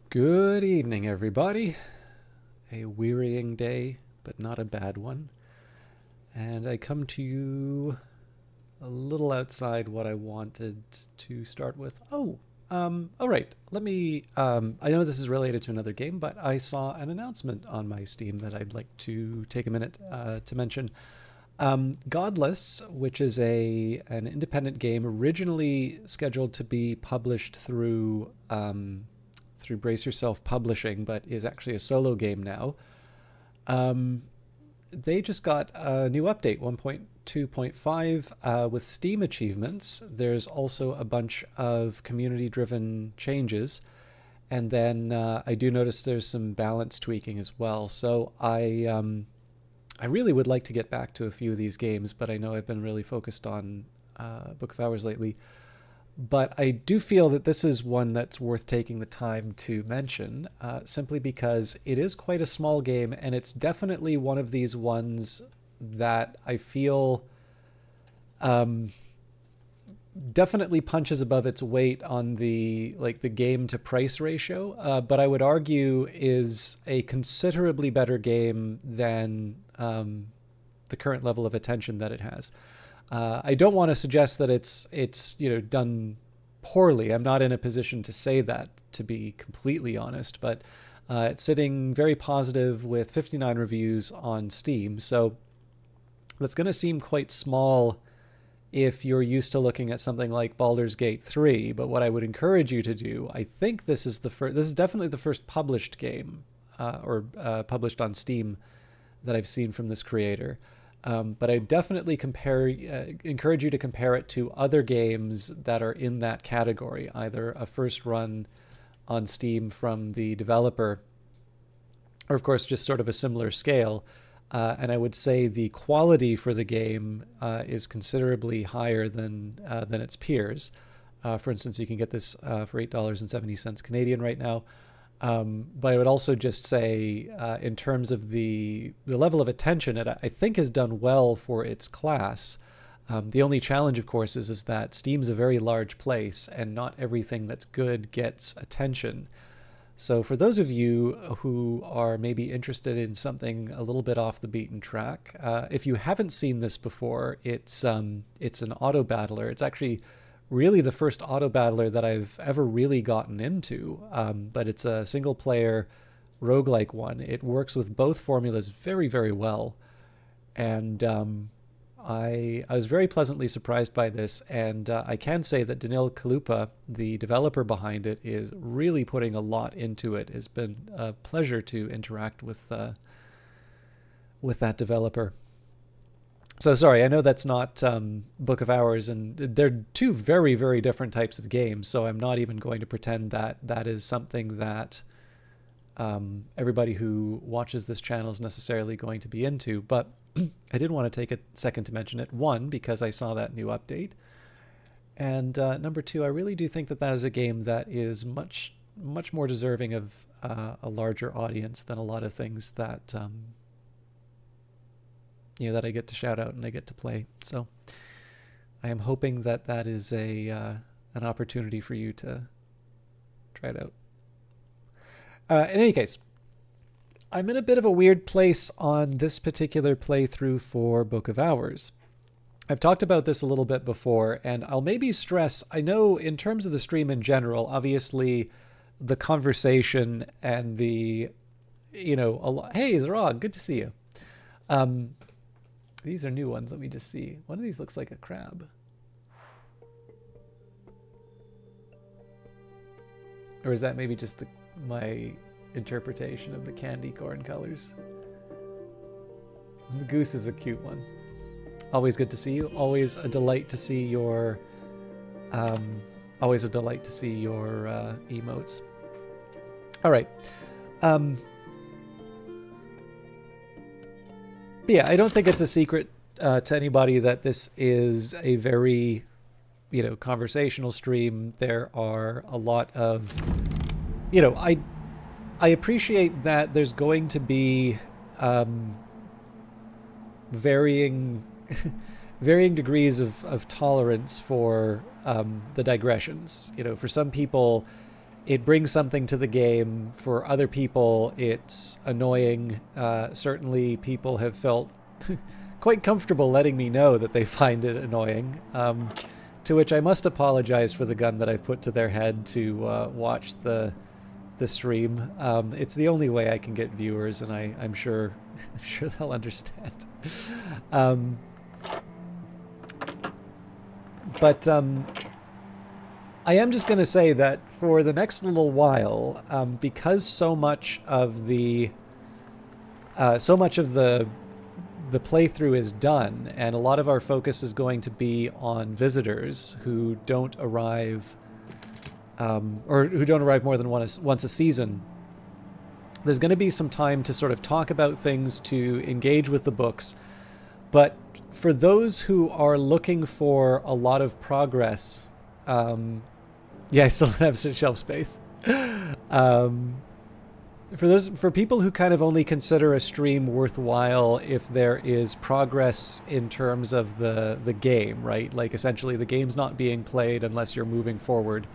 Good evening, everybody. A wearying day, but not a bad one. And I come to you a little outside what I wanted to start with. All right. Let me. I know this is related to another game, but I saw an announcement on my Steam that I'd like to take a minute to mention. Godless, which is an independent game originally scheduled to be published through Brace Yourself Publishing, but is actually a solo game now. Um, they just got a new update, 1.2.5, with Steam achievements. There's also a bunch of community-driven changes, and then I do notice there's some balance tweaking as well. So I really would like to get back to a few of these games, but I know I've been really focused on Book of Hours lately. But I do feel that this is one that's worth taking the time to mention, simply because it is quite a small game, and it's definitely one of these ones that I feel um, definitely punches above its weight on the game to price ratio. But I would argue is a considerably better game than the current level of attention that it has. I don't want to suggest that it's done poorly. I'm not in a position to say that, to be completely honest, but it's sitting very positive with 59 reviews on Steam. So that's going to seem quite small if you're used to looking at something like Baldur's Gate 3. But what I would encourage you to do, I think this is the first. This is definitely the first published game or published on Steam that I've seen from this creator. But I definitely encourage you to compare it to other games that are in that category, either a first run on Steam from the developer, or of course just sort of a similar scale. And I would say the quality for the game is considerably higher than its peers. For instance, you can get this for $8.70 Canadian right now. But I would also just say, in terms of the level of attention, it I think has done well for its class. The only challenge, of course, is that Steam's a very large place, and not everything that's good gets attention. So for those of you who are maybe interested in something a little bit off the beaten track, if you haven't seen this before, it's an auto battler. It's actually really the first auto battler that I've ever really gotten into, but it's a single player roguelike one. It works with both formulas very, very well. And I was very pleasantly surprised by this, and I can say that Danil Kalupa, the developer behind it, is really putting a lot into it. It's been a pleasure to interact with that developer. So sorry, I know that's not Book of Hours, and they're two very, very different types of games. So I'm not even going to pretend that that is something that everybody who watches this channel is necessarily going to be into. But I did want to take a second to mention it. One, because I saw that new update, and number two, I really do think that that is a game that is much, much more deserving of a larger audience than a lot of things that that I get to shout out and I get to play. So I am hoping that that is an opportunity for you to try it out. In any case, I'm in a bit of a weird place on this particular playthrough for Book of Hours. I've talked about this a little bit before, and I'll maybe stress, I know in terms of the stream in general, obviously the conversation and the, hey, Zrog, good to see you. These are new ones. Let me just see. One of these looks like a crab. Or is that maybe just my interpretation of the candy corn colors? The goose is a cute one. Always good to see you. Always a delight to see your emotes. All right. But yeah, I don't think it's a secret to anybody that this is a very, conversational stream. There are a lot of, I appreciate that there's going to be varying varying degrees of tolerance for the digressions. For some people, it brings something to the game. For other people, it's annoying. Certainly, people have felt quite comfortable letting me know that they find it annoying. To which I must apologize for the gun that I've put to their head to watch the stream. It's the only way I can get viewers, and I'm sure they'll understand. But I am just going to say that for the next little while, because so much of the playthrough is done, and a lot of our focus is going to be on visitors who don't arrive, or who don't arrive more than once a season. There's going to be some time to sort of talk about things, to engage with the books. But for those who are looking for a lot of progress, yeah, I still don't have shelf space. For people who kind of only consider a stream worthwhile if there is progress in terms of the game, right? Like essentially the game's not being played unless you're moving forward.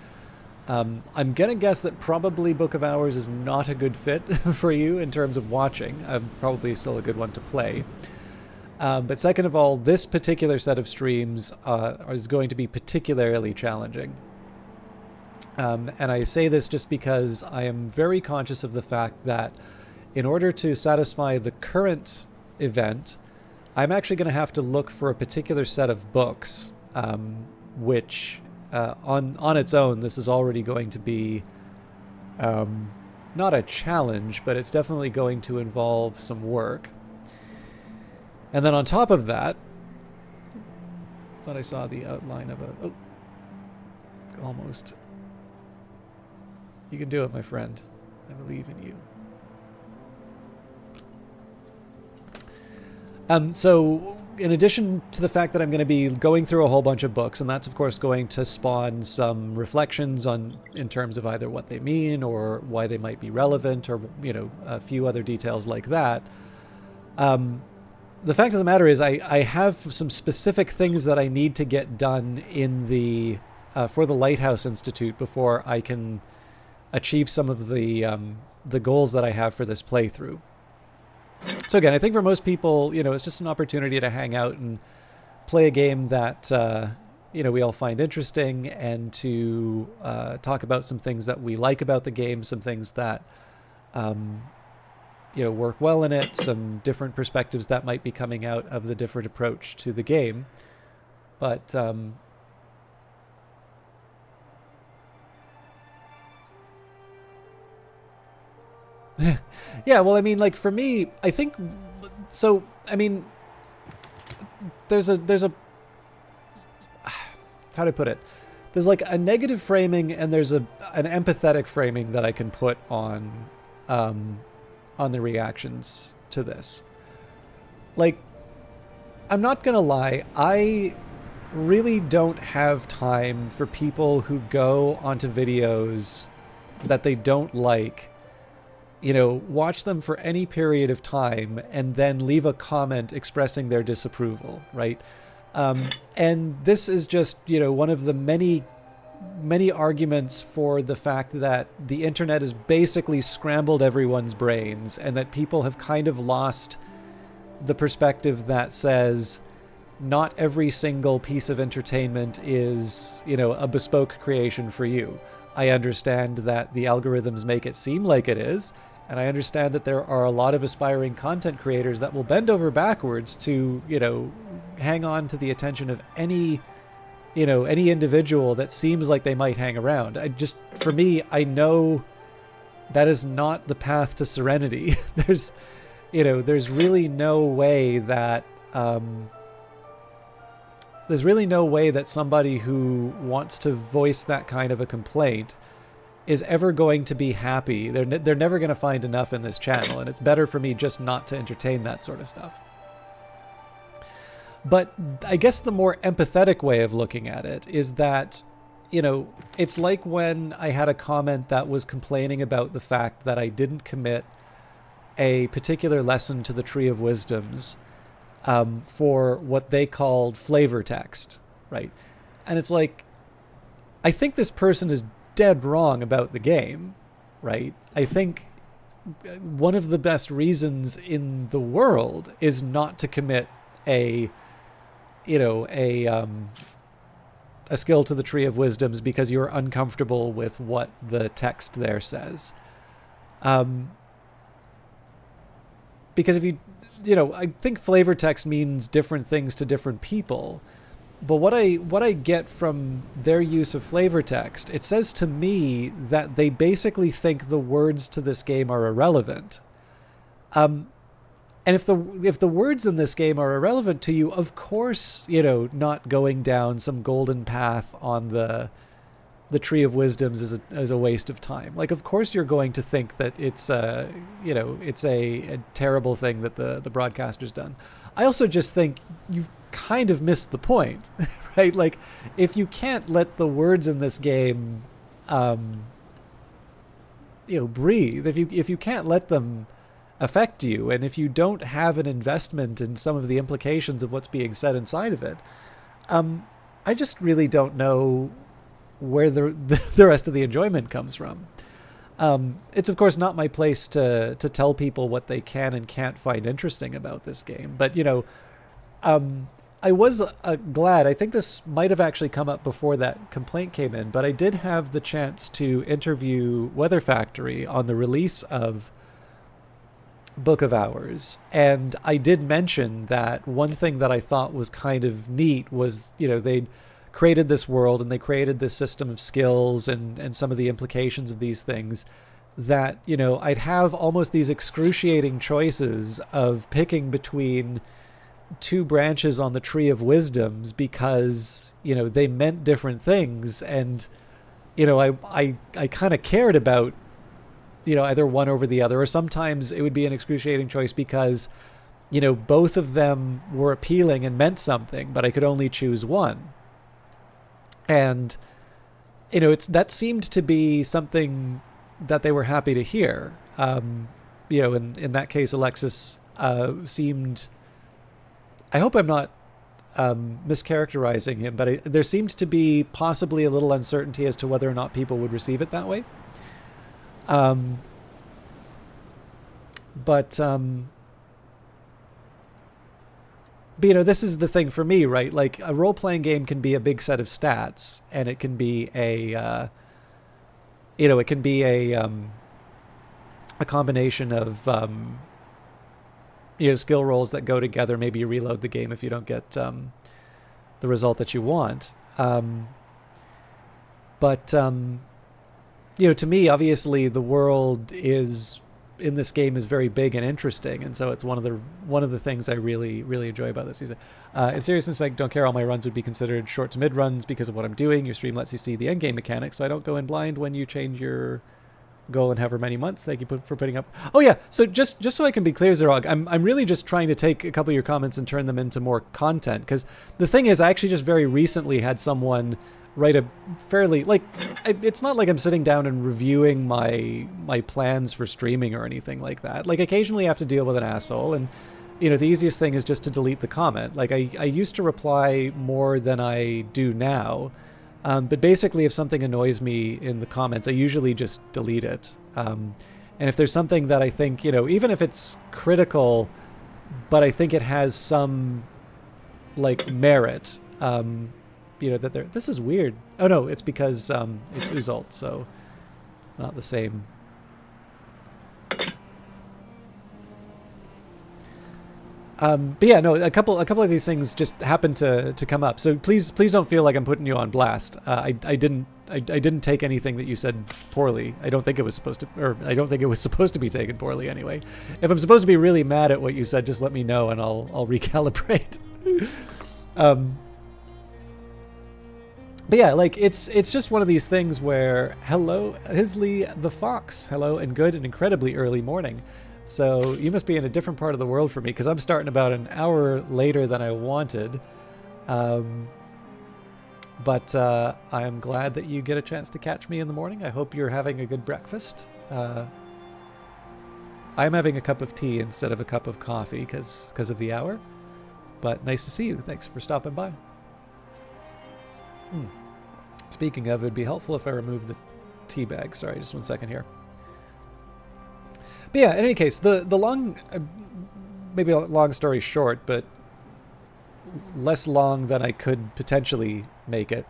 I'm gonna guess that probably Book of Hours is not a good fit for you in terms of watching. Probably still a good one to play. But second of all, this particular set of streams is going to be particularly challenging. And I say this just because I am very conscious of the fact that in order to satisfy the current event, I'm actually going to have to look for a particular set of books, which on its own, this is already going to be not a challenge, but it's definitely going to involve some work. And then on top of that, thought I saw the outline of almost. You can do it, my friend. I believe in you. So in addition to the fact that I'm going to be going through a whole bunch of books, and that's of course going to spawn some reflections in terms of either what they mean or why they might be relevant, or a few other details like that. The fact of the matter is I have some specific things that I need to get done in for the Lighthouse Institute before I can achieve some of the goals that I have for this playthrough. So again, I think for most people, it's just an opportunity to hang out and play a game that we all find interesting, and to talk about some things that we like about the game, some things that work well in it, some different perspectives that might be coming out of the different approach to the game. But yeah, well, I mean, like for me, I think so. I mean, there's a how to put it? There's like a negative framing, and there's an empathetic framing that I can put on the reactions to this. Like, I'm not gonna lie, I really don't have time for people who go onto videos that they don't like, watch them for any period of time and then leave a comment expressing their disapproval, right? And this is just, one of the many arguments for the fact that the internet has basically scrambled everyone's brains, and that people have kind of lost the perspective that says not every single piece of entertainment is, a bespoke creation for you. I understand that the algorithms make it seem like it is, and I understand that there are a lot of aspiring content creators that will bend over backwards to, hang on to the attention of any individual that seems like they might hang around. For me, I know that is not the path to serenity. There's really no way that somebody who wants to voice that kind of a complaint is ever going to be happy. They're never going to find enough in this channel, and it's better for me just not to entertain that sort of stuff. But I guess the more empathetic way of looking at it is that, it's like when I had a comment that was complaining about the fact that I didn't commit a particular lesson to the Tree of Wisdoms for what they called flavor text, right? And it's like, I think this person is dead wrong about the game, right? I think one of the best reasons in the world is not to commit a skill to the Tree of Wisdoms because you're uncomfortable with what the text there says. Because if I think flavor text means different things to different people. But what I get from their use of flavor text, it says to me that they basically think the words to this game are irrelevant. And if the words in this game are irrelevant to you, of course, not going down some golden path on the Tree of Wisdoms is a waste of time. Like, of course, you're going to think that it's a terrible thing that the broadcaster's done. I also just think you've kind of missed the point, right? Like, if you can't let the words in this game, breathe, if you can't let them affect you, and if you don't have an investment in some of the implications of what's being said inside of it, I just really don't know where the rest of the enjoyment comes from. It's of course not my place to tell people what they can and can't find interesting about this game, but I was glad. I think this might have actually come up before that complaint came in, but I did have the chance to interview Weather Factory on the release of Book of Hours, and I did mention that one thing that I thought was kind of neat was they'd created this world and they created this system of skills and some of the implications of these things that I'd have almost these excruciating choices of picking between two branches on the Tree of Wisdoms because they meant different things, and I kind of cared about either one over the other, or sometimes it would be an excruciating choice because both of them were appealing and meant something, but I could only choose one. And that seemed to be something that they were happy to hear. In that case, Alexis seemed, I hope I'm not mischaracterizing him, but there seemed to be possibly a little uncertainty as to whether or not people would receive it that way. But this is the thing for me, right? Like, a role-playing game can be a big set of stats, and it can be a combination of skill rolls that go together. Maybe you reload the game if you don't get the result that you want. But to me, obviously, the world in this game is very big and interesting, and so it's one of the things I really, really enjoy about this. He said, in seriousness, I don't care. All my runs would be considered short to mid runs because of what I'm doing. Your stream lets you see the end game mechanics, so I don't go in blind when you change your goal in however many months. Thank you for putting up. Oh yeah, so just so I can be clear, Zerog, I'm really just trying to take a couple of your comments and turn them into more content, because the thing is, I actually just very recently had someone write a fairly, it's not like I'm sitting down and reviewing my plans for streaming or anything like that. Like, occasionally I have to deal with an asshole, and the easiest thing is just to delete the comment. Like, I used to reply more than I do now, but basically if something annoys me in the comments, I usually just delete it. And if there's something that I think, even if it's critical, but I think it has some merit, that they're, this is weird. Oh no, it's because it's Uzalt, so not the same. But yeah, no, a couple of these things just happened to come up. So please don't feel like I'm putting you on blast. I didn't take anything that you said poorly. I don't think it was supposed to be taken poorly anyway. If I'm supposed to be really mad at what you said, just let me know and I'll recalibrate. But yeah, it's just one of these things where, hello, Hisley the Fox, hello, and good and incredibly early morning. So you must be in a different part of the world for me, because I'm starting about an hour later than I wanted. But I am glad that you get a chance to catch me in the morning. I hope you're having a good breakfast. I'm having a cup of tea instead of a cup of coffee because of the hour. But nice to see you. Thanks for stopping by. Speaking of, it would be helpful if I remove the teabag. Sorry, just 1 second here. But yeah, in any case, the long, maybe a long story short, but less long than I could potentially make it.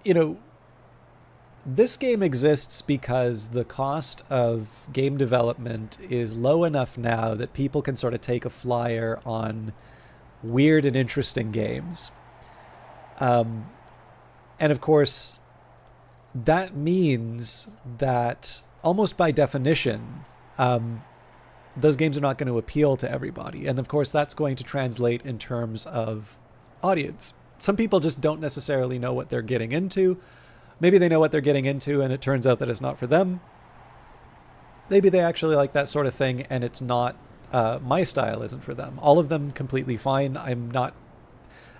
You know, this game exists because the cost of game development is low enough now that people can sort of take a flyer on weird and interesting games. And of course, that means that almost by definition, those games are not going to appeal to everybody. And of course, that's going to translate in terms of audience. Some people just don't necessarily know what they're getting into. Maybe they know what they're getting into and it turns out that it's not for them. Maybe they actually like that sort of thing and it's not, my style isn't for them. All of them completely fine. I'm not,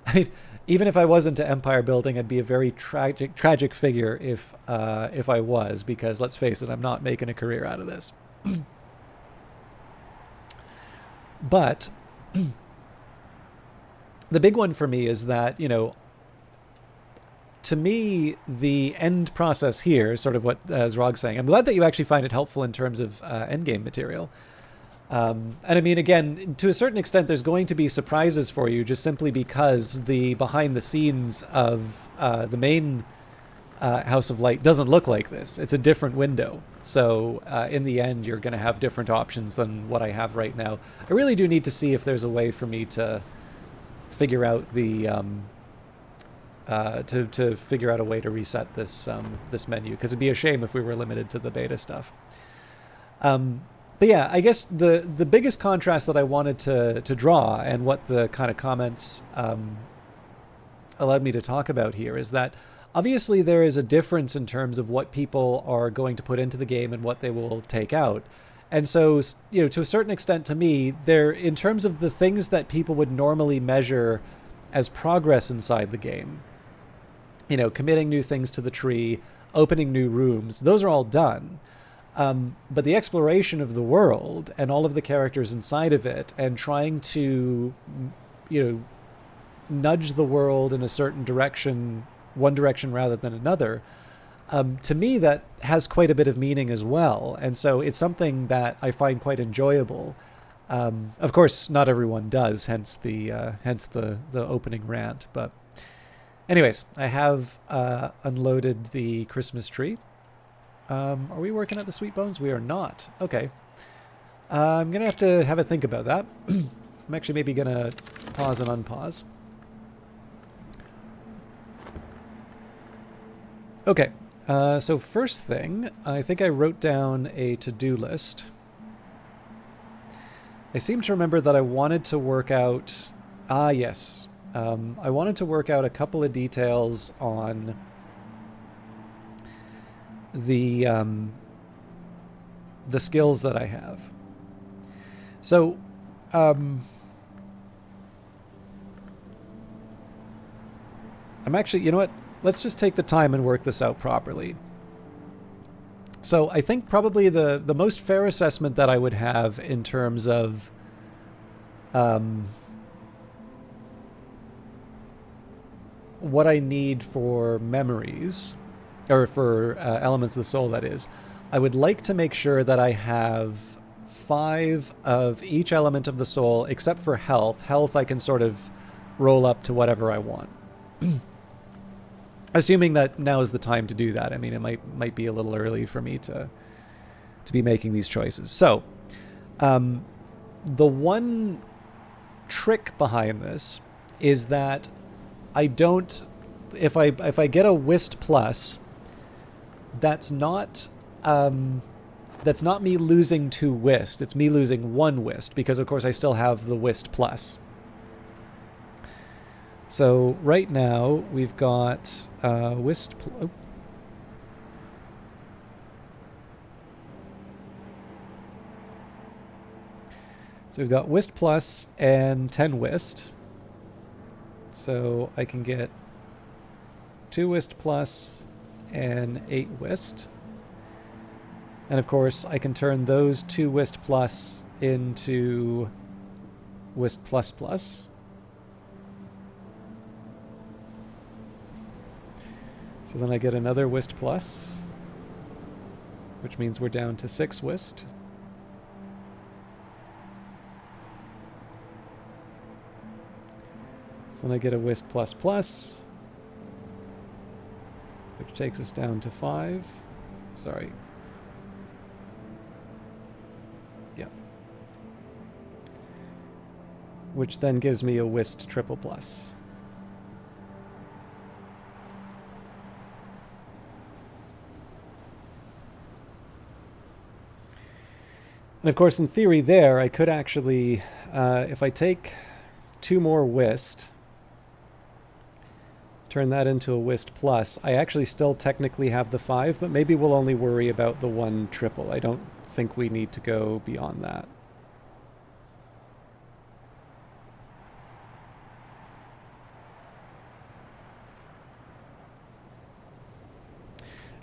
I mean, even if I was into empire building, I'd be a very tragic figure if I was, because let's face it, I'm not making a career out of this. But the big one for me is that, you know, to me, the end process here, sort of what Zrog's saying, I'm glad that you actually find it helpful in terms of endgame material. And I mean, again, to a certain extent, there's going to be surprises for you just simply because the behind the scenes of the main House of Light doesn't look like this. It's a different window. So in the end, you're going to have different options than what I have right now. I really do need to see if there's a way for me to figure out the to figure out a way to reset this this menu, because it'd be a shame if we were limited to the beta stuff. But yeah, I guess the biggest contrast that I wanted to draw, and what the kind of comments allowed me to talk about here, is that obviously there is a difference in terms of what people are going to put into the game and what they will take out. And so, you know, to a certain extent, to me, there, in terms of the things that people would normally measure as progress inside the game, you know, committing new things to the tree, opening new rooms, those are all done. But the exploration of the world and all of the characters inside of it, and trying to, you know, nudge the world in a certain direction, one direction rather than another, to me, that has quite a bit of meaning as well. And so it's something that I find quite enjoyable. Of course, not everyone does, hence the opening rant. But anyways, I have unloaded the Christmas tree. Are we working at the Sweet Bones? We are not. Okay. I'm going to have a think about that. I'm actually maybe going to pause and unpause. Okay. So first thing, I think I wrote down a to-do list. I seem to remember that I wanted to work out... Ah, yes. I wanted to work out a couple of details on the skills that I have. So, I'm actually, you know what? Let's just take the time and work this out properly. So I think probably the most fair assessment that I would have in terms of what I need for memories, or for elements of the soul, that is, I would like to make sure that I have 5 of each element of the soul, except for health. Health I can sort of roll up to whatever I want. Assuming that now is the time to do that. I mean, it might be a little early for me to be making these choices. So, the one trick behind this is that I don't... If I get a Whist plus, that's not me losing 2 Whist. It's me losing 1 Whist, because of course I still have the Whist plus. So right now we've got Whist. Oh. So we've got Whist plus and 10 Whist. So I can get 2 Whist plus and 8 Whist. And of course I can turn those 2 Whist plus into Whist plus plus. So then I get another Whist plus, which means we're down to 6 Whist. So then I get a Whist plus plus, which takes us down to 5. Sorry. Yeah. Which then gives me a Whist triple plus. And of course, in theory there, I could actually, if I take 2 more Whist, turn that into a Whist plus, I actually still technically have the 5, but maybe we'll only worry about the 1 triple. I don't think we need to go beyond that.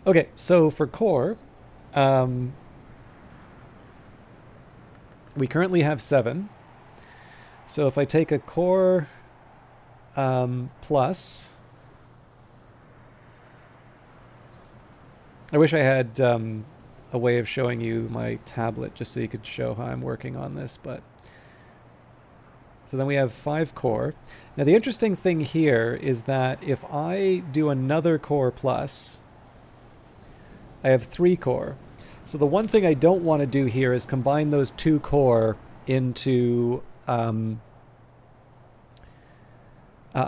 Okay, so for core, we currently have 7. So if I take a core plus, I wish I had a way of showing you my tablet just so you could show how I'm working on this, but so then we have 5 core. Now the interesting thing here is that if I do another core plus, I have 3 core. So the one thing I don't want to do here is combine those 2 core into I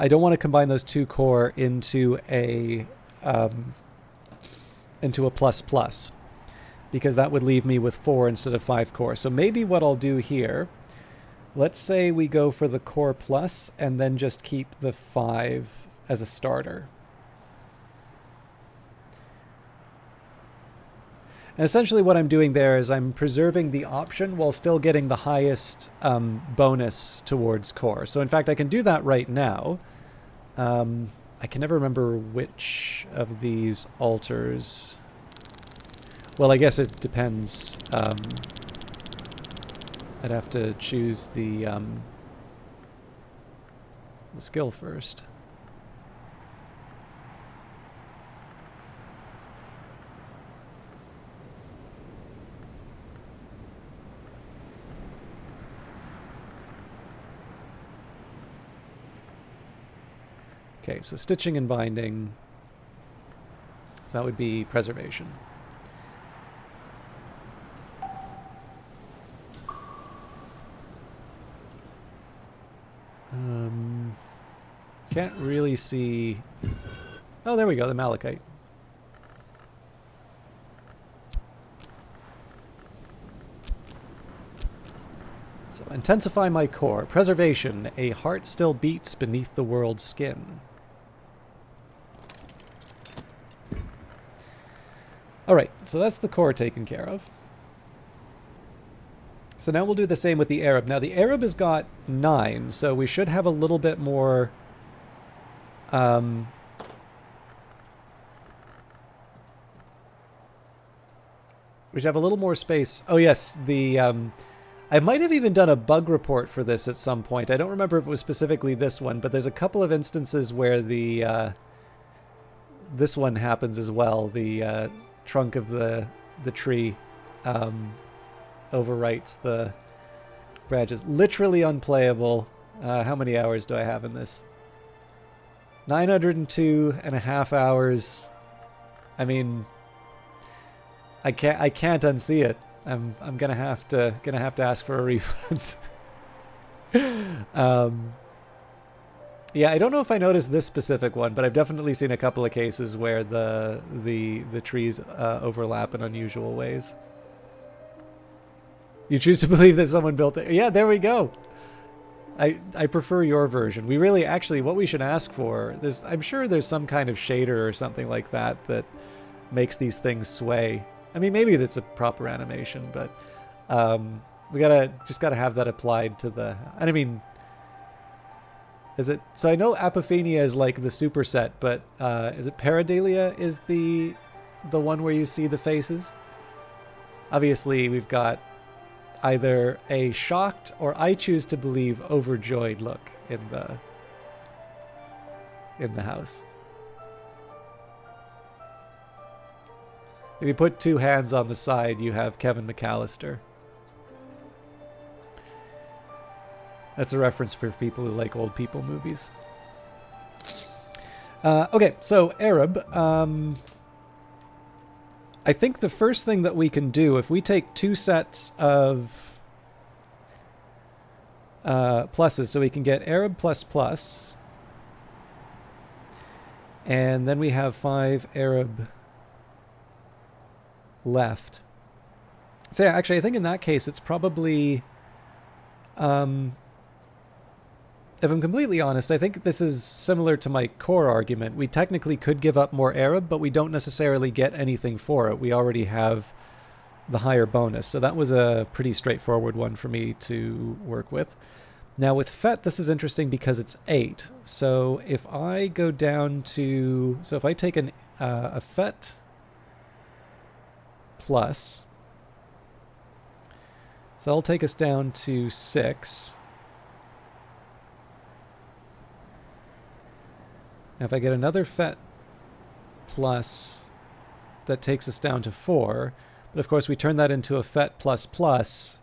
don't want to combine those 2 core into a plus plus, because that would leave me with 4 instead of 5 core. So maybe what I'll do here, let's say we go for the core plus and then just keep the 5 as a starter. And essentially what I'm doing there is I'm preserving the option while still getting the highest bonus towards core. So in fact, I can do that right now. I can never remember which of these alters. Well, I guess it depends. I'd have to choose the skill first. Okay, so stitching and binding, so that would be preservation. Can't really see... Oh, there we go, the Malachite. So, intensify my core. Preservation. A heart still beats beneath the world's skin. Alright, so that's the core taken care of. So now we'll do the same with the Arab. Now the Arab has got 9, so we should have a little bit more... we should have a little more space. Oh yes, the... I might have even done a bug report for this at some point. I don't remember if it was specifically this one, but there's a couple of instances where the... this one happens as well. The trunk of the tree overwrites the branches. Literally unplayable. How many hours do I have in this? 902.5 hours. I mean, I can't unsee it. I'm gonna have to ask for a refund. Yeah, I don't know if I noticed this specific one, but I've definitely seen a couple of cases where the trees overlap in unusual ways. You choose to believe that someone built it. Yeah, there we go. I prefer your version. We really, actually, what we should ask for, I'm sure there's some kind of shader or something like that that makes these things sway. I mean, maybe that's a proper animation, but we just gotta have that applied to the, and I mean, is it, so I know Apophenia is like the superset, but is it Pareidolia is the one where you see the faces? Obviously, we've got either a shocked or, I choose to believe, overjoyed look in the house. If you put two hands on the side, you have Kevin McAllister. That's a reference for people who like old people movies. Okay, so Arab. I think the first thing that we can do, if we take two sets of pluses, so we can get Arab plus plus, and then we have 5 Arab left. So yeah, actually, I think in that case, it's probably, if I'm completely honest, I think this is similar to my core argument. We technically could give up more Arab, but we don't necessarily get anything for it. We already have the higher bonus. So that was a pretty straightforward one for me to work with. Now with Fet, this is interesting because it's 8. So if I go down to, so if I take a Fet plus, so that'll take us down to 6. Now if I get another Fet plus, that takes us down to 4. But of course we turn that into a Fet plus plus.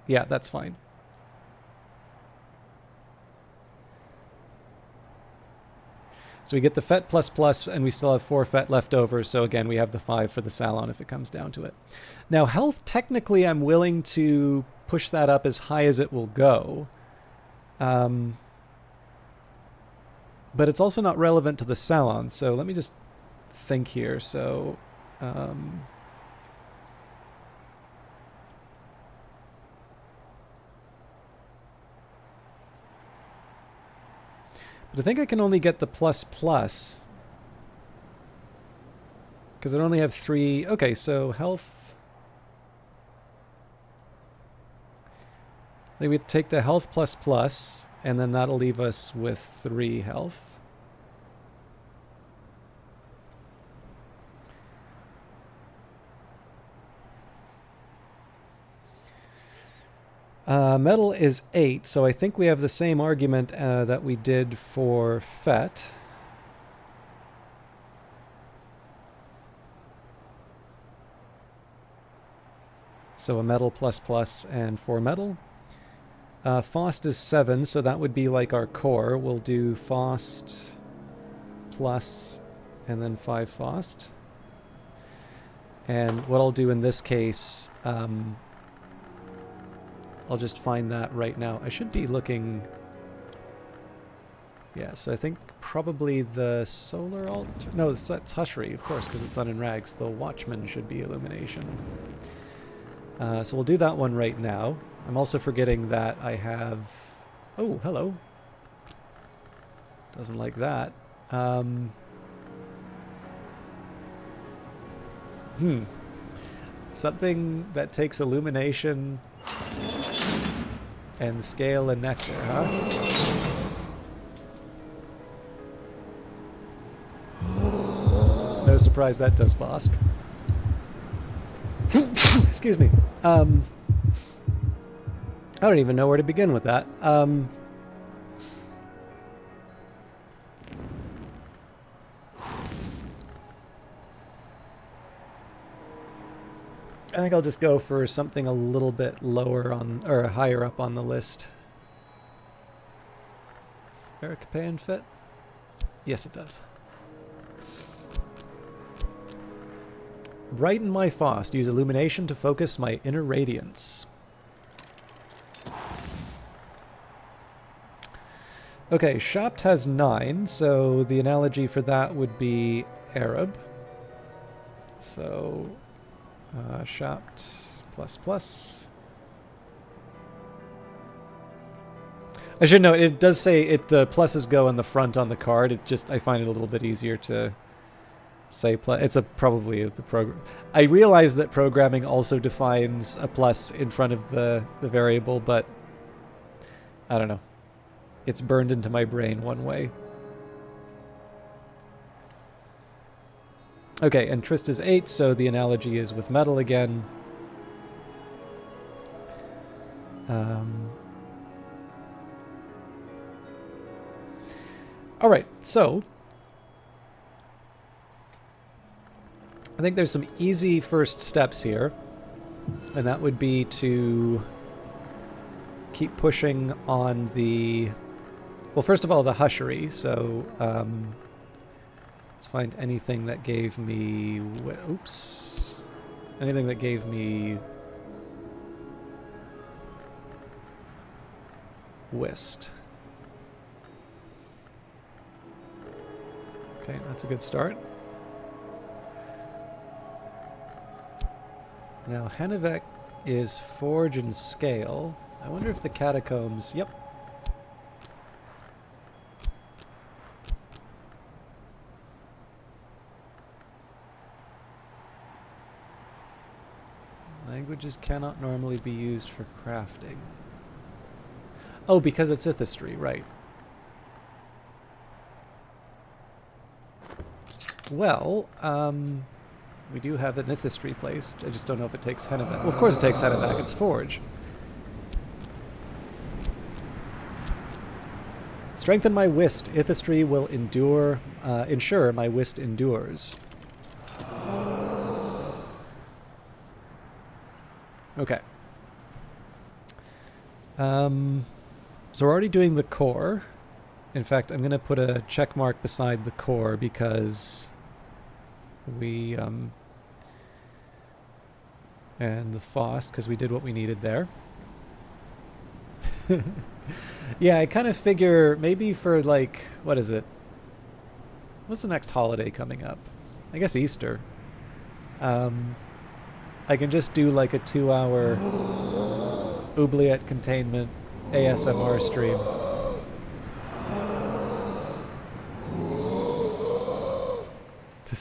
Yeah, that's fine. So we get the Fet plus plus, and we still have 4 Fet left over. So again, we have the 5 for the Salon if it comes down to it. Now health, technically I'm willing to push that up as high as it will go. But it's also not relevant to the Salon. So let me just think here. So but I think I can only get the plus plus because I only have 3. Okay, so health. They would take the health plus plus, and then that'll leave us with 3 health. Metal is 8, so I think we have the same argument that we did for Fet. So a metal plus plus and 4 metal. Faust is 7, so that would be like our core. We'll do Faust plus and then 5 Faust. And what I'll do in this case, I'll just find that right now. I should be looking... Yeah, so I think probably the Solar Altar... No, it's Hushri, of course, because it's Sun and Rags. The Watchman should be Illumination. So we'll do that one right now. I'm also forgetting that I have... Oh, hello. Doesn't like that. Something that takes Illumination... and Scale and Nectar, huh? No surprise that does Bosk. Excuse me. I don't even know where to begin with that. I think I'll just go for something a little bit lower on, or higher up on the list. Does Ericapan fit? Yes, it does. Brighten my Faust. Use illumination to focus my inner radiance. Okay, Shapt has 9, so the analogy for that would be Arab. So... Shapt plus plus. I should note, it does say the pluses go in the front on the card. It just, I find it a little bit easier to say plus. It's probably the program. I realize that programming also defines a plus in front of the variable, but I don't know. It's burned into my brain one way. Okay, and Trist is 8, so the analogy is with metal again. Alright, so I think there's some easy first steps here, and that would be to keep pushing on the... Well, first of all, the hushery, so let's find anything that gave me... Oops. Anything that gave me... Whist. Okay, that's a good start. Now, Henneveck is forge and scale. I wonder if the catacombs... Yep. Languages cannot normally be used for crafting. Oh, because it's Ithistry, right. Well, we do have an Ithistry place. I just don't know if it takes Henneveck. Well, of course it takes Henneveck. It's Forge. Strengthen my Whist. Ithistry will ensure my Whist endures. Okay. So we're already doing the core. In fact, I'm going to put a check mark beside the core because we... and the Faust, because we did what we needed there. Yeah, I kind of figure maybe for like, what is it? What's the next holiday coming up? I guess Easter. I can just do like a 2-hour oubliette containment ASMR stream. To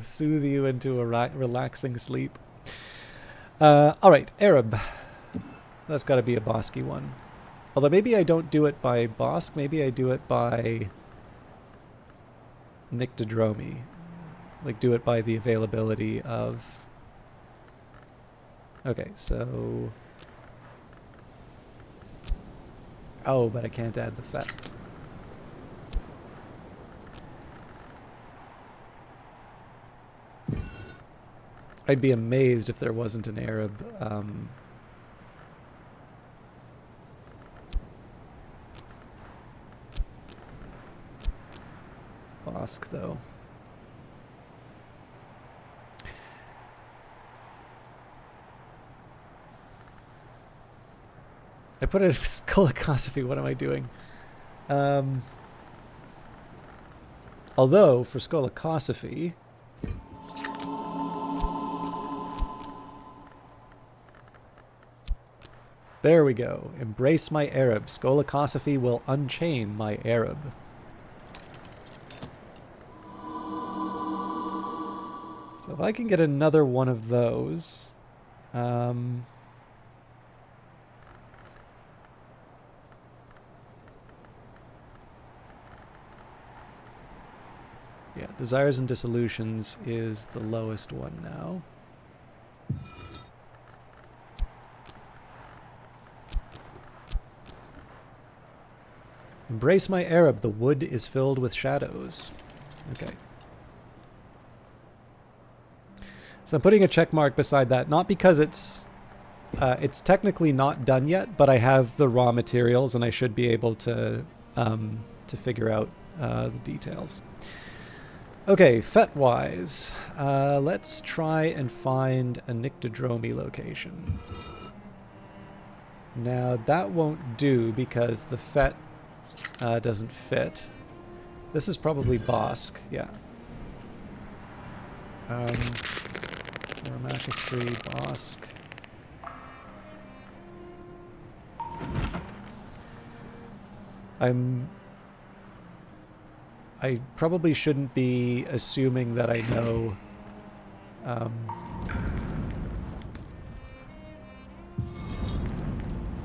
soothe you into a relaxing sleep. Alright, Arab. That's got to be a Bosky one. Although maybe I don't do it by Bosk, maybe I do it by Nyctodromy. Like, do it by the availability of... Okay, so... Oh, but I can't add the Fet. I'd be amazed if there wasn't an Arab Bosk, though. I put it as Skolakosophy. What am I doing? Although, for Skolakosophy... There we go. Embrace my Arab. Skolakosophy will unchain my Arab. So if I can get another one of those... yeah, Desires and Dissolutions is the lowest one now. Embrace my Arab, the wood is filled with shadows. Okay. So I'm putting a check mark beside that, not because it's technically not done yet, but I have the raw materials and I should be able to figure out the details. Okay, Fet-wise, let's try and find a Nyctodromy location. Now that won't do because the Fet doesn't fit. This is probably Bosk, yeah. Ramachistry, Bosk. I probably shouldn't be assuming that I know I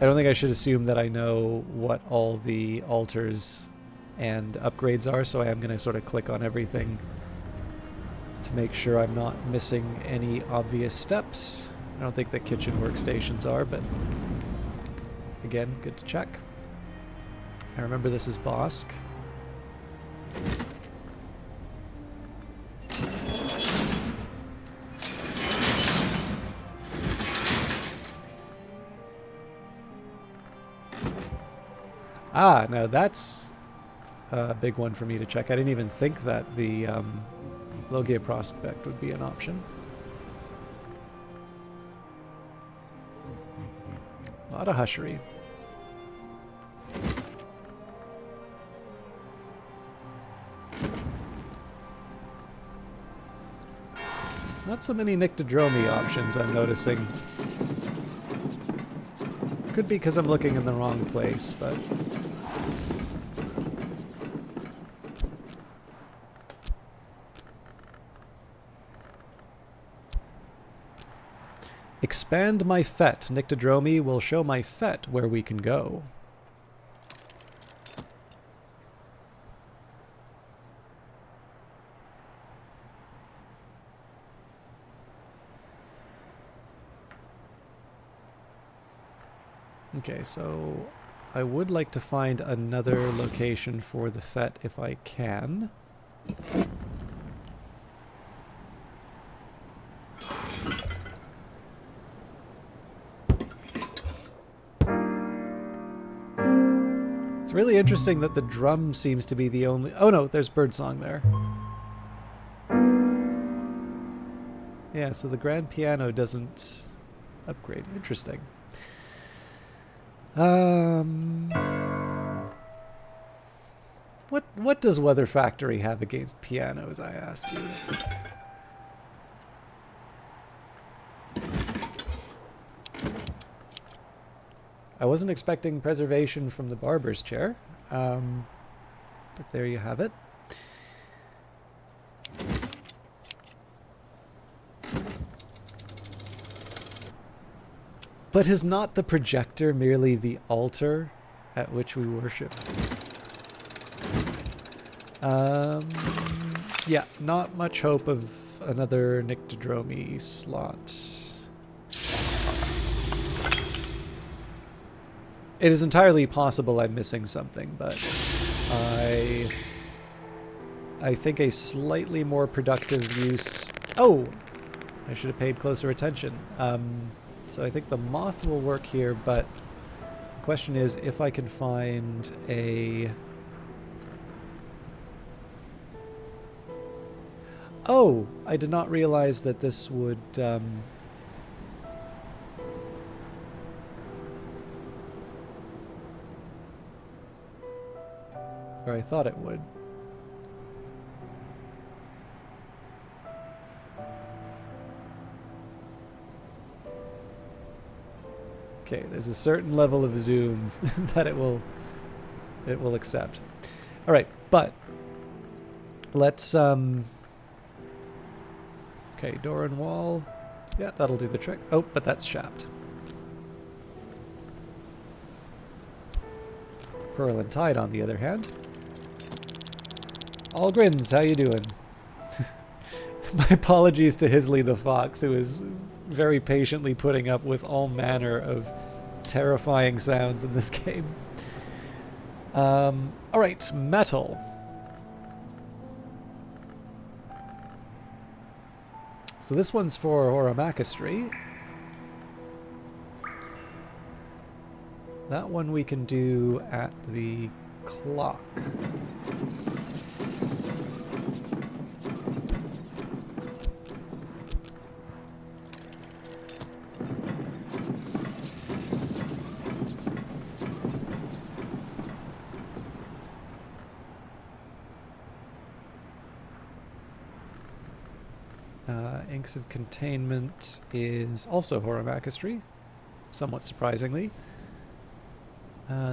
don't think I should assume that I know what all the altars and upgrades are, so I am going to sort of click on everything to make sure I'm not missing any obvious steps. I don't think the kitchen workstations are, but again, good to check. I remember this is Bosk. Ah, now that's a big one for me to check. I didn't even think that the Logia Prospect would be an option. A lot of hushery. Not so many Nyctodromi options, I'm noticing. Could be because I'm looking in the wrong place, but... Expand my Fet. Nyctodromi will show my Fet where we can go. Okay, so I would like to find another location for the Fet if I can. It's really interesting that the drum seems to be the only... Oh no, there's birdsong there. Yeah, so the grand piano doesn't upgrade. Interesting. What does Weather Factory have against pianos, I ask you? I wasn't expecting preservation from the barber's chair, but there you have it. But is not the projector merely the altar at which we worship? Yeah, not much hope of another Nyctodromi slot. It is entirely possible I'm missing something, but I think a slightly more productive use... Oh! I should have paid closer attention. So I think the moth will work here, but the question is if I can find a... Oh! I did not realize that this would... Or I thought it would. Okay, there's a certain level of zoom that it will accept. All right, but let's okay, door and wall. Yeah, that'll do the trick. Oh, but that's shapped. Pearl and Tide, on the other hand. All grins, how you doing? My apologies to Hisley the Fox, who is very patiently putting up with all manner of terrifying sounds in this game. Alright, metal. So this one's for Horamakastri. That one we can do at the clock. Inks of Containment is also Horamakastri, somewhat surprisingly.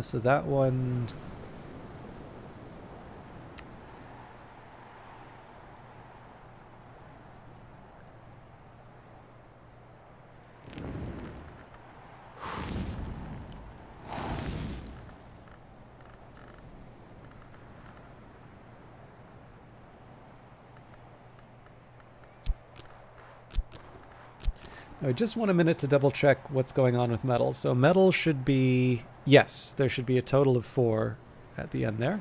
So that one... I just want a minute to double check what's going on with metal. So metal should be... Yes, there should be a total of 4 at the end there.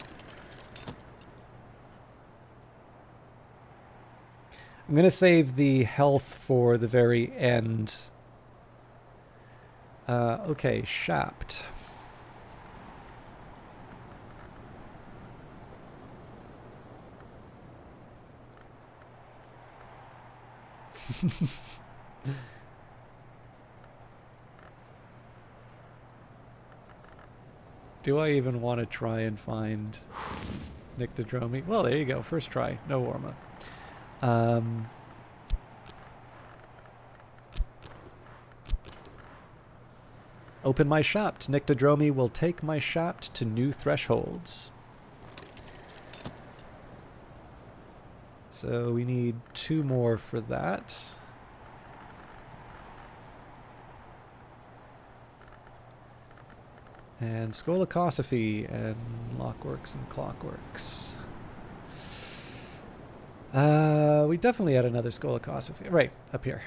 I'm going to save the health for the very end. Okay, shapped. Do I even want to try and find Nyctodromi? Well, there you go. First try. No warm-up. Open my shaft. Nyctodromi will take my shaft to new thresholds. So we need 2 more for that. And Skolakosophy and Lockworks and Clockworks. We definitely had another Skolakosophy. Right, up here.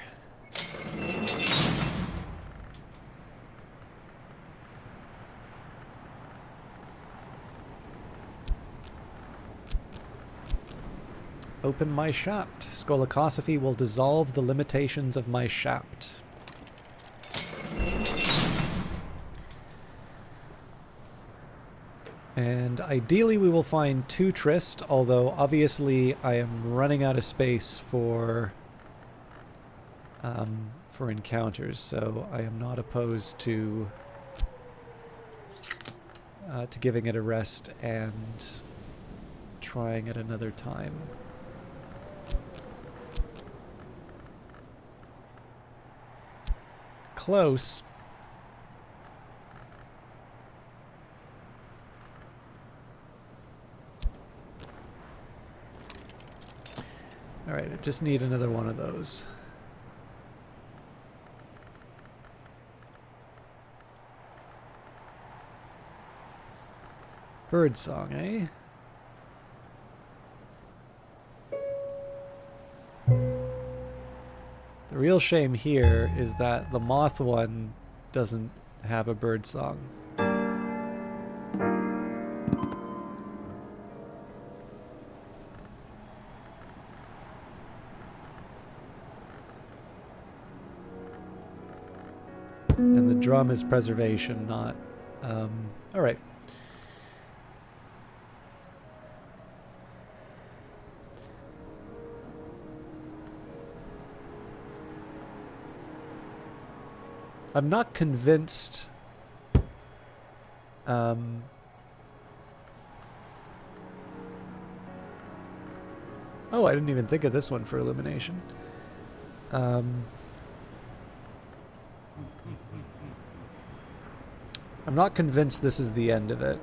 Open my shaft. Skolakosophy will dissolve the limitations of my shaft. And ideally we will find 2 Trist, although obviously I am running out of space for encounters, so I am not opposed to giving it a rest and trying it another time. Close. Alright, I just need another one of those. Birdsong, eh? The real shame here is that the moth one doesn't have a birdsong. And the drum is preservation, not... alright. I'm not convinced... oh, I didn't even think of this one for elimination. I'm not convinced this is the end of it.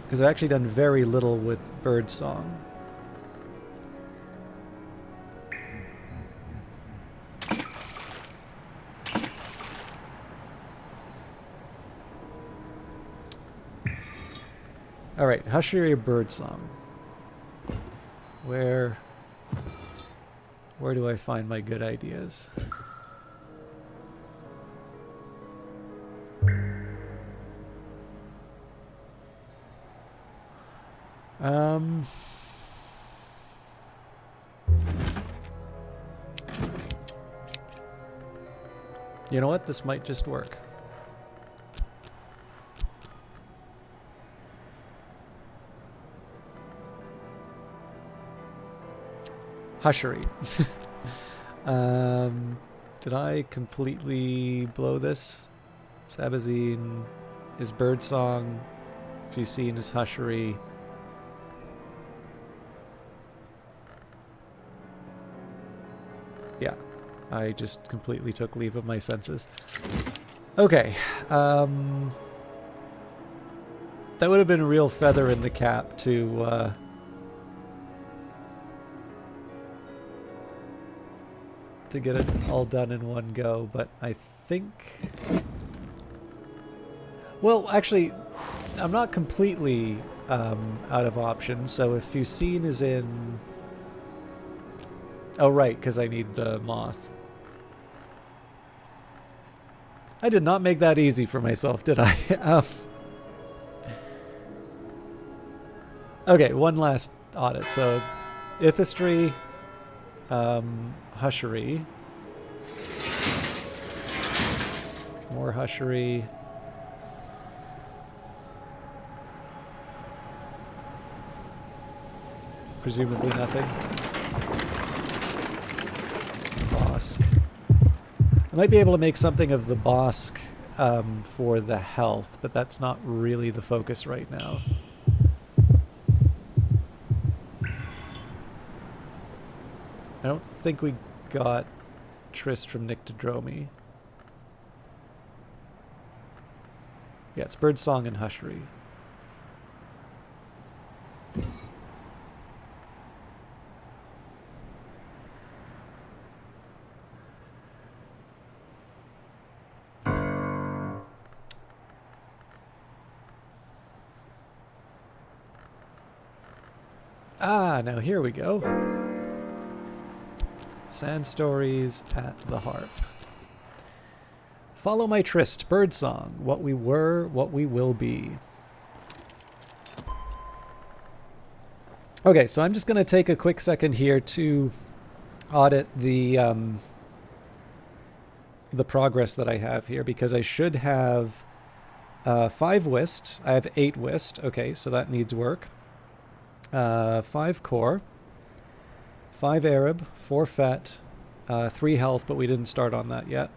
Because I've actually done very little with Birdsong. Alright, Hushiri or Birdsong? Where do I find my good ideas? You know what? This might just work. Hushiri. Did I completely blow this? Sabazine is Birdsong. Fusine is Hushiri. Yeah, I just completely took leave of my senses. Okay. That would have been a real feather in the cap to get it all done in one go, but I think... Well, actually, I'm not completely out of options, so if Fusine is in... Oh, right, because I need the moth. I did not make that easy for myself, did I? Okay, one last audit. So, Ithistry, Hushiri. More Hushiri. Presumably nothing. Bosk. I might be able to make something of the Bosk for the health, but that's not really the focus right now. I don't think we got Trist from Nyctodromi. Yeah, it's Birdsong and Hushery. Ah, now here we go. Sand stories at the harp. Follow my tryst, birdsong, what we were, what we will be. Okay, so I'm just going to take a quick second here to audit the progress that I have here, because I should have 5 whist. I have 8 whist. Okay, so that needs work. 5 core, 5 Arab, 4 fet, 3 health, but we didn't start on that yet.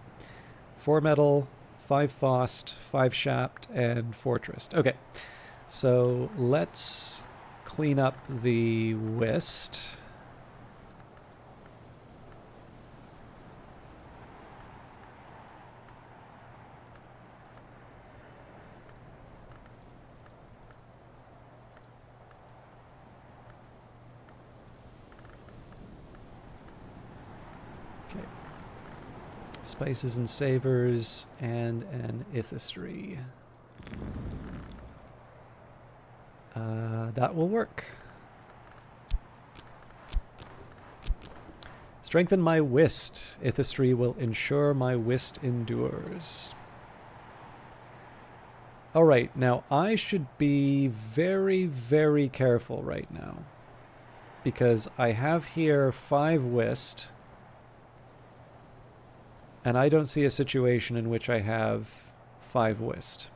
4 metal, 5 Faust, 5 Shapt, and 4 Tryst. Okay, so let's clean up the whist. Okay. Spices and savors and an ithistry. That will work. Strengthen my whist. Ithistry will ensure my whist endures. Alright, now I should be very, very careful right now, because I have here 5 whist, and I don't see a situation in which I have 5 whist.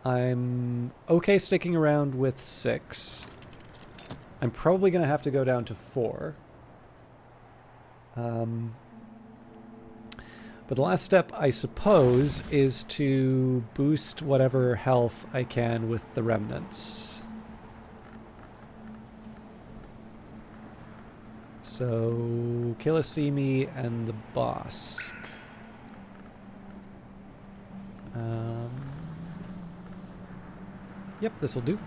I'm okay sticking around with 6. I'm probably going to have to go down to 4. But the last step, I suppose, is to boost whatever health I can with the remnants. So, Kilisimi and the Bosk. Yep, this'll do.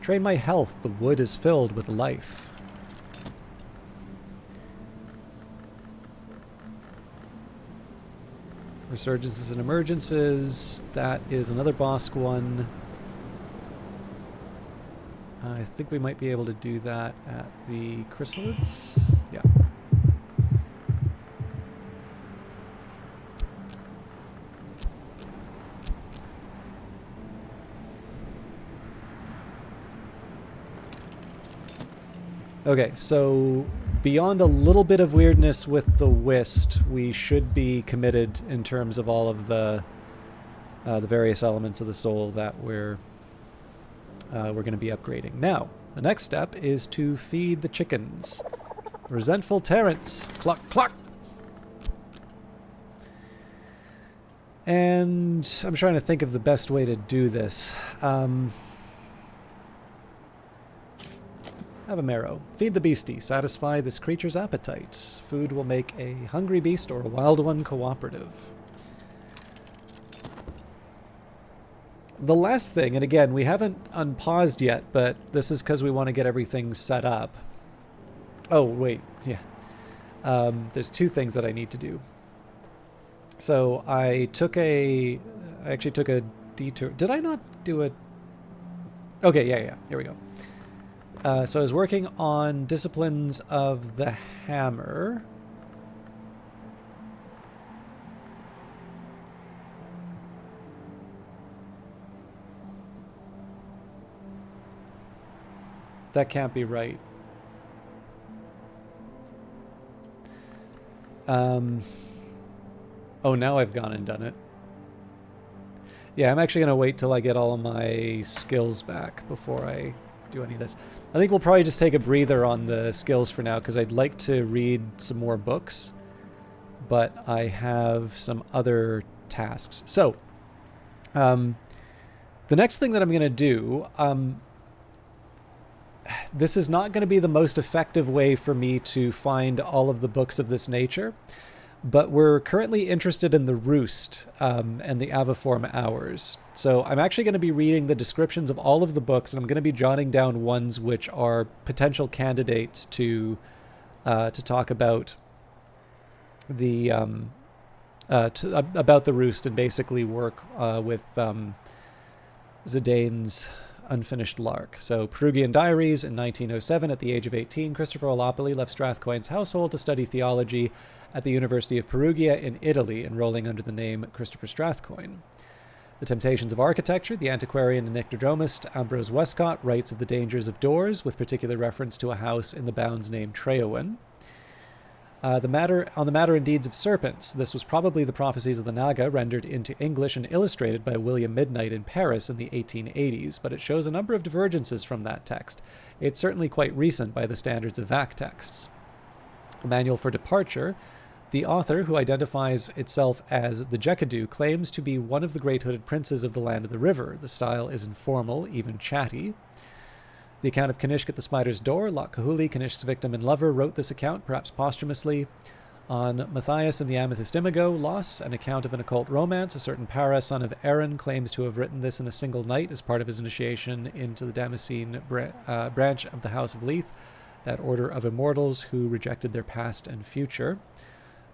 Train my health. The wood is filled with life. Resurgences and emergences. That is another Bosk one. I think we might be able to do that at the chrysalids. Yeah. Okay, so beyond a little bit of weirdness with the whist, we should be committed in terms of all of the various elements of the soul that we're going to be upgrading. Now, the next step is to feed the chickens. Resentful Terrence. Cluck, cluck. And I'm trying to think of the best way to do this. Have a marrow. Feed the beastie. Satisfy this creature's appetite. Food will make a hungry beast or a wild one cooperative. The last thing, and again, we haven't unpaused yet, but this is because we want to get everything set up. Oh, wait. Yeah. There's 2 things that I need to do. So I actually took a detour. Did I not do it? Okay, yeah. Here we go. So I was working on Disciplines of the Hammer. That can't be right. Oh, now I've gone and done it. Yeah, I'm actually going to wait till I get all of my skills back before I do any of this. I think we'll probably just take a breather on the skills for now, because I'd like to read some more books, but I have some other tasks. So, the next thing that I'm going to do, this is not going to be the most effective way for me to find all of the books of this nature, but we're currently interested in the Roost and the Aviform Hours. So I'm actually going to be reading the descriptions of all of the books, and I'm going to be jotting down ones which are potential candidates to talk about the about the Roost, and basically work with Zidane's unfinished lark. So, Perugian Diaries. In 1907, at the age of 18, Christopher Olopoli left Strathcoyne's household to study theology at the University of Perugia in Italy, enrolling under the name Christopher Strathcoyne. The Temptations of Architecture. The antiquarian and nictodromist Ambrose Westcott writes of the dangers of doors, with particular reference to a house in the bounds named Treowen. On the Matter and Deeds of Serpents. This was probably the Prophecies of the Naga, rendered into English and illustrated by William Midnight in Paris in the 1880s, but it shows a number of divergences from that text. It's certainly quite recent by the standards of VAC texts. A Manual for Departure. The author, who identifies itself as the Jekadu, claims to be one of the great hooded princes of the land of the river. The style is informal, even chatty. The account of Kanishk at the Spider's Door. Lot Kahuli, Kanishk's victim and lover, wrote this account, perhaps posthumously. On Matthias and the Amethyst Imago, Loss, an account of an occult romance. A certain Para, son of Aaron, claims to have written this in a single night as part of his initiation into the Damascene branch of the House of Leith, that order of immortals who rejected their past and future.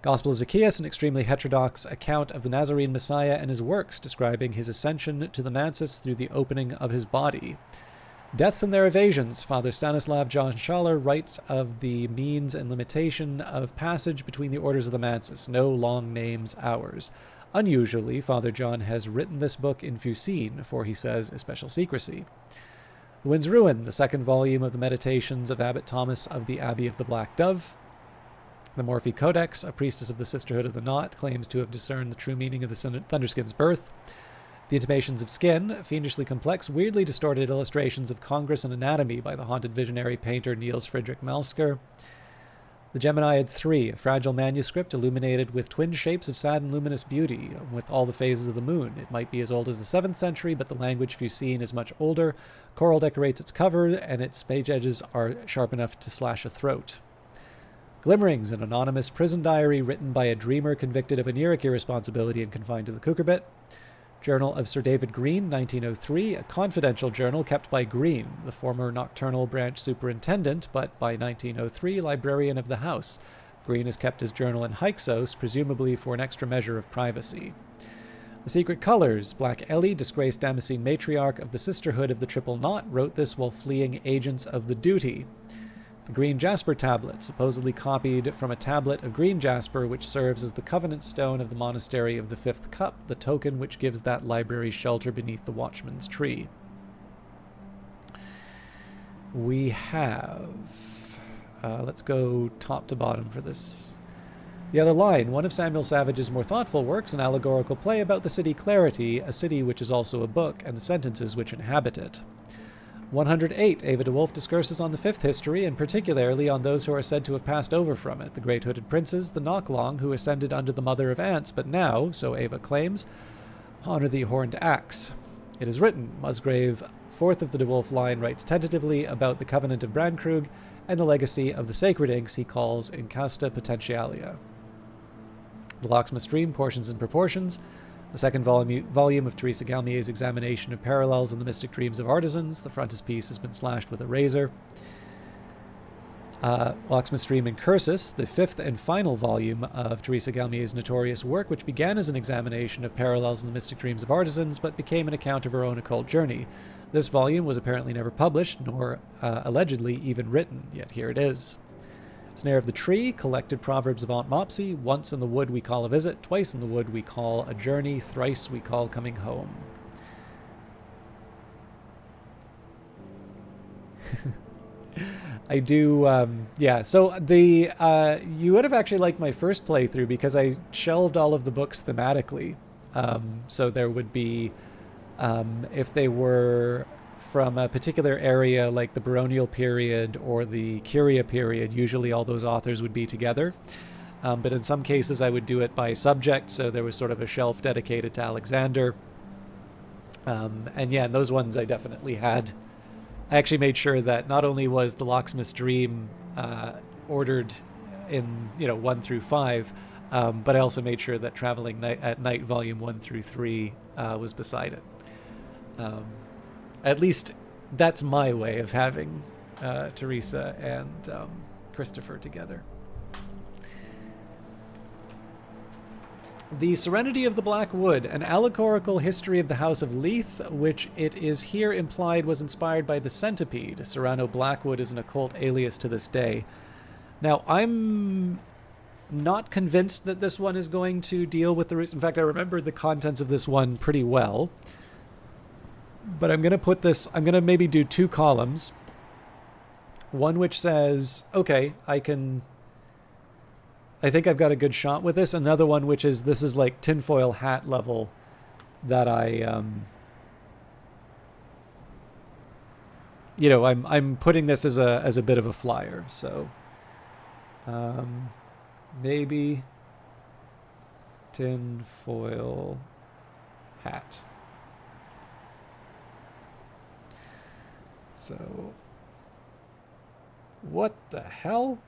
Gospel of Zacchaeus, an extremely heterodox account of the Nazarene Messiah and his works, describing his ascension to the mansus through the opening of his body. Deaths and Their Evasions. Father Stanislav John Schaller writes of the means and limitation of passage between the orders of the mansus. No long names ours. Unusually, Father John has written this book in Fusine, for, he says, especial secrecy. The Wind's Ruin, the second volume of the Meditations of Abbot Thomas of the Abbey of the Black Dove. The Morphe Codex, a priestess of the Sisterhood of the Knot, claims to have discerned the true meaning of the Thunderskin's birth. The Intimations of Skin, fiendishly complex, weirdly distorted illustrations of Congress and anatomy by the haunted visionary painter Niels Friedrich Malsker. The Geminiad 3, a fragile manuscript illuminated with twin shapes of sad and luminous beauty, with all the phases of the moon. It might be as old as the 7th century, but the language Fusine is much older. Coral decorates its cover, and its page edges are sharp enough to slash a throat. Glimmerings, an anonymous prison diary written by a dreamer convicted of Aniric irresponsibility and confined to the Kukerbit. Journal of Sir David Green, 1903, a confidential journal kept by Green, the former Nocturnal Branch Superintendent, but by 1903 librarian of the house. Green has kept his journal in Hyksos, presumably for an extra measure of privacy. The Secret Colors. Black Ellie, disgraced Damascene matriarch of the Sisterhood of the Triple Knot, wrote this while fleeing agents of the Duty. The Green Jasper Tablet, supposedly copied from a tablet of green jasper which serves as the covenant stone of the Monastery of the Fifth Cup, the token which gives that library shelter beneath the Watchman's Tree. We have... let's go top to bottom for this. The Other Line, one of Samuel Savage's more thoughtful works, an allegorical play about the city Clarity, a city which is also a book, and the sentences which inhabit it. 108. Ava de Wolf discourses on the Fifth History, and particularly on those who are said to have passed over from it, the Great Hooded Princes, the Knocklong, who ascended under the Mother of Ants, but now, so Ava claims, honor the Horned Axe. It is written. Musgrave, fourth of the de Wolf line, writes tentatively about the Covenant of Brandkrug and the legacy of the sacred inks he calls Incasta Potentialia. The Locksmith's Dream, Portions and Proportions. The second volume of Teresa Galmier's examination of parallels in the mystic dreams of artisans. The frontispiece has been slashed with a razor. Locksmith's Dream in Cursus, the fifth and final volume of Teresa Galmier's notorious work, which began as an examination of parallels in the mystic dreams of artisans, but became an account of her own occult journey. This volume was apparently never published, nor allegedly even written, yet here it is. Snare of the Tree, collected proverbs of Aunt Mopsy. Once in the wood we call a visit, twice in the wood we call a journey, thrice we call coming home. I do, yeah. So the you would have actually liked my first playthrough because I shelved all of the books thematically. So there would be, if they were from a particular area like the baronial period or the Curia period, usually all those authors would be together. But in some cases, I would do it by subject. So there was sort of a shelf dedicated to Alexander. And yeah, in those ones I definitely had. I actually made sure that not only was the Locksmith's Dream ordered in 1 through 5, but I also made sure that Traveling at Night Volume 1 through 3 was beside it. At least that's my way of having Teresa and Christopher together. The Serenity of the Black Wood, an allegorical history of the House of Leith, which it is here implied was inspired by the Centipede. Serrano Blackwood is an occult alias to this day. Now, I'm not convinced that this one is going to deal with the... In fact, I remember the contents of this one pretty well. But I'm going to put this... I'm going to maybe do 2 columns. One which says, okay, I think I've got a good shot with this. Another one which is, this is like tinfoil hat level that I'm putting this as a bit of a flyer. So maybe tinfoil hat. So what the hell?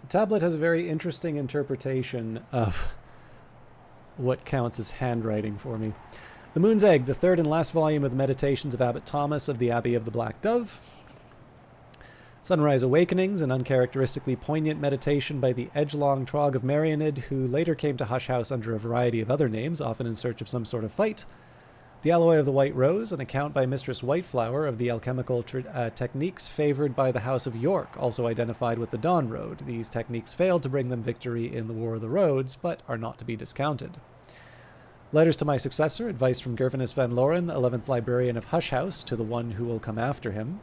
Tablet has a very interesting interpretation of what counts as handwriting for me. The Moon's Egg, the 3rd and last volume of the Meditations of Abbot Thomas of the Abbey of the Black Dove. Sunrise Awakenings, an uncharacteristically poignant meditation by the edgelong Trog of Marianid, who later came to Hush House under a variety of other names, often in search of some sort of fight. The Alloy of the White Rose, an account by Mistress Whiteflower of the alchemical techniques favored by the House of York, also identified with the Dawn Road. These techniques failed to bring them victory in the War of the Roads, but are not to be discounted. Letters to My Successor, advice from Gervinus van Loren, 11th Librarian of Hush House, to the one who will come after him.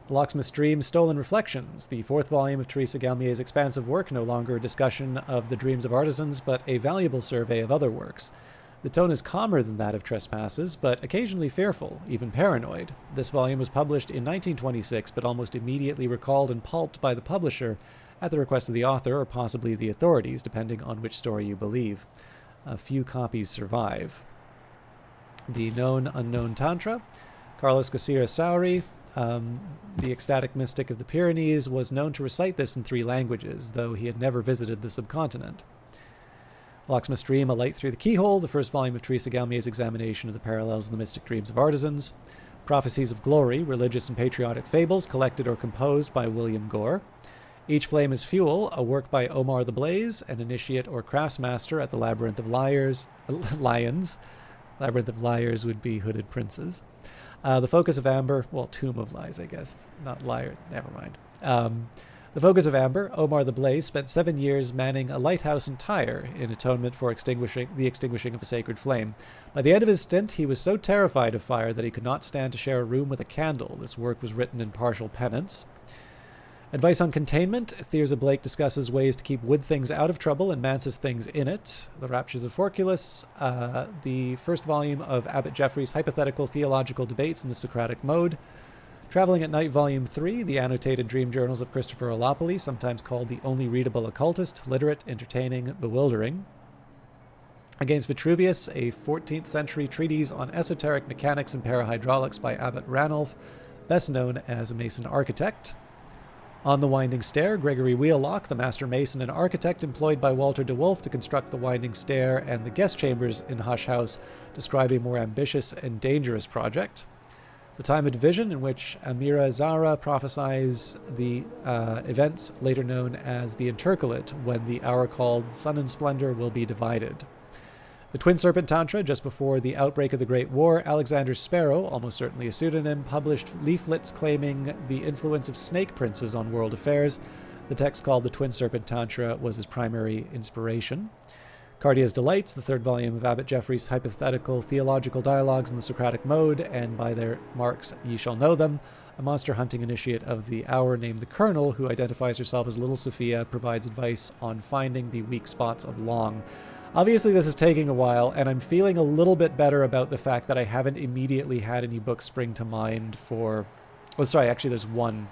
The Locksmith's Dream, Stolen Reflections, the 4th volume of Teresa Galmier's expansive work, no longer a discussion of the dreams of artisans, but a valuable survey of other works. The tone is calmer than that of Trespasses, but occasionally fearful, even paranoid. This volume was published in 1926, but almost immediately recalled and pulped by the publisher at the request of the author, or possibly the authorities, depending on which story you believe. A few copies survive. The Known Unknown Tantra, Carlos Gacira Sauri, the ecstatic mystic of the Pyrenees, was known to recite this in 3 languages, though he had never visited the subcontinent. Locksmith's Dream, A Light Through the Keyhole, the 1st volume of Teresa Galmier's examination of the parallels in the mystic dreams of artisans. Prophecies of Glory, religious and patriotic fables, collected or composed by William Gore. Each Flame is Fuel, a work by Omar the Blaze, an initiate or craftsmaster at the Labyrinth of Lions. Labyrinth of Liars would be Hooded Princes. The Focus of Amber, well, Tomb of Lies, I guess, not Liar, never mind. The Focus of Amber, Omar the Blaze spent 7 years manning a lighthouse in Tyre in atonement for the extinguishing of a sacred flame. By the end of his stint, he was so terrified of fire that he could not stand to share a room with a candle. This work was written in partial penance. Advice on Containment, Thirza Blake discusses ways to keep wood things out of trouble and Mansus things in it. The Raptures of Forculus, the 1st volume of Abbot Jeffrey's Hypothetical Theological Debates in the Socratic Mode. Traveling at Night, Volume 3, the annotated dream journals of Christopher Olopoli, sometimes called the only readable occultist, literate, entertaining, bewildering. Against Vitruvius, a 14th century treatise on esoteric mechanics and parahydraulics by Abbot Ranulf, best known as a Mason architect. On the Winding Stair, Gregory Wheelock, the master mason and architect employed by Walter de Wolf to construct the Winding Stair and the guest chambers in Hush House, describe a more ambitious and dangerous project. The Time of Division, in which Amira Zara prophesies the events later known as the Intercalate, when the hour called Sun and Splendor will be divided. The Twin Serpent Tantra, just before the outbreak of the Great War, Alexander Sparrow, almost certainly a pseudonym, published leaflets claiming the influence of snake princes on world affairs. The text called The Twin Serpent Tantra was his primary inspiration. Cardia's Delights, the third volume of Abbot Jeffrey's hypothetical theological dialogues in the Socratic mode, and by their marks ye shall know them, a monster hunting initiate of the hour named the Colonel, who identifies herself as Little Sophia, provides advice on finding the weak spots of Long. Obviously, this is taking a while, and I'm feeling a little bit better about the fact that I haven't immediately had any books spring to mind for... Oh, sorry, actually there's one,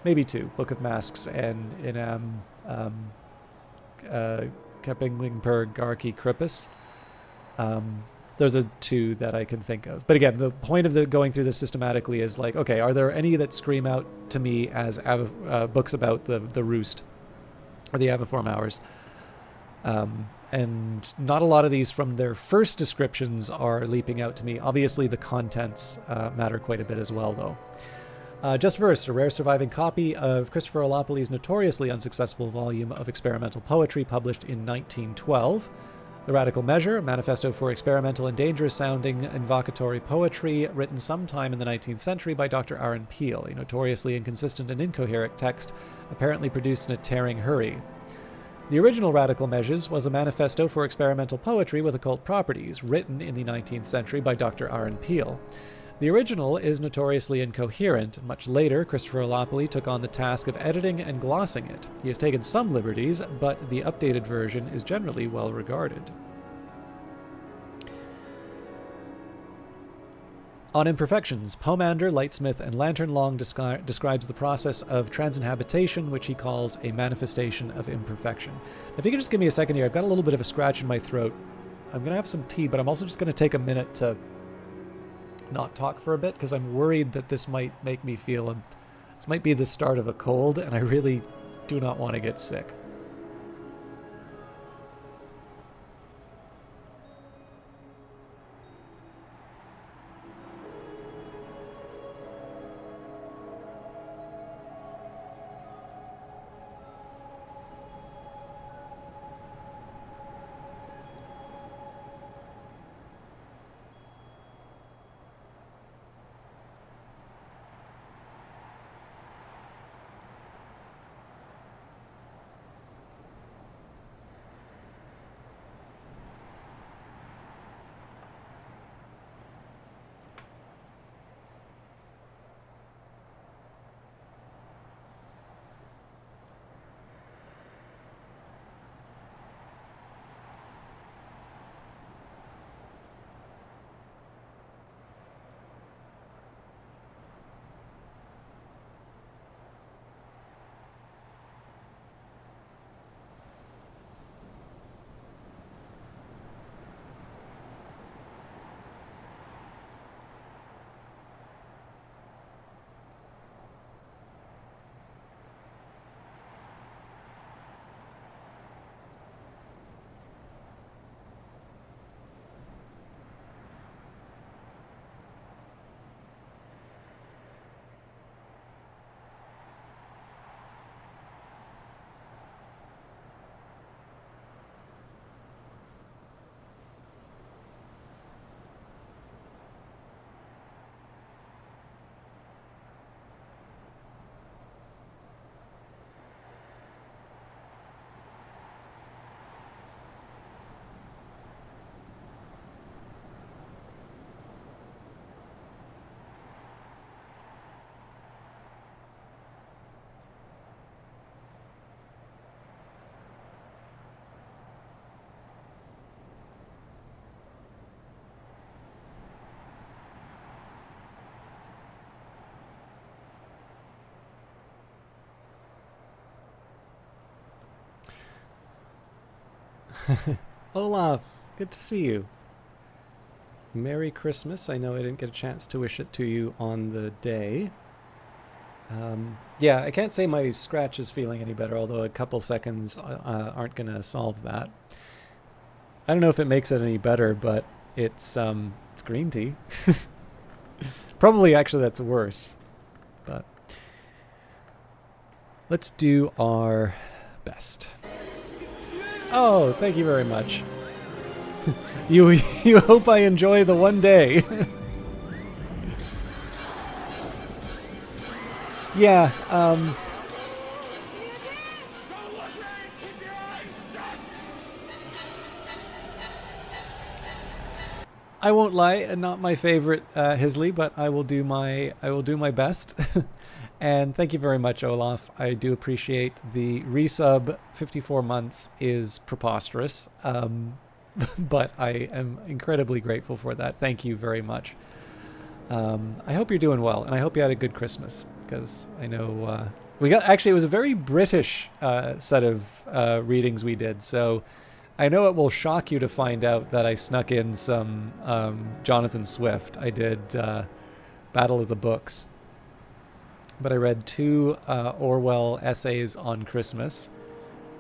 maybe two, Book of Masks and Kepinglingberg Garki Krippus. Those are two that I can think of. But again, the point of going through this systematically is like, okay, are there any that scream out to me as books about the Roost or the Aviform Hours? And not a lot of these from their first descriptions are leaping out to me. Obviously, the contents matter quite a bit as well, though. Just Versed, a rare surviving copy of Christopher Olapoli's notoriously unsuccessful volume of experimental poetry published in 1912. The Radical Measure, a manifesto for experimental and dangerous-sounding invocatory poetry written sometime in the 19th century by Dr. Aaron Peel, a notoriously inconsistent and incoherent text apparently produced in a tearing hurry. The original Radical Measures was a manifesto for experimental poetry with occult properties, written in the 19th century by Dr. Aaron Peel. The original is notoriously incoherent. Much later, Christopher Olapoli took on the task of editing and glossing it. He has taken some liberties, but the updated version is generally well regarded. On Imperfections, Pomander, Lightsmith, and Lantern Long describes the process of transinhabitation, which he calls a manifestation of imperfection. If you can just give me a second here, I've got a little bit of a scratch in my throat. I'm going to have some tea, but I'm also just going to take a minute to not talk for a bit, because I'm worried that this might make me feel... This might be the start of a cold, and I really do not want to get sick. Olaf, good to see you. Merry Christmas. I know I didn't get a chance to wish it to you on the day. Yeah, I can't say my scratch is feeling any better, although a couple seconds aren't going to solve that. I don't know if it makes it any better, but it's green tea. Probably, actually, that's worse. But let's do our best. Oh, thank you very much. You hope I enjoy the one day. Yeah, I won't lie, not my favorite Hisley, but I will do my best. And thank you very much, Olaf. I do appreciate the resub. 54 months is preposterous, but I am incredibly grateful for that. Thank you very much. I hope you're doing well, and I hope you had a good Christmas, because I know it was a very British set of readings we did, so I know it will shock you to find out that I snuck in some Jonathan Swift. I did Battle of the Books, but I read 2 Orwell essays on Christmas.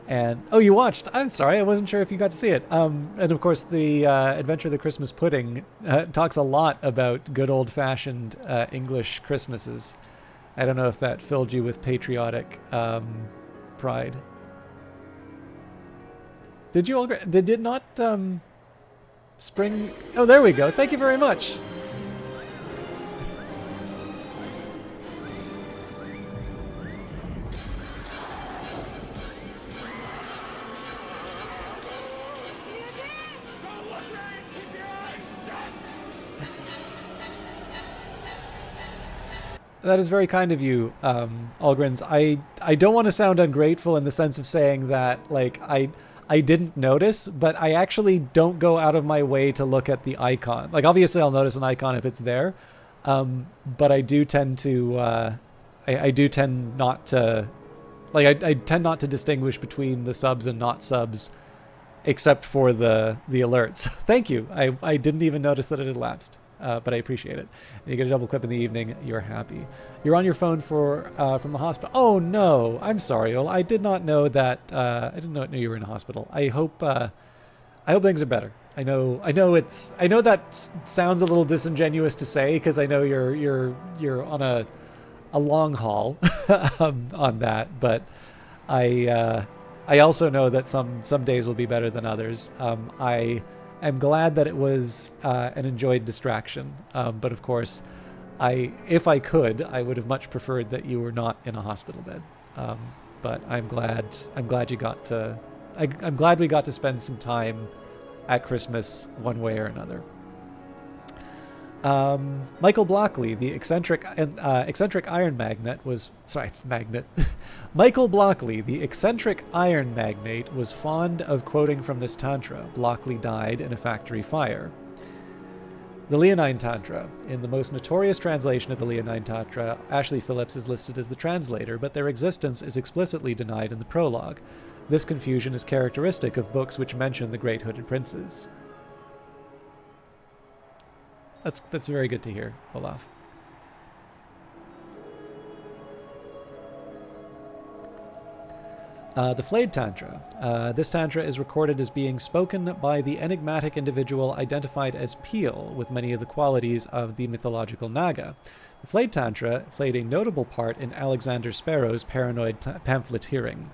And oh, you watched? I'm sorry, I wasn't sure if you got to see it. And of course, the Adventure of the Christmas Pudding talks a lot about good old-fashioned English Christmases. I don't know if that filled you with patriotic pride. Did you all? Did it not spring? Oh, there we go. Thank you very much. That is very kind of you, Algrins. I don't want to sound ungrateful in the sense of saying that, like, I didn't notice, but I actually don't go out of my way to look at the icon. Like, obviously I'll notice an icon if it's there, but I do tend to, I do tend not to, like, I tend not to distinguish between the subs and not subs, except for the alerts. Thank you. I didn't even notice that it had lapsed. But I appreciate it. And you get a double clip in the evening, you're happy. You're on your phone from the hospital. Oh no, I'm sorry. I did not know that. I didn't know you were in a hospital. I hope things are better. I know that sounds a little disingenuous to say, because I know you're on a long haul on that. But I also know that some days will be better than others. I'm glad that it was an enjoyed distraction, but of course, if I could, I would have much preferred that you were not in a hospital bed. But I'm glad you got to. I'm glad we got to spend some time at Christmas one way or another. Michael Blockley, the eccentric iron magnate, was magnet. Michael Blockley, the eccentric iron magnate, was fond of quoting from this tantra. Blockley died in a factory fire. The Leonine Tantra. In the most notorious translation of the Leonine Tantra, Ashley Phillips is listed as the translator, but their existence is explicitly denied in the prologue. This confusion is characteristic of books which mention the Great Hooded Princes. That's very good to hear, Olaf. The Flayed Tantra. This Tantra is recorded as being spoken by the enigmatic individual identified as Peel, with many of the qualities of the mythological Naga. The Flayed Tantra played a notable part in Alexander Sparrow's paranoid pamphleteering.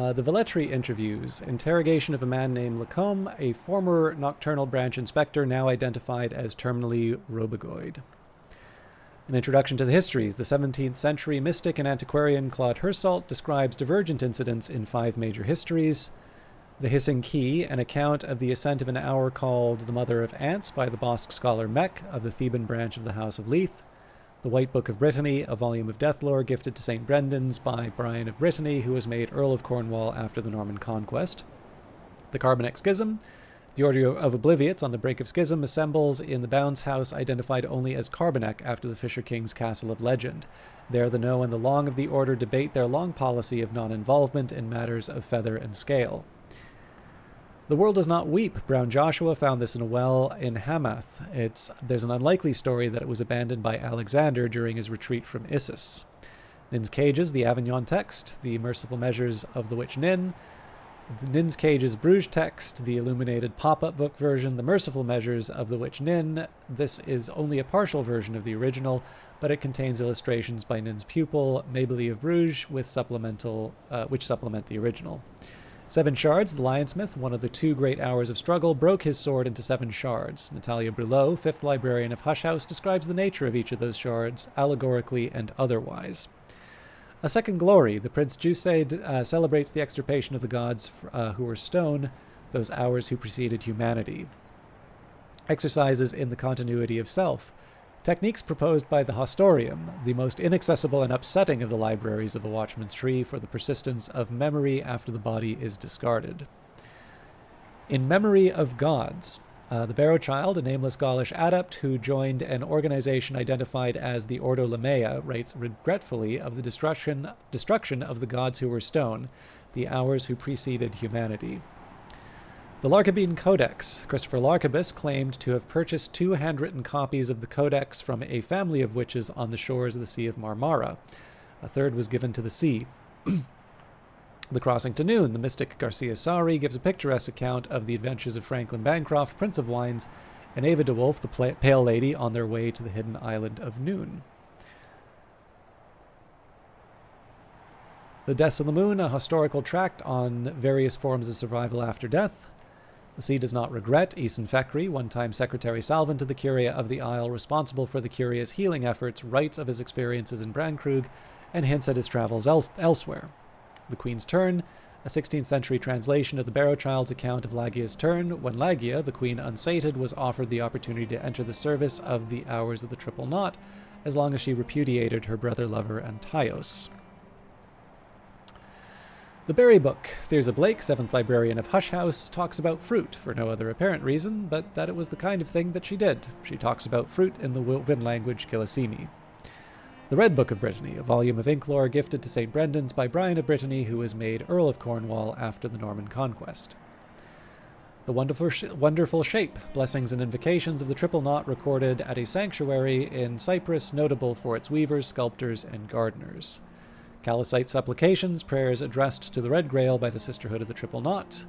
The Velletri interviews. Interrogation of a man named Lacombe, a former Nocturnal Branch inspector now identified as terminally robogoid. An introduction to the histories. The 17th century mystic and antiquarian Claude Hersault describes divergent incidents in 5 major histories. The Hissing Key, an account of the ascent of an hour called the Mother of Ants by the Bosque scholar Mech of the Theban branch of the House of Leith. The White Book of Brittany, a volume of death lore gifted to St. Brendan's by Brian of Brittany, who was made Earl of Cornwall after the Norman Conquest. The Carboneck Schism. The Order of Obliviates on the brink of schism assembles in the Bounds House, identified only as Carboneck after the Fisher King's Castle of Legend. There the No and the Long of the Order debate their long policy of non-involvement in matters of feather and scale. The World Does Not Weep. Brown Joshua found this in a well in Hamath. There's an unlikely story that it was abandoned by Alexander during his retreat from Issus. Nin's Cages, the Avignon text, the merciful measures of the witch Nin. Nin's Cage's Bruges text, the illuminated pop-up book version, The Merciful Measures of the Witch Nin. This is only a partial version of the original, but it contains illustrations by Nin's pupil, Mabelie of Bruges, which supplement the original. Seven Shards, the Lionsmith, one of the two great hours of struggle, broke his sword into 7 shards. Natalia Brulot, 5th librarian of Hush House, describes the nature of each of those shards, allegorically and otherwise. A Second Glory, the Prince Juseid, celebrates the extirpation of the gods who were stone, those hours who preceded humanity. Exercises in the continuity of self. Techniques proposed by the Hostorium, the most inaccessible and upsetting of the libraries of the Watchman's Tree for the persistence of memory after the body is discarded. In Memory of Gods, the Barrow Child, a nameless Gaulish adept who joined an organization identified as the Ordo Lamea, writes regretfully of the destruction of the gods who were stone, the hours who preceded humanity. The Larkabine Codex. Christopher Larkabis claimed to have purchased 2 handwritten copies of the Codex from a family of witches on the shores of the Sea of Marmara. A third was given to the sea. The Crossing to Noon. The mystic Garcia Sari gives a picturesque account of the adventures of Franklin Bancroft, Prince of Wines, and Ava de Wolf, the Pale Lady, on their way to the hidden island of Noon. The Deaths on the Moon, a historical tract on various forms of survival after death. The Sea Does Not Regret, Eason Fekri, one-time Secretary Salvin to the Curia of the Isle, responsible for the Curia's healing efforts, writes of his experiences in Brandkrug and hints at his travels elsewhere. The Queen's Turn, a 16th century translation of the Barrow Child's account of Lagia's turn, when Lagia, the queen unsated, was offered the opportunity to enter the service of the Hours of the Triple Knot, as long as she repudiated her brother-lover Antaios. The Berry Book. Thyrza Blake, 7th librarian of Hush House, talks about fruit, for no other apparent reason, but that it was the kind of thing that she did. She talks about fruit in the Woven language Gillisimi. The Red Book of Brittany, a volume of inklore gifted to St. Brendan's by Brian of Brittany, who was made Earl of Cornwall after the Norman Conquest. The Wonderful Shape, blessings and invocations of the Triple Knot recorded at a sanctuary in Cyprus, notable for its weavers, sculptors, and gardeners. Callicite Supplications, prayers addressed to the Red Grail by the Sisterhood of the Triple Knot.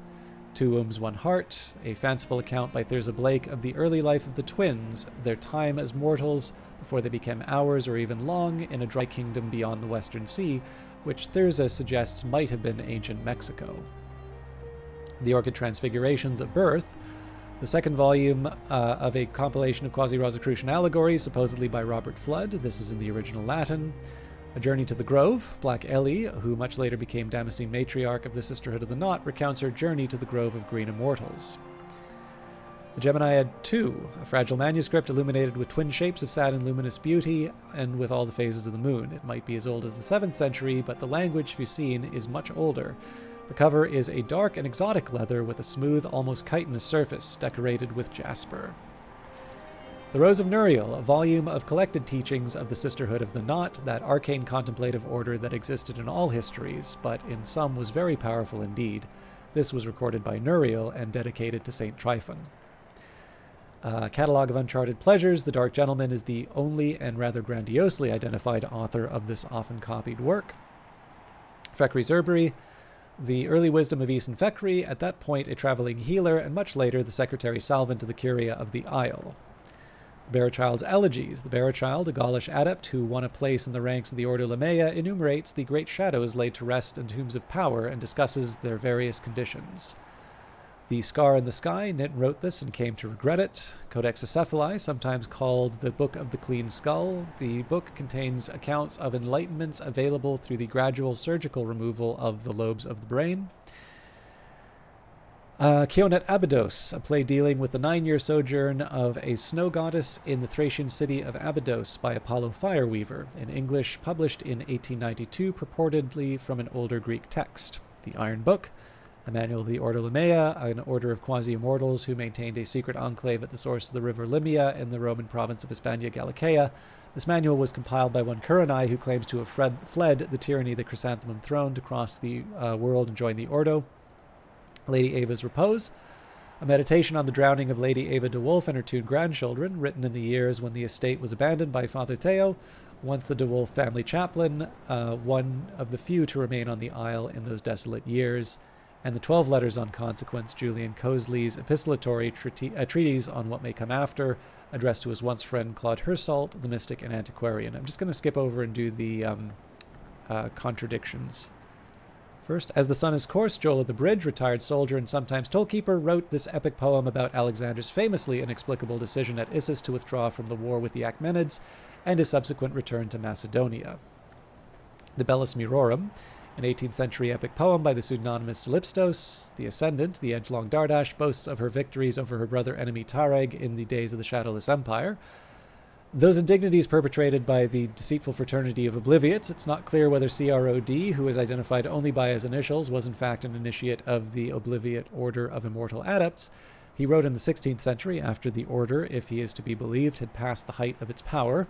Two Wombs, One Heart, a fanciful account by Thyrza Blake of the early life of the twins, their time as mortals before they became hours or even long in a dry kingdom beyond the Western Sea, which Thyrza suggests might have been ancient Mexico. The Orchid Transfigurations of Birth, the second volume of a compilation of quasi-Rosicrucian allegories, supposedly by Robert Flood. This is in the original Latin. A Journey to the Grove, Black Ellie, who much later became Damascene matriarch of the Sisterhood of the Knot, recounts her journey to the Grove of Green Immortals. The Geminiad II, a fragile manuscript illuminated with twin shapes of sad and luminous beauty, and with all the phases of the moon. It might be as old as the 7th century, but the language to be seen is much older. The cover is a dark and exotic leather with a smooth, almost chitinous surface, decorated with jasper. The Rose of Nuriel, a volume of collected teachings of the Sisterhood of the Knot, that arcane contemplative order that existed in all histories, but in some was very powerful indeed. This was recorded by Nuriel and dedicated to Saint Tryphon. Catalogue of Uncharted Pleasures, The Dark Gentleman is the only and rather grandiosely identified author of this often copied work. Fekri's Herbery, the early wisdom of Eason Fekri, at that point a traveling healer, and much later the Secretary Salvin to the Curia of the Isle. The Barrow Child's Elegies. The Barrow Child, a Gaulish adept who won a place in the ranks of the Ordo Lamea, enumerates the great shadows laid to rest in tombs of power and discusses their various conditions. The Scar in the Sky, Nint wrote this and came to regret it. Codex Acephali, sometimes called the Book of the Clean Skull. The book contains accounts of enlightenments available through the gradual surgical removal of the lobes of the brain. Keonet Abydos, a play dealing with the 9-year sojourn of a snow goddess in the Thracian city of Abydos by Apollo Fireweaver, in English, published in 1892, purportedly from an older Greek text. The Iron Book, a manual of the Ordo Lamea, an order of quasi-immortals who maintained a secret enclave at the source of the river Limia in the Roman province of Hispania Gallicaea. This manual was compiled by one Curanai who claims to have fled the tyranny of the Chrysanthemum throne to cross the world and join the Ordo. Lady Ava's Repose, a meditation on the drowning of Lady Ava de Wolf and her 2 grandchildren, written in the years when the estate was abandoned by Father Theo, once the de Wolf family chaplain, one of the few to remain on the Isle in those desolate years. and the 12 Letters on Consequence, Julian Cosley's epistolatory treatise on what may come after, addressed to his once friend Claude Hersault, the mystic and antiquarian. I'm just going to skip over and do the contradictions. First, as the sun is coarse, Joel of the Bridge, retired soldier and sometimes tollkeeper, wrote this epic poem about Alexander's famously inexplicable decision at Issus to withdraw from the war with the Achaemenids and his subsequent return to Macedonia. De Bellis Mirorum, an 18th century epic poem by the pseudonymous Calypstos, the Ascendant, the edgelong Dardash, boasts of her victories over her brother enemy Tareg in the days of the Shadowless Empire. Those indignities perpetrated by the deceitful fraternity of Obliviates, it's not clear whether CROD, who is identified only by his initials, was in fact an initiate of the Obliviate Order of Immortal Adepts. He wrote in the 16th century, after the order, if he is to be believed, had passed the height of its power.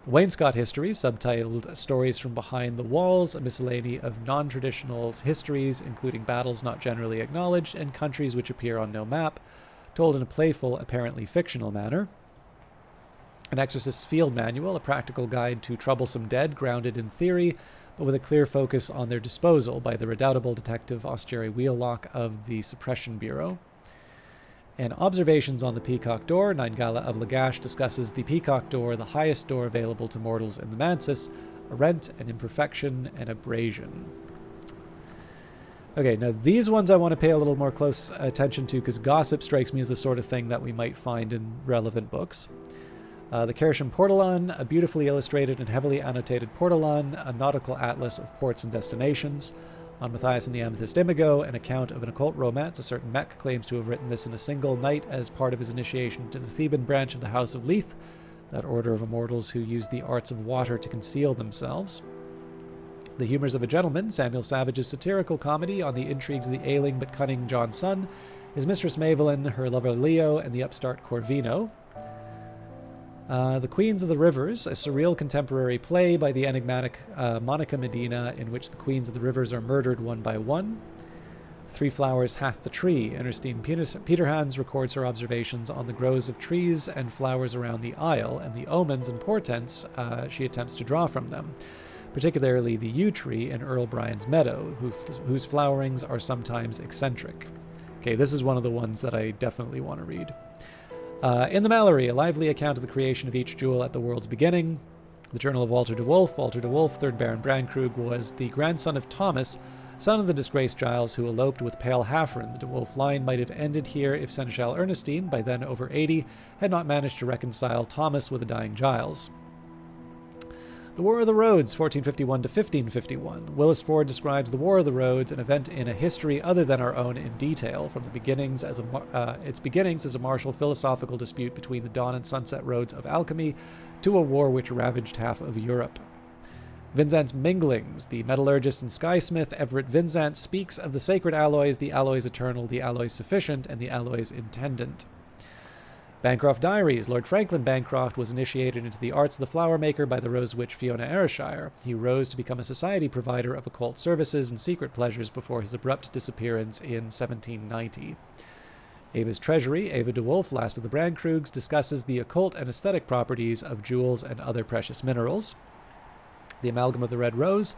The Wainscott History, subtitled Stories from Behind the Walls, a miscellany of non-traditional histories, including battles not generally acknowledged and countries which appear on no map, told in a playful, apparently fictional manner. An Exorcist's Field Manual, a practical guide to troublesome dead grounded in theory, but with a clear focus on their disposal by the redoubtable detective Austerry Wheelock of the Suppression Bureau. And Observations on the Peacock Door, Nine-Gala of Lagash discusses the Peacock Door, the highest door available to mortals in the Mansis, a rent, an imperfection, and abrasion. Okay, now these ones I want to pay a little more close attention to because gossip strikes me as the sort of thing that we might find in relevant books. The Kersham Portalon, a beautifully illustrated and heavily annotated portalon, a nautical atlas of ports and destinations. On Matthias and the Amethyst Imago, an account of an occult romance. A certain Mek claims to have written this in a single night as part of his initiation to the Theban branch of the House of Leith, that order of immortals who use the arts of water to conceal themselves. The Humours of a Gentleman, Samuel Savage's satirical comedy on the intrigues of the ailing but cunning John Sun, his mistress Mavelyn, her lover Leo, and the upstart Corvino. The Queens of the Rivers, a surreal contemporary play by the enigmatic Monica Medina, in which the Queens of the Rivers are murdered one by one. Three Flowers Hath the Tree. Ernestine Peterhans records her observations on the grows of trees and flowers around the Isle, and the omens and portents she attempts to draw from them, particularly the yew tree in Earl Bryan's meadow, whose flowerings are sometimes eccentric. Okay, this is one of the ones that I definitely want to read. In the Mallory, a lively account of the creation of each jewel at the world's beginning. The Journal of Walter de Wolf. Walter de Wolf, 3rd Baron Brankrug, was the grandson of Thomas, son of the disgraced Giles, who eloped with Pale Haffren. The de Wolf line might have ended here if Seneschal Ernestine, by then over 80, had not managed to reconcile Thomas with a dying Giles. The War of the Roads, 1451 to 1551. Willis Ford describes the War of the Roads, an event in a history other than our own, in detail, from the beginnings its beginnings as a martial philosophical dispute between the dawn and sunset roads of alchemy to a war which ravaged half of Europe. Vincent's Minglings. The metallurgist and skysmith Everett Vincent speaks of the sacred alloys, the alloys eternal, the alloys sufficient, and the alloys intendant. Bancroft Diaries. Lord Franklin Bancroft was initiated into the arts of the flower maker by the rose witch Fiona Ayrshire. He rose to become a society provider of occult services and secret pleasures before his abrupt disappearance in 1790. Ava's Treasury. Ava de Wolf, last of the Brankrugs, discusses the occult and aesthetic properties of jewels and other precious minerals. The Amalgam of the Red Rose.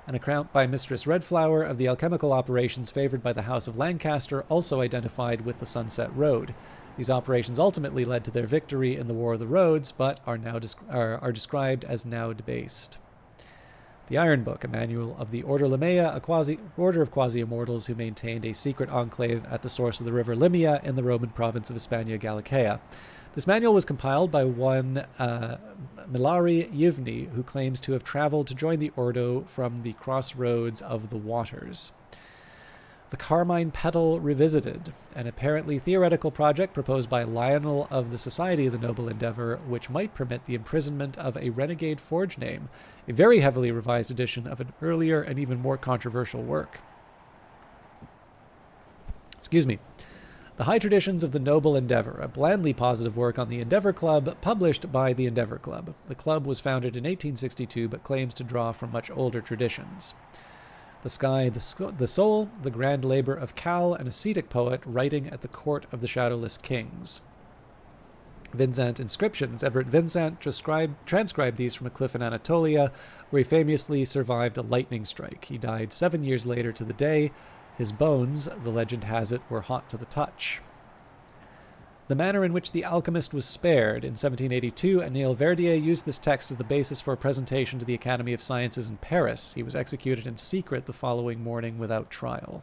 An account by Mistress Redflower of the alchemical operations favored by the House of Lancaster, also identified with the Sunset Road. These operations ultimately led to their victory in the War of the Roads, but are now described as now debased. The Iron Book, a manual of the Order Limea, a order of quasi-immortals who maintained a secret enclave at the source of the river Limia in the Roman province of Hispania Gallicaea. This manual was compiled by one Milari Yivni, who claims to have traveled to join the Ordo from the crossroads of the waters. The Carmine Petal Revisited, an apparently theoretical project proposed by Lionel of the Society of the Noble Endeavor, which might permit the imprisonment of a renegade forge name, a very heavily revised edition of an earlier and even more controversial work. The High Traditions of the Noble Endeavor, a blandly positive work on the Endeavor Club, published by the Endeavor Club. The club was founded in 1862, but claims to draw from much older traditions. The Sky, the Soul, the Grand Labor of Cal, an ascetic poet writing at the court of the Shadowless Kings. Vincent Inscriptions. Everett Vincent transcribed these from a cliff in Anatolia, where he famously survived a lightning strike. He died 7 years later to the day, His bones, the legend has it, were hot to the touch. The manner in which the alchemist was spared. In 1782, Émile Verdier used this text as the basis for a presentation to the Academy of Sciences in Paris. He was executed in secret the following morning without trial.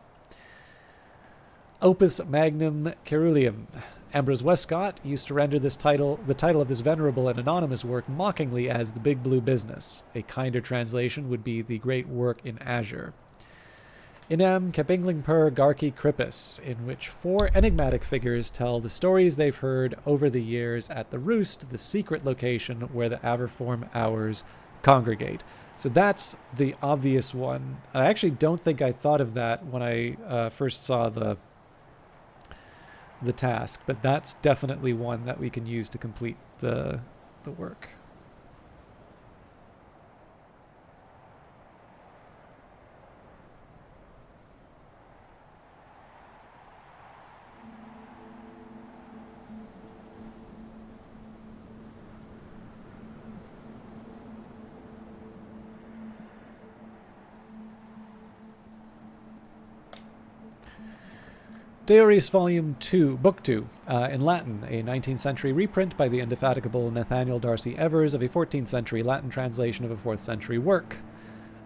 Opus Magnum Ceruleum. Ambrose Westcott used to render the title of this venerable and anonymous work mockingly as the Big Blue Business. A kinder translation would be the great work in azure. Inam Kepinglingpur Garki Krippus, in which 4 enigmatic figures tell the stories they've heard over the years at the Roost, the secret location where the Averform Hours congregate. So that's the obvious one. I actually don't think I thought of that when I first saw the task, but that's definitely one that we can use to complete the work. Deoris Volume 2, Book 2, in Latin, a 19th century reprint by the indefatigable Nathaniel Darcy Evers of a 14th century Latin translation of a 4th century work.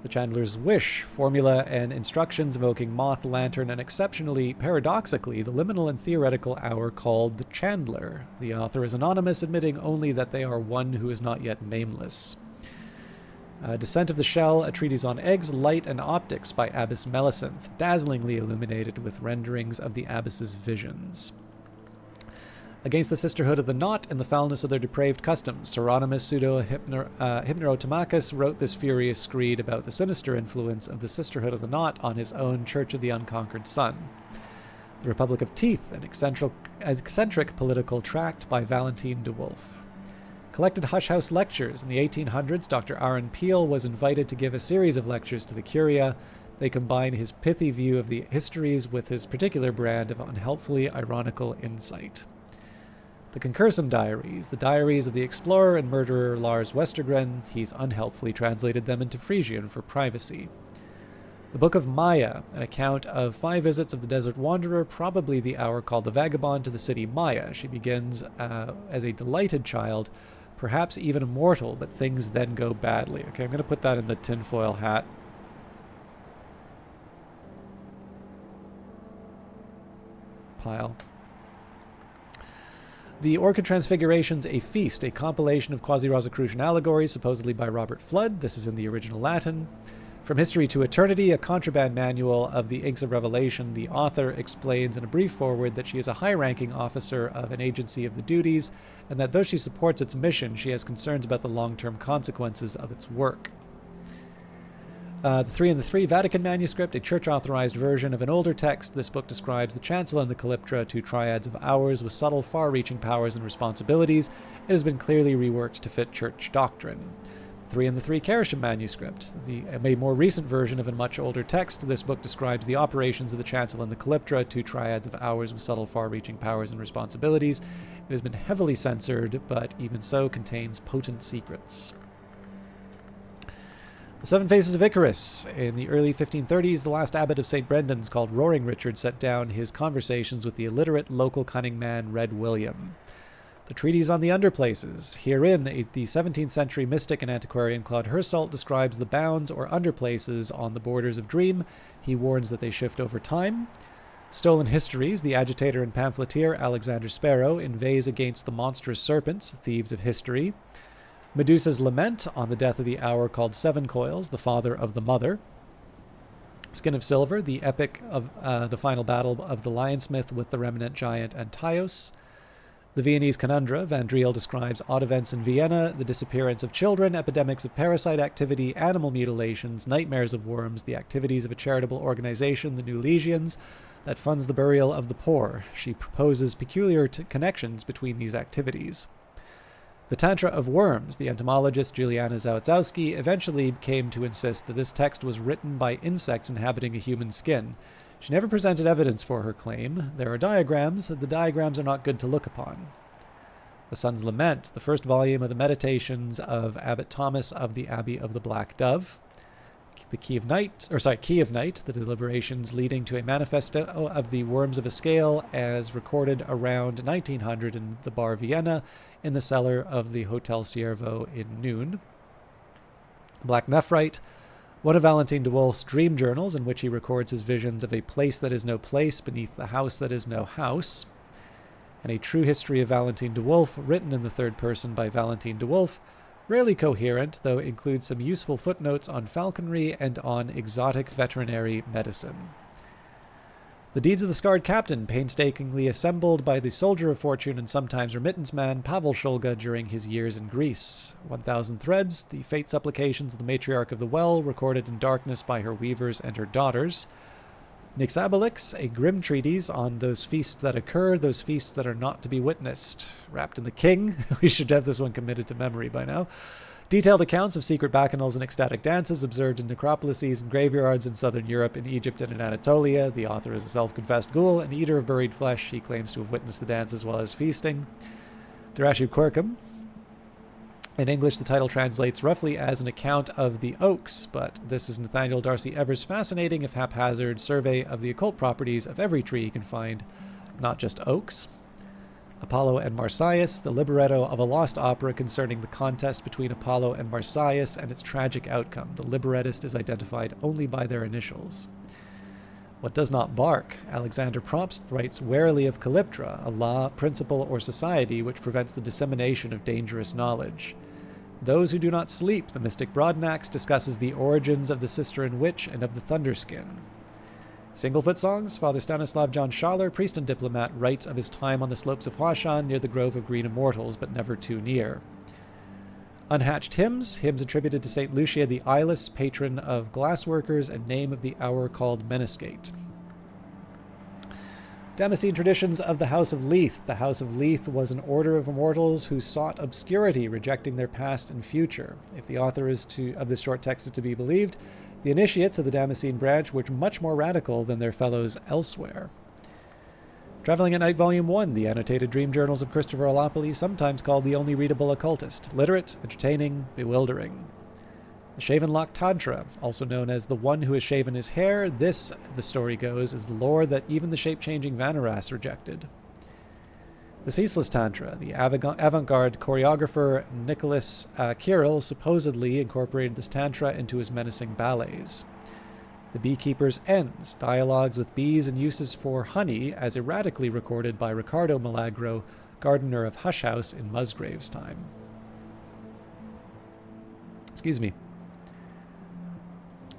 The Chandler's Wish, formula and instructions evoking moth, lantern, and exceptionally, paradoxically, the liminal and theoretical hour called the Chandler. The author is anonymous, admitting only that they are one who is not yet nameless. Descent of the Shell, a treatise on eggs, light, and optics by Abbess Melissenth, dazzlingly illuminated with renderings of the abbess's visions. Against the sisterhood of the knot and the foulness of their depraved customs, Hieronymus Pseudo-Hypnerotomachus wrote this furious screed about the sinister influence of the sisterhood of the knot on his own Church of the Unconquered Sun. The Republic of Teeth, an eccentric political tract by Valentine de Wolfe. Collected Hush House lectures. In the 1800s, Dr. Aaron Peel was invited to give a series of lectures to the Curia. They combine his pithy view of the histories with his particular brand of unhelpfully ironical insight. The Concursum Diaries, the diaries of the explorer and murderer Lars Westergren. He's unhelpfully translated them into Frisian for privacy. The Book of Maya, an account of 5 visits of the desert wanderer, probably the hour called the vagabond, to the city Maya. She begins as a delighted child, perhaps even immortal, but things then go badly. Okay, I'm going to put that in the tinfoil hat. Pile. The Orchid Transfigurations, A Feast, a compilation of quasi-Rosicrucian allegories, supposedly by Robert Flood. This is in the original Latin. From History to Eternity, a contraband manual of the Inks of Revelation, the author explains in a brief foreword that she is a high-ranking officer of an agency of the duties, and that though she supports its mission, she has concerns about the long-term consequences of its work. The 3 and the 3 Vatican manuscript, a church-authorized version of an older text. This book describes the chancel and the calyptra, 2 triads of hours with subtle, far-reaching powers and responsibilities. It has been clearly reworked to fit church doctrine. 3 and the 3 Kerishim manuscript, a more recent version of a much older text. This book describes the operations of the chancel and the calyptra, 2 triads of hours with subtle, far-reaching powers and responsibilities. It has been heavily censored, but even so contains potent secrets. The 7 Faces of Icarus. In the early 1530s, the last abbot of St. Brendan's, called Roaring Richard, set down his conversations with the illiterate local cunning man Red William. The Treatise on the Underplaces. Herein, the 17th century mystic and antiquarian Claude Hersault describes the bounds or underplaces on the borders of dream. He warns that they shift over time. Stolen Histories. The agitator and pamphleteer Alexander Sparrow inveighs against the monstrous serpents, thieves of history. Medusa's Lament, on the death of the hour called Seven Coils, the father of the mother. Skin of Silver, the epic of the final battle of the lionsmith with the remnant giant Antaios. The Viennese Conundra. Vandriel describes odd events in Vienna, the disappearance of children, epidemics of parasite activity, animal mutilations, nightmares of worms, the activities of a charitable organization, the New Legions, that funds the burial of the poor. She proposes peculiar connections between these activities. The Tantra of Worms. The entomologist Juliana Zawadzowski eventually came to insist that this text was written by insects inhabiting a human skin. She never presented evidence for her claim. There are diagrams. The diagrams are not good to look upon. The Sun's Lament, the first volume of the Meditations of Abbot Thomas of the Abbey of the Black Dove. The Key of Night, the deliberations leading to a manifesto of the Worms of a Scale as recorded around 1900 in the Bar Vienna in the cellar of the Hotel Ciervo in Noon. Black Nephrite, one of Valentine de Wolf's dream journals in which he records his visions of a place that is no place beneath the house that is no house. And A True History of Valentine de Wolf, written in the third person by Valentine de Wolf, rarely coherent, though includes some useful footnotes on falconry and on exotic veterinary medicine. The Deeds of the Scarred Captain, painstakingly assembled by the soldier of fortune and sometimes remittance man Pavel Shulga during his years in Greece. 1000 Threads, the fate supplications of the matriarch of the well, recorded in darkness by her weavers and her daughters. Nyxabilix, a grim treatise on those feasts that occur, those feasts that are not to be witnessed. Wrapped in the King, we should have this one committed to memory by now. Detailed accounts of secret bacchanals and ecstatic dances observed in necropolises and graveyards in southern Europe, in Egypt, and in Anatolia. The author is a self-confessed ghoul, an eater of buried flesh. He claims to have witnessed the dance as well as feasting. Durashu Quirkum. In English, the title translates roughly as an account of the Oaks, but this is Nathaniel Darcy Evers' fascinating, if haphazard, survey of the occult properties of every tree you can find, not just oaks. Apollo and Marsyas, the libretto of a lost opera concerning the contest between Apollo and Marsyas and its tragic outcome. The librettist is identified only by their initials. What Does Not Bark? Alexander Propst writes warily of Calyptra, a law, principle, or society which prevents the dissemination of dangerous knowledge. Those Who Do Not Sleep, the mystic Broadnax discusses the origins of the Cisteran Witch and of the Thunderskin. Singlefoot Songs, Father Stanislav John Schaller, priest and diplomat, writes of his time on the slopes of Huashan near the Grove of Green Immortals, but never too near. Unhatched Hymns, hymns attributed to St. Lucia the Eyeless, patron of glassworkers and name of the hour called Meniscate. Damascene traditions of the House of Leith. The House of Leith was an order of immortals who sought obscurity, rejecting their past and future. If the author of this short text is to be believed, the initiates of the Damascene branch were much more radical than their fellows elsewhere. Traveling at Night Volume 1, the annotated dream journals of Christopher Olopoli, sometimes called the only readable occultist, literate, entertaining, bewildering. The Shaven Lock Tantra, also known as the one who has shaven his hair, this, the story goes, is the lore that even the shape-changing Vanaras rejected. The Ceaseless Tantra, the avant-garde choreographer Nicholas Kirill supposedly incorporated this tantra into his menacing ballets. The Beekeeper's Ends, dialogues with bees and uses for honey, as erratically recorded by Ricardo Milagro, gardener of Hush House in Musgrave's time. Excuse me.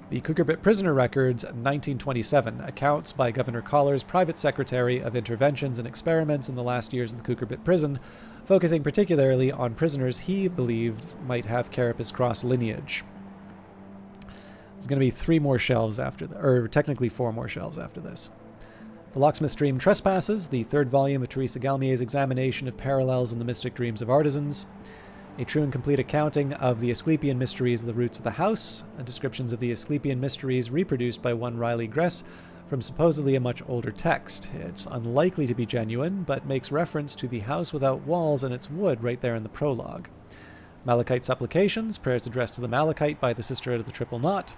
The Kukurbit Prisoner Records, 1927, accounts by Governor Collar's private secretary of interventions and experiments in the last years of the Kukurbit prison, focusing particularly on prisoners he believed might have Carapace Cross lineage. There's going to be 3 more shelves after or technically 4 more shelves after this. The Locksmith's Dream Trespasses, the 3rd volume of Teresa Galmier's examination of parallels in the mystic dreams of artisans. A true and complete accounting of the Asclepian mysteries of the roots of the house, descriptions of the Asclepian mysteries reproduced by one Riley Gress from supposedly a much older text. It's unlikely to be genuine, but makes reference to the house without walls and its wood right there in the prologue. Malachite Supplications, prayers addressed to the Malachite by the Sisterhood of the Triple Knot.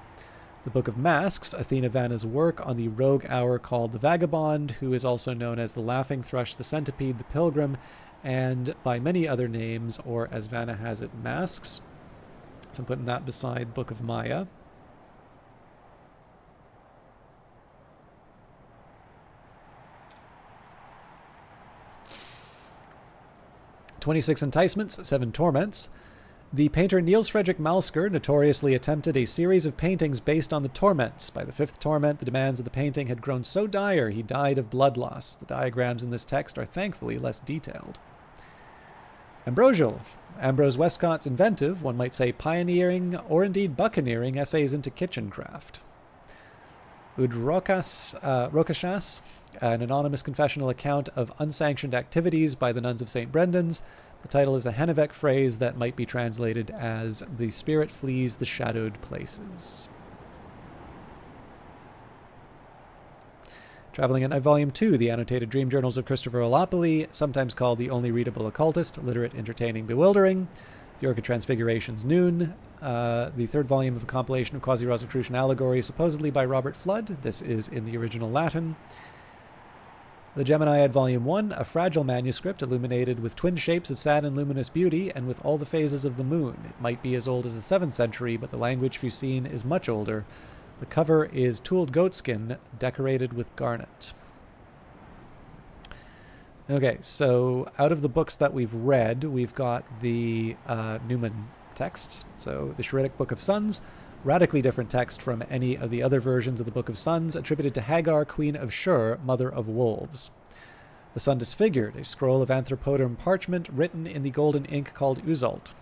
The Book of Masks, Athena Vanna's work on the rogue hour called the Vagabond, who is also known as the Laughing Thrush, the Centipede, the Pilgrim, and by many other names, or as Vanna has it, Masks. So I'm putting that beside Book of Maya. "26 Enticements, 7 Torments." The painter Niels Fredrik Malsker notoriously attempted a series of paintings based on the torments. By the 5th torment, the demands of the painting had grown so dire he died of blood loss. The diagrams in this text are thankfully less detailed. Ambrosial, Ambrose Westcott's inventive, one might say pioneering, or indeed buccaneering essays into kitchencraft. Rokashas, an anonymous confessional account of unsanctioned activities by the nuns of St. Brendan's. The title is a Hennebeck phrase that might be translated as "The Spirit Flees the Shadowed Places." Traveling at Night Volume 2, the annotated dream journals of Christopher Olopoli, sometimes called the only readable occultist, literate, entertaining, bewildering. The Orchid Transfiguration's Noon, the third volume of a compilation of quasi-Rosicrucian allegories, supposedly by Robert Flood. This is in the original Latin. The Geminiad Volume 1, a fragile manuscript illuminated with twin shapes of sad and luminous beauty and with all the phases of the moon. It might be as old as the 7th century, but the language seen is much older. The cover is tooled goatskin decorated with garnet. Okay, so out of the books that we've read, we've got the Newman texts. So the Shiritic Book of Suns, radically different text from any of the other versions of the Book of Suns, attributed to Hagar, Queen of Shur, Mother of Wolves. The Sun Disfigured, a scroll of anthropoderm parchment written in the golden ink called Uzalt.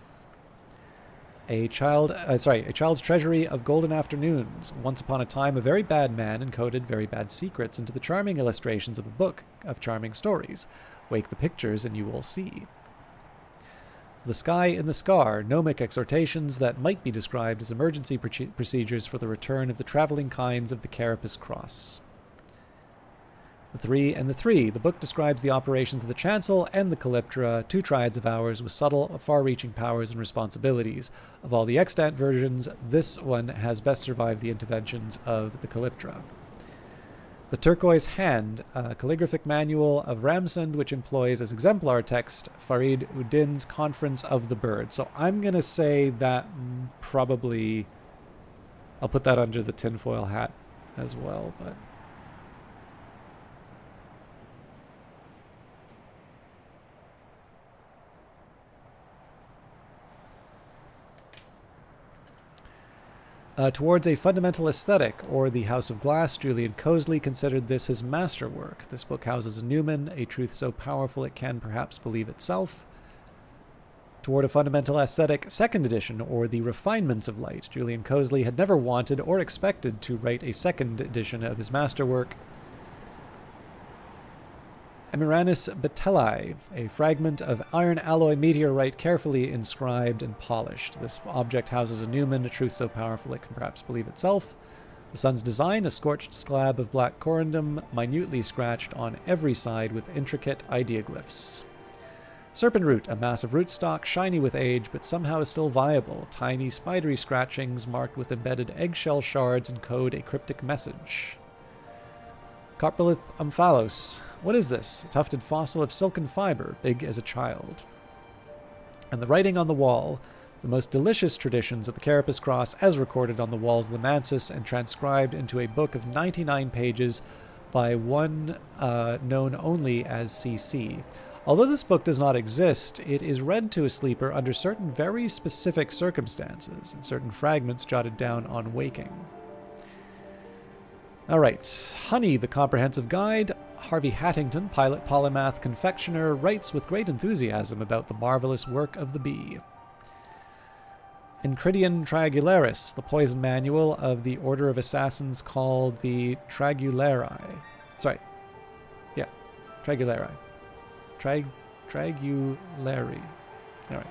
A child's treasury of golden afternoons. Once upon a time, a very bad man encoded very bad secrets into the charming illustrations of a book of charming stories. Wake the pictures and you will see. The Sky in the Scar, gnomic exhortations that might be described as emergency procedures for the return of the traveling kinds of the Carapace Cross. The Three and the Three. The book describes the operations of the Chancel and the Calyptra, two triads of ours with subtle, far-reaching powers and responsibilities. Of all the extant versions, this one has best survived the interventions of the Calyptra. The Turquoise Hand, a calligraphic manual of Ramsand, which employs as exemplar text Farid Uddin's Conference of the Bird. So I'm going to say that probably, I'll put that under the tinfoil hat as well, but... Towards a Fundamental Aesthetic, or The House of Glass, Julian Cosley considered this his masterwork. This book houses a Newman, a truth so powerful it can perhaps believe itself. Toward a Fundamental Aesthetic, second edition, or The Refinements of Light. Julian Cosley had never wanted or expected to write a second edition of his masterwork. Emiranis Batellae, a fragment of iron alloy meteorite carefully inscribed and polished. This object houses a Newman, a truth so powerful it can perhaps believe itself. The Sun's design, a scorched slab of black corundum, minutely scratched on every side with intricate ideoglyphs. Serpent Root, a massive rootstock, shiny with age, but somehow still viable. Tiny, spidery scratchings marked with embedded eggshell shards encode a cryptic message. Coprolith omphalos. What is this? A tufted fossil of silken fiber, big as a child. And the writing on the wall, the most delicious traditions of the Carapace Cross as recorded on the walls of the Mansus and transcribed into a book of 99 pages by one known only as CC. Although this book does not exist, it is read to a sleeper under certain very specific circumstances, and certain fragments jotted down on waking. All right, Honey, the Comprehensive Guide. Harvey Hattington, pilot, polymath, confectioner, writes with great enthusiasm about the marvelous work of the bee. Enchiridion Triangularis, the poison manual of the order of assassins called the Tragulari. Tragulari. Tragulari. All right.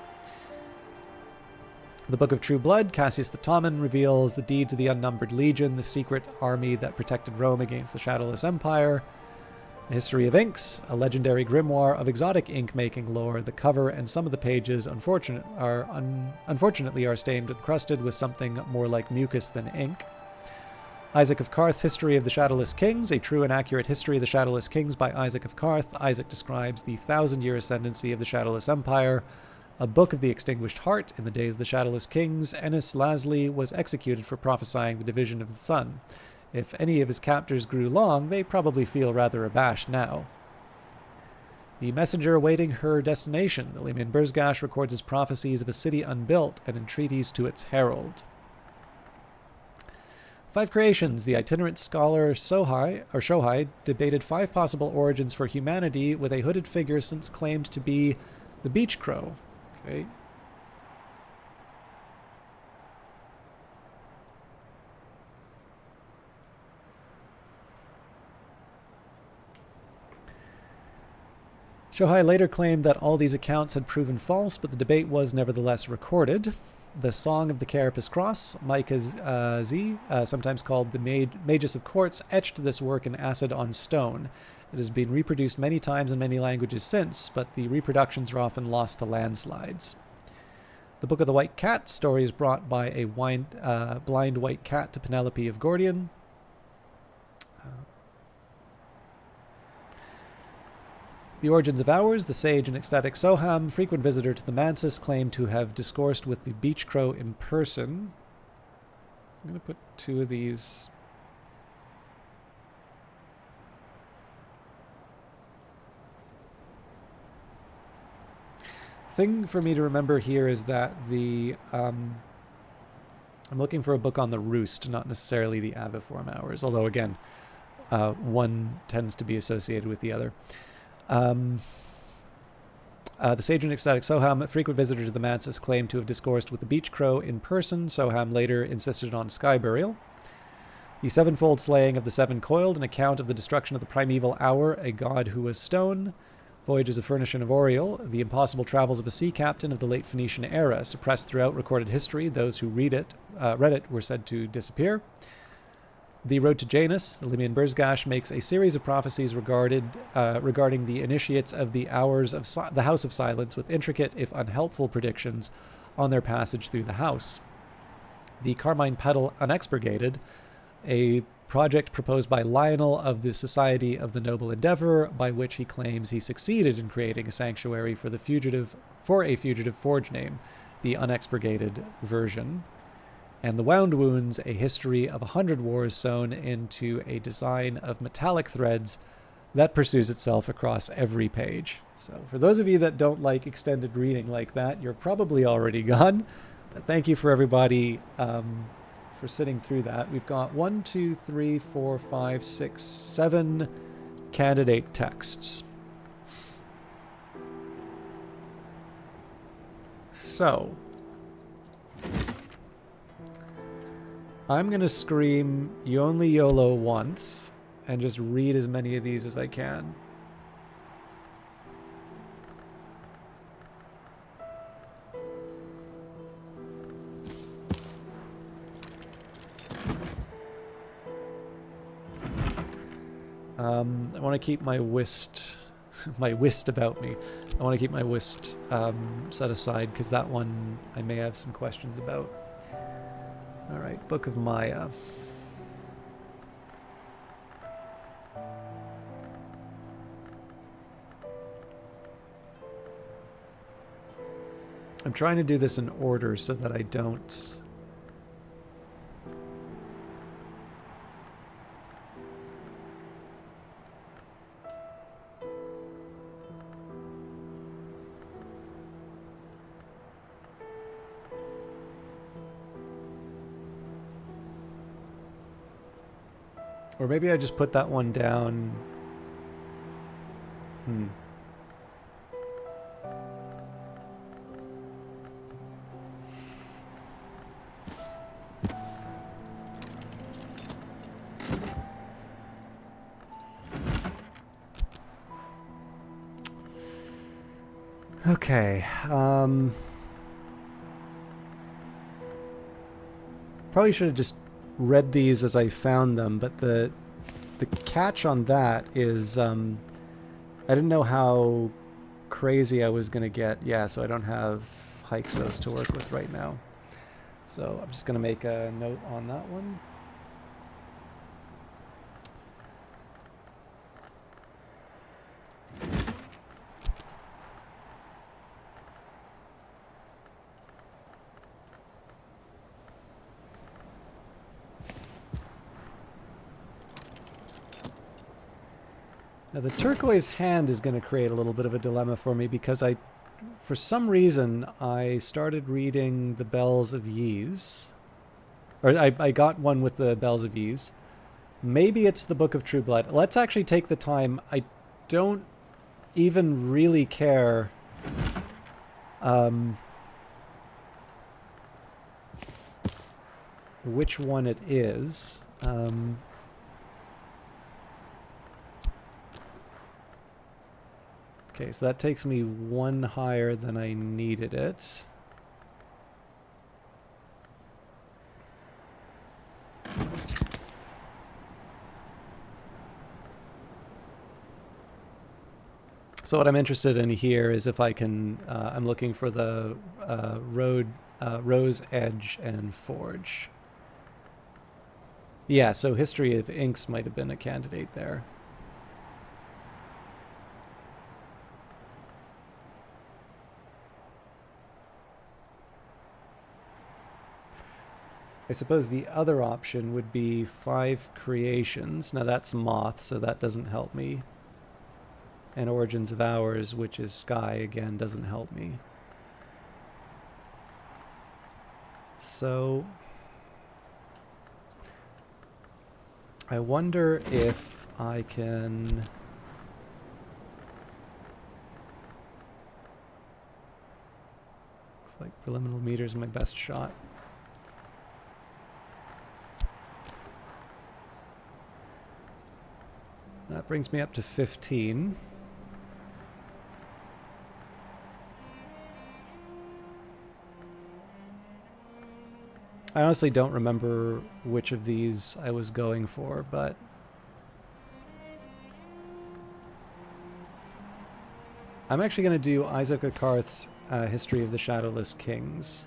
The Book of True Blood, Cassius the Tomman, reveals the deeds of the Unnumbered Legion, the secret army that protected Rome against the Shadowless Empire. The History of Inks, a legendary grimoire of exotic ink-making lore. The cover and some of the pages unfortunately are stained and crusted with something more like mucus than ink. Isaac of Karth's History of the Shadowless Kings, a true and accurate history of the Shadowless Kings by Isaac of Karth. Isaac describes the 1,000-year ascendancy of the Shadowless Empire. A Book of the Extinguished Heart. In the days of the Shadowless Kings, Ennis Lasley was executed for prophesying the division of the sun. If any of his captors grew long, they probably feel rather abashed now. The Messenger Awaiting Her Destination. The Liman Burzgash records his prophecies of a city unbuilt and entreaties to its herald. Five Creations. The itinerant scholar Shohai debated 5 possible origins for humanity with a hooded figure since claimed to be the beach crow. Okay. Shohai later claimed that all these accounts had proven false, but the debate was nevertheless recorded. The Song of the Carapace Cross, Micah Z, sometimes called the Magus of Quartz, etched this work in acid on stone. It has been reproduced many times in many languages since, but the reproductions are often lost to landslides. The Book of the White Cat, stories brought by a blind white cat to Penelope of Gordian. The Origins of Hours, the sage and ecstatic Soham, frequent visitor to the Mansis, claimed to have discoursed with the beach crow in person. I'm going to put 2 of these. Thing for me to remember here is that I'm looking for a book on the Roost, not necessarily the Aviform Hours, although again, one tends to be associated with the other. The sage and ecstatic Soham, a frequent visitor to the Mansis, claimed to have discoursed with the beach crow in person. Soham later insisted on sky burial. The sevenfold slaying of the seven coiled, an account of the destruction of the primeval hour, a god who was stone. Voyages of Furnish and of Oriel, the impossible travels of a sea captain of the late Phoenician era, suppressed throughout recorded history. Those who read it were said to disappear. The Road to Janus, the Limian Burzgash, makes a series of prophecies regarding the initiates of the Hours of the House of Silence, with intricate, if unhelpful, predictions on their passage through the house. The Carmine Petal Unexpurgated, a project proposed by Lionel of the Society of the Noble Endeavor, by which he claims he succeeded in creating a sanctuary for a fugitive forge name, the Unexpurgated version. And The Wound Wounds, a history of 100 wars sewn into a design of metallic threads that pursues itself across every page. So for those of you that don't like extended reading like that, you're probably already gone. But thank you for everybody for sitting through that. We've got 1, 2, 3, 4, 5, 6, 7 candidate texts. So I'm going to scream, "You only YOLO once," and just read as many of these as I can. I want to keep my whist about me. I want to keep my whist set aside, because that one I may have some questions about. All right, Book of Maya. I'm trying to do this in order so that I don't... Or maybe I just put that one down. Okay. Probably should have just read these as I found them, but the catch on that is I didn't know how crazy I was going to get. Yeah, so I don't have Hyksos to work with right now. So I'm just going to make a note on that one. Now the turquoise hand is going to create a little bit of a dilemma for me, because for some reason, I started reading the Bells of Ys. Or I got one with the Bells of Ys. Maybe it's the Book of True Blood. Let's actually take the time. I don't even really care which one it is. Okay, so that takes me one higher than I needed it. So what I'm interested in here is if I can, I'm looking for the Rose Edge and Forge. Yeah, so History of Inks might have been a candidate there. I suppose the other option would be 5 creations. Now that's Moth, so that doesn't help me. And Origins of Hours, which is Sky, again, doesn't help me. So I wonder if I can... Looks like Preliminal Meter's my best shot. That brings me up to 15. I honestly don't remember which of these I was going for, but I'm actually going to do Isaac Akarth's History of the Shadowless Kings.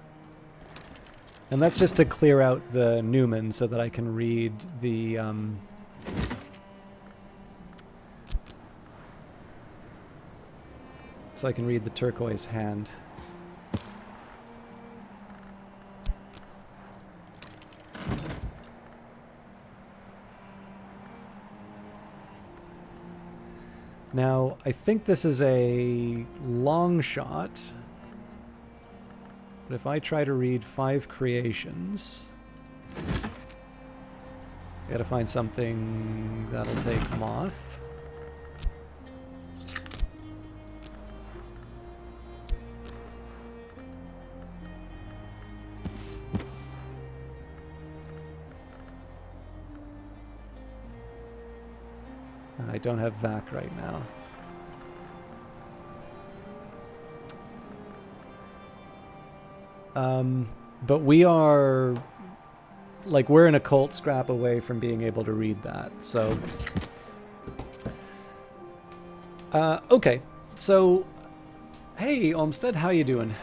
And that's just to clear out the Newman so that I can read the... so I can read the Turquoise Hand. Now, I think this is a long shot, but if I try to read 5 creations, I gotta find something that'll take Moth. I don't have VAC right now. But we are, like, we're in a cult scrap away from being able to read that, so... okay, so... Hey, Olmsted, how you doing?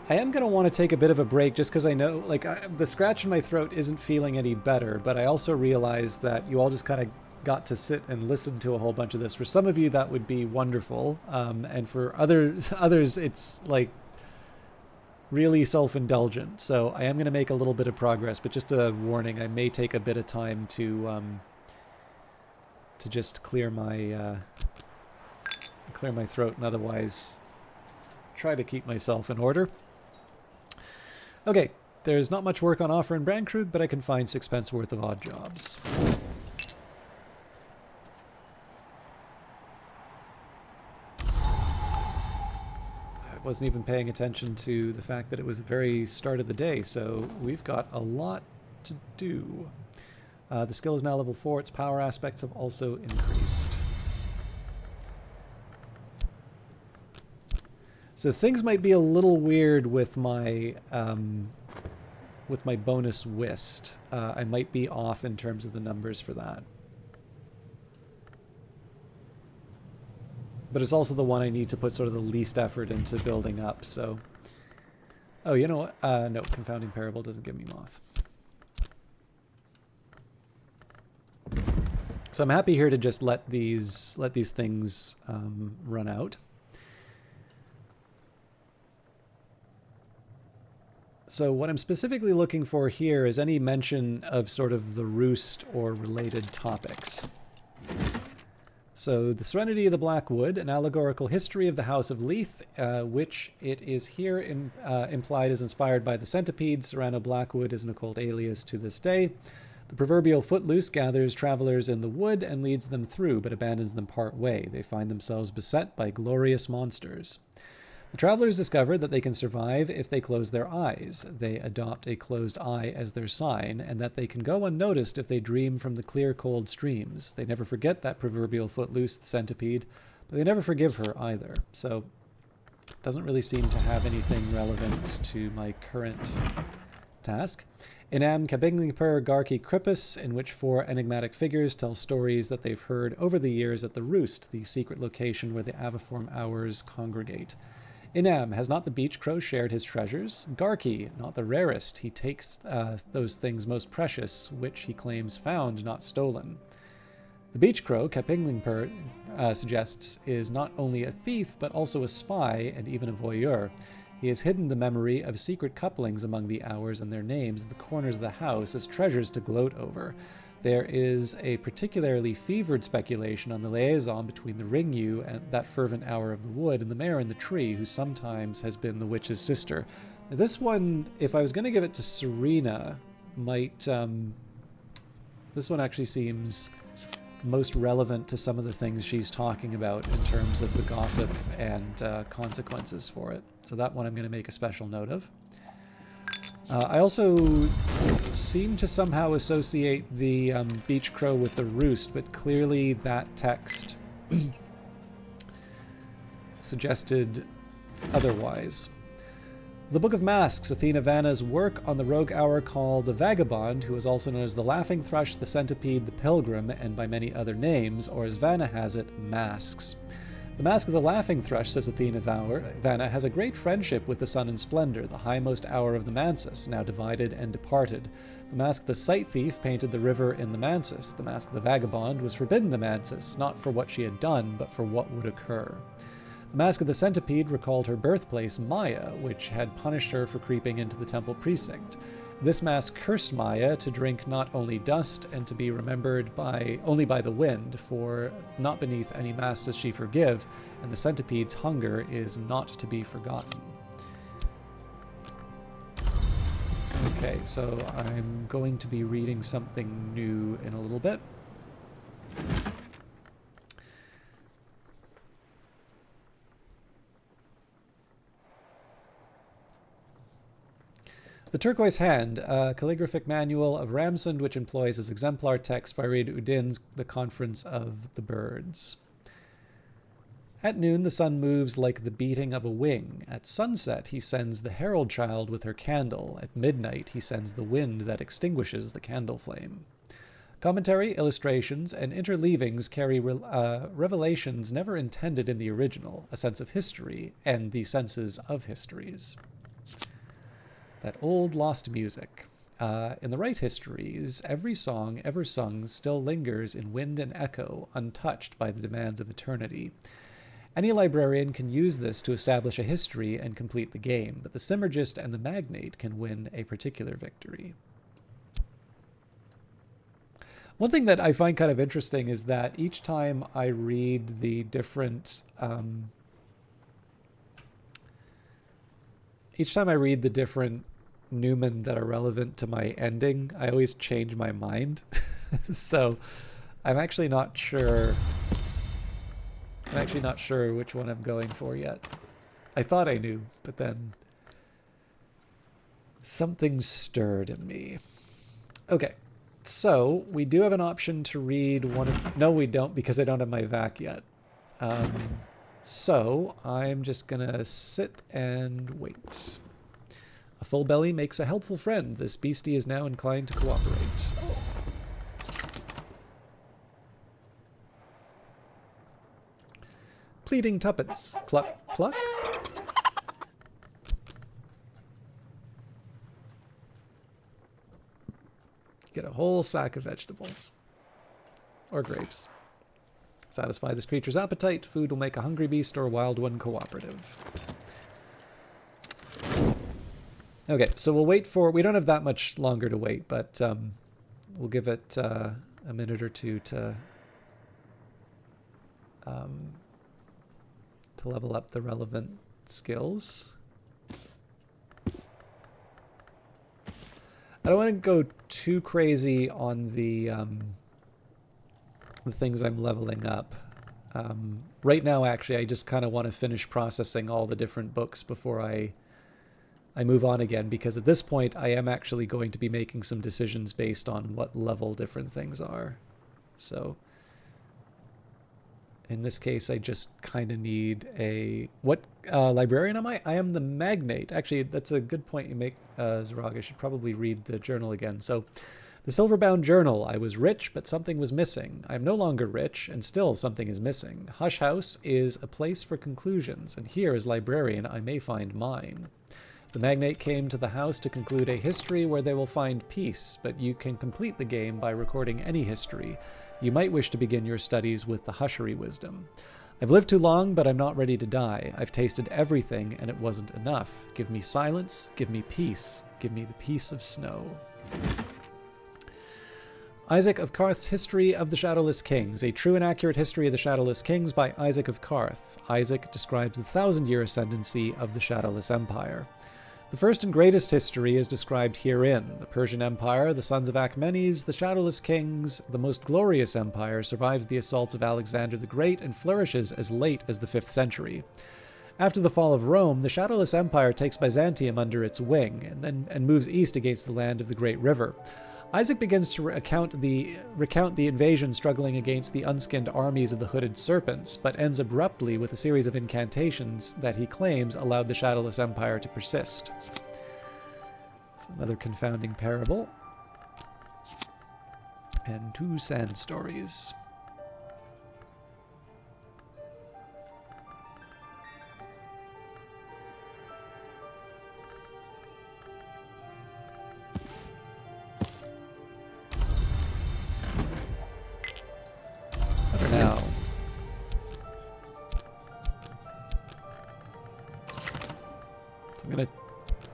I am going to want to take a bit of a break just because I know, like, the scratch in my throat isn't feeling any better, but I also realized that you all just kind of got to sit and listen to a whole bunch of this. For some of you, that would be wonderful, and for others, it's, like, really self-indulgent. So I am going to make a little bit of progress, but just a warning, I may take a bit of time to just clear my throat and otherwise try to keep myself in order. Okay, there's not much work on offer in Brandkrug, but I can find 6 pence worth of odd jobs. I wasn't even paying attention to the fact that it was the very start of the day, so we've got a lot to do. The skill is now level 4, its power aspects have also increased. So things might be a little weird with my bonus whist. I might be off in terms of the numbers for that. But it's also the one I need to put sort of the least effort into building up, so... Oh, you know what? No, Confounding Parable doesn't give me Moth. So I'm happy here to just let these things run out. So what I'm specifically looking for here is any mention of sort of the Roost or related topics. So the Serenity of the Black Wood, an allegorical history of the House of Leith, which it is here implied is inspired by the Centipede. Serrano Blackwood is an occult alias to this day. The proverbial Footloose gathers travelers in the wood and leads them through, but abandons them part way. They find themselves beset by glorious monsters. The travelers discover that they can survive if they close their eyes. They adopt a closed eye as their sign, and that they can go unnoticed if they dream from the clear, cold streams. They never forget that proverbial Footloose, the Centipede, but they never forgive her either. So it doesn't really seem to have anything relevant to my current task. Inam Kabinglingper Garki Krippus, in which 4 enigmatic figures tell stories that they've heard over the years at the Roost, the secret location where the Aviform Hours congregate. Inam, has not the beach crow shared his treasures? Garki, not the rarest, he takes those things most precious, which he claims found, not stolen. The beach crow, Kapinglingper suggests, is not only a thief, but also a spy and even a voyeur. He has hidden the memory of secret couplings among the hours and their names at the corners of the house as treasures to gloat over. There is a particularly fevered speculation on the liaison between the Ringyu and that fervent hour of the wood and the mare in the tree, who sometimes has been the witch's sister. Now, this one, if I was going to give it to Serena, might... this one actually seems most relevant to some of the things she's talking about in terms of the gossip and consequences for it. So that one I'm going to make a special note of. I also seem to somehow associate the beach crow with the roost, but clearly that text suggested otherwise. The Book of Masks, Athena Vanna's work on the rogue hour called the Vagabond, who is also known as the Laughing Thrush, the Centipede, the Pilgrim, and by many other names, or as Vanna has it, Masks. The Mask of the Laughing Thrush, says Athena Vanna, has a great friendship with the Sun and Splendor, the highmost hour of the Mansus, now divided and departed. The Mask of the Sight Thief painted the river in the Mansus. The Mask of the Vagabond was forbidden the Mansus, not for what she had done, but for what would occur. The Mask of the Centipede recalled her birthplace, Maya, which had punished her for creeping into the temple precinct. This mask cursed Maya to drink not only dust and to be remembered only by the wind, for not beneath any mask does she forgive, and the centipede's hunger is not to be forgotten. Okay, so I'm going to be reading something new in a little bit. The Turquoise Hand, a calligraphic manual of Ramsund, which employs as exemplar text Farid Udin's The Conference of the Birds. At noon, the sun moves like the beating of a wing. At sunset, he sends the herald child with her candle. At midnight, he sends the wind that extinguishes the candle flame. Commentary, illustrations, and interleavings carry revelations never intended in the original, a sense of history, and the senses of histories. That old lost music. In the right histories, every song ever sung still lingers in wind and echo, untouched by the demands of eternity. Any librarian can use this to establish a history and complete the game, but the Symergist and the Magnate can win a particular victory. One thing that I find kind of interesting is that each time I read the different Newman that are relevant to my ending, I always change my mind. So I'm actually not sure which one I'm going for yet. I thought I knew, but then something stirred in me. Okay, so we do have an option to read one of... No, we don't, because I don't have my vac yet. So I'm just gonna sit and wait. A full belly makes a helpful friend. This beastie is now inclined to cooperate. Pleading tuppence. Pluck, pluck. Get a whole sack of vegetables. Or grapes. Satisfy this creature's appetite. Food will make a hungry beast or a wild one cooperative. Okay, so we'll wait for... We don't have that much longer to wait, but we'll give it a minute or two to level up the relevant skills. I don't want to go too crazy on the things I'm leveling up. Right now, actually, I just kind of want to finish processing all the different books before I move on again, because at this point I am actually going to be making some decisions based on what level different things are. So In this case, I just kind of need a... What librarian am I? I am the magnate. Actually, that's a good point you make, Zerog. I should probably read the journal again. So, the silver-bound journal. I was rich, but something was missing. I am no longer rich, and still something is missing. Hush House is a place for conclusions, and here as librarian I may find mine. The magnate came to the house to conclude a history where they will find peace, but you can complete the game by recording any history. You might wish to begin your studies with the Hushery wisdom. I've lived too long, but I'm not ready to die. I've tasted everything, and it wasn't enough. Give me silence, give me peace, give me the peace of snow. Isaac of Karth's History of the Shadowless Kings, a true and accurate history of the Shadowless Kings by Isaac of Karth. Isaac describes the 1,000-year ascendancy of the Shadowless Empire. The first and greatest history is described herein. The Persian Empire, the sons of Achaemenes, the Shadowless Kings, the most glorious empire, survives the assaults of Alexander the Great and flourishes as late as the 5th century. After the fall of Rome, the Shadowless Empire takes Byzantium under its wing and moves east against the land of the Great River. Isaac begins to recount the invasion struggling against the unskinned armies of the Hooded Serpents, but ends abruptly with a series of incantations that he claims allowed the Shadowless Empire to persist. So another confounding parable. And 2 sand stories. Now, so I'm going to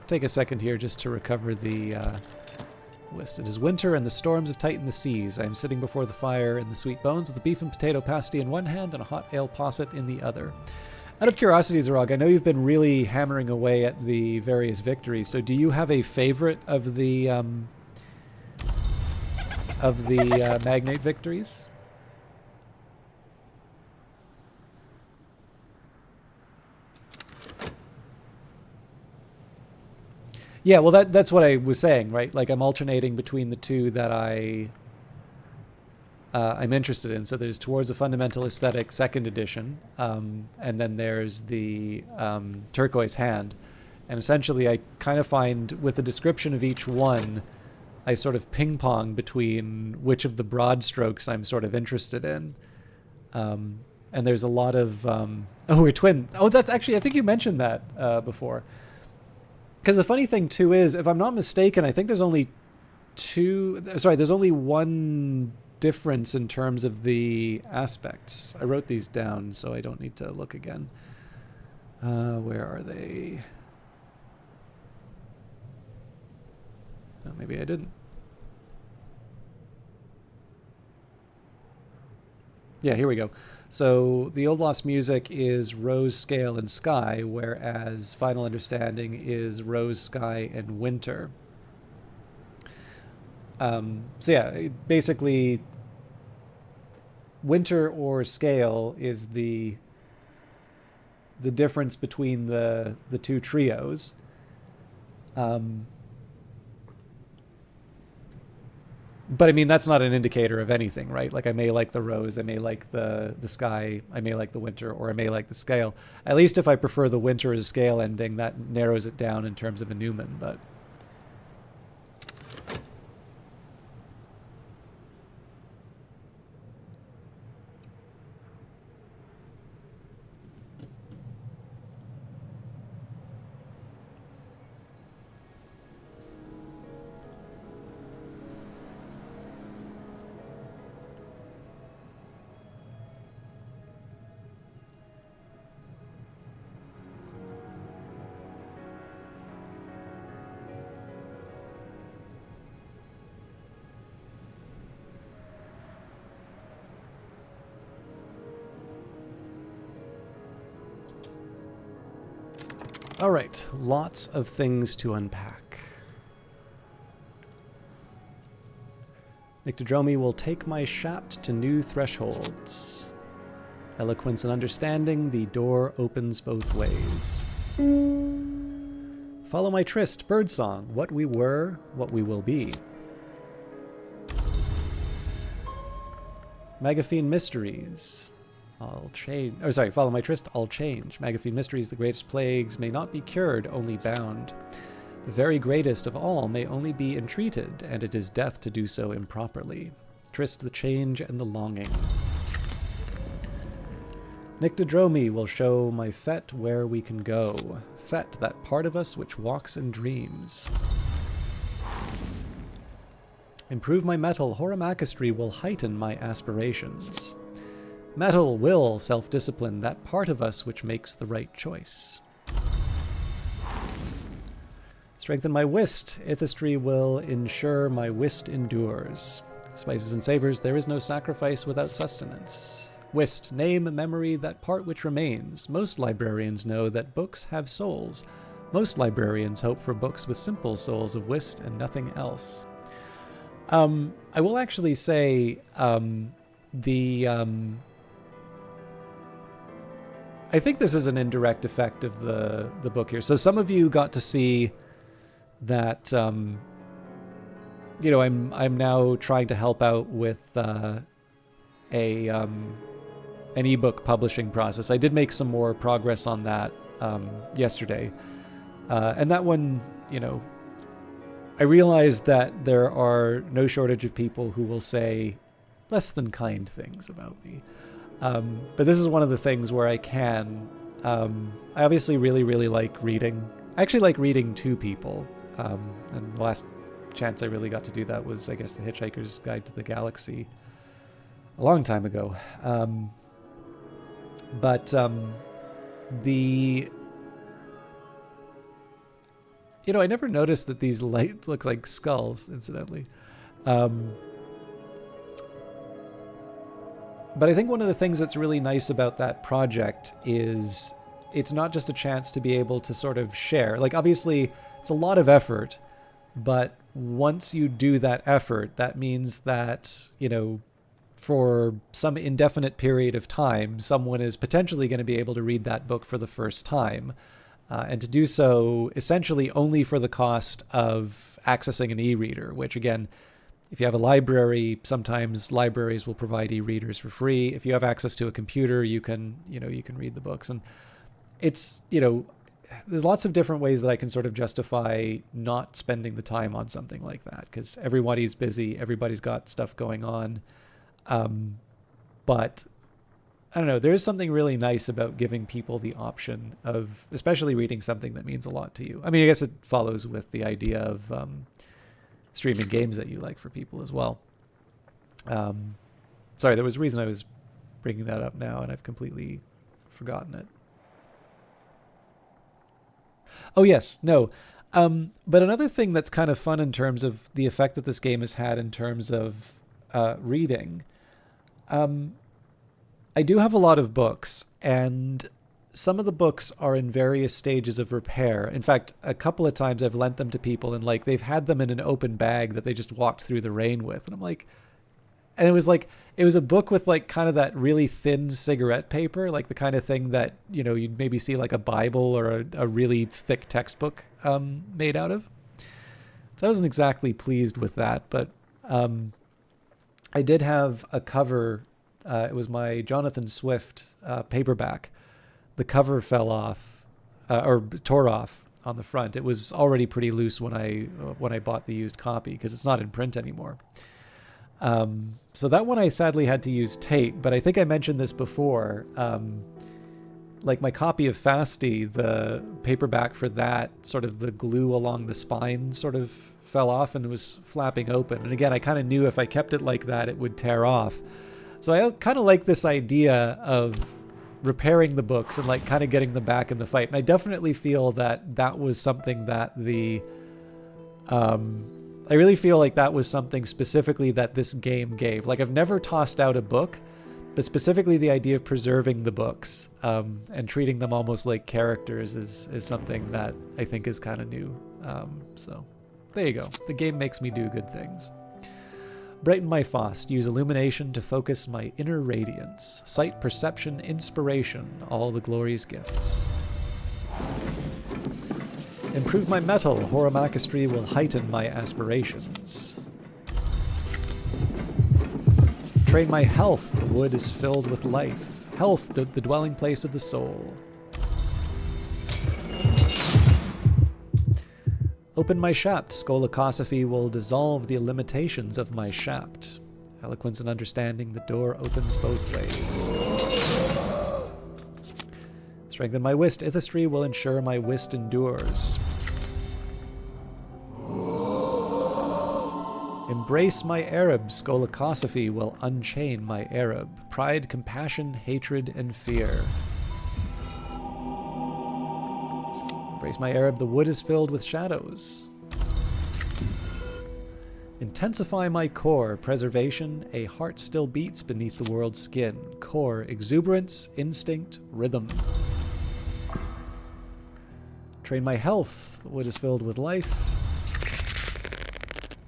take a second here just to recover the list. It is winter and the storms have tightened the seas. I am sitting before the fire in the sweet bones with a beef and potato pasty in one hand and a hot ale posset in the other. Out of curiosity, Zerog, I know you've been really hammering away at the various victories, so do you have a favorite of the Magnate victories? Yeah, well, that's what I was saying, right? Like, I'm alternating between the two that I'm interested in. So there's Towards a Fundamental Aesthetic 2nd edition, and then there's the Turquoise Hand. And essentially, I kind of find, with the description of each one, I sort of ping-pong between which of the broad strokes I'm sort of interested in. And there's a lot of... oh, we're twin. Oh, that's actually... I think you mentioned that before. Because the funny thing, too, is, if I'm not mistaken, I think there's only there's only one difference in terms of the aspects. I wrote these down, so I don't need to look again. Where are they? Oh, maybe I didn't. Yeah, here we go. So the Old Lost Music is Rose, Scale, and Sky, whereas Final Understanding is Rose, Sky, and Winter. So yeah, basically, Winter or Scale is the difference between the two trios. But I mean, that's not an indicator of anything, right? Like, I may like the Rose, I may like the Sky, I may like the Winter, or I may like the Scale. At least if I prefer the Winter as Scale ending, that narrows it down in terms of a Newman, but... All right, lots of things to unpack. Nyctodromi will take my shaft to new thresholds. Eloquence and understanding, the door opens both ways. Follow my tryst, birdsong, what we were, what we will be. Magaphine mysteries. I'll change. Oh, sorry, follow my tryst, I'll change. Magaphine mysteries, the greatest plagues may not be cured, only bound. The very greatest of all may only be entreated, and it is death to do so improperly. Tryst, the change and the longing. Nyctodromi will show my Fet where we can go. Fet, that part of us which walks in dreams. Improve my metal, Horamakistry will heighten my aspirations. Metal, will, self-discipline, that part of us which makes the right choice. Strengthen my whist, Ithistry will ensure my whist endures. Spices and savors, there is no sacrifice without sustenance. Whist, name, memory, that part which remains. Most librarians know that books have souls. Most librarians hope for books with simple souls of whist and nothing else. I will actually say I think this is an indirect effect of the book here. So some of you got to see that you know, I'm now trying to help out with an ebook publishing process. I did make some more progress on that yesterday, and that one, you know, I realized that there are no shortage of people who will say less than kind things about me. But this is one of the things where I can. I obviously really like reading. I actually like reading to people. And the last chance I really got to do that was, I guess, The Hitchhiker's Guide to the Galaxy a long time ago. You know, I never noticed that these lights look like skulls, incidentally. But I think one of the things that's really nice about that project is it's not just a chance to be able to sort of share. Like, obviously, it's a lot of effort, but once you do that effort, that means that, you know, for some indefinite period of time, someone is potentially going to be able to read that book for the first time. And to do so essentially only for the cost of accessing an e-reader, which again, if you have a library, sometimes libraries will provide e-readers for free. If you have access to a computer, you can read the books. And it's, you know, there's lots of different ways that I can sort of justify not spending the time on something like that, because everybody's busy, everybody's got stuff going on. But I don't know, there is something really nice about giving people the option of especially reading something that means a lot to you. I mean, I guess it follows with the idea of streaming games that you like for people as well. Sorry, there was a reason I was bringing that up now, and I've completely forgotten it. Oh, yes, no. But another thing that's kind of fun in terms of the effect that this game has had in terms of reading, I do have a lot of books, and some of the books are in various stages of repair. In fact, a couple of times I've lent them to people, and like they've had them in an open bag that they just walked through the rain with. And I'm like, and it was a book with like kind of that really thin cigarette paper, like the kind of thing that, you know, you'd maybe see like a Bible or a really thick textbook made out of. So I wasn't exactly pleased with that, but I did have a cover. It was my Jonathan Swift paperback. The cover fell off, or tore off on the front. It was already pretty loose when I bought the used copy, because it's not in print anymore. So that one I sadly had to use tape, but I think I mentioned this before. Like my copy of Fasti, the paperback for that, sort of the glue along the spine sort of fell off and was flapping open. And again, I kind of knew if I kept it like that, it would tear off. So I kind of like this idea of repairing the books and like kind of getting them back in the fight. And I definitely feel that that was something that I really feel like that was something specifically that this game gave. Like, I've never tossed out a book, but specifically the idea of preserving the books and treating them almost like characters is something that I think is kind of new. So there you go. The game makes me do good things. Brighten my Faust. Use illumination to focus my inner radiance. Sight, perception, inspiration, all the glory's gifts. Improve my metal. Horamakistry will heighten my aspirations. Train my health. The wood is filled with life. Health, the dwelling place of the soul. Open my shaft. Skolakosophy will dissolve the limitations of my shaft. Eloquence and understanding, the door opens both ways. Strengthen my whist. Ithistry will ensure my whist endures. Embrace my Arab. Skolakosophy will unchain my Arab. Pride, compassion, hatred, and fear. Embrace my Arab. The wood is filled with shadows. Intensify my core. Preservation. A heart still beats beneath the world's skin. Core. Exuberance, instinct, rhythm. Train my health. The wood is filled with life.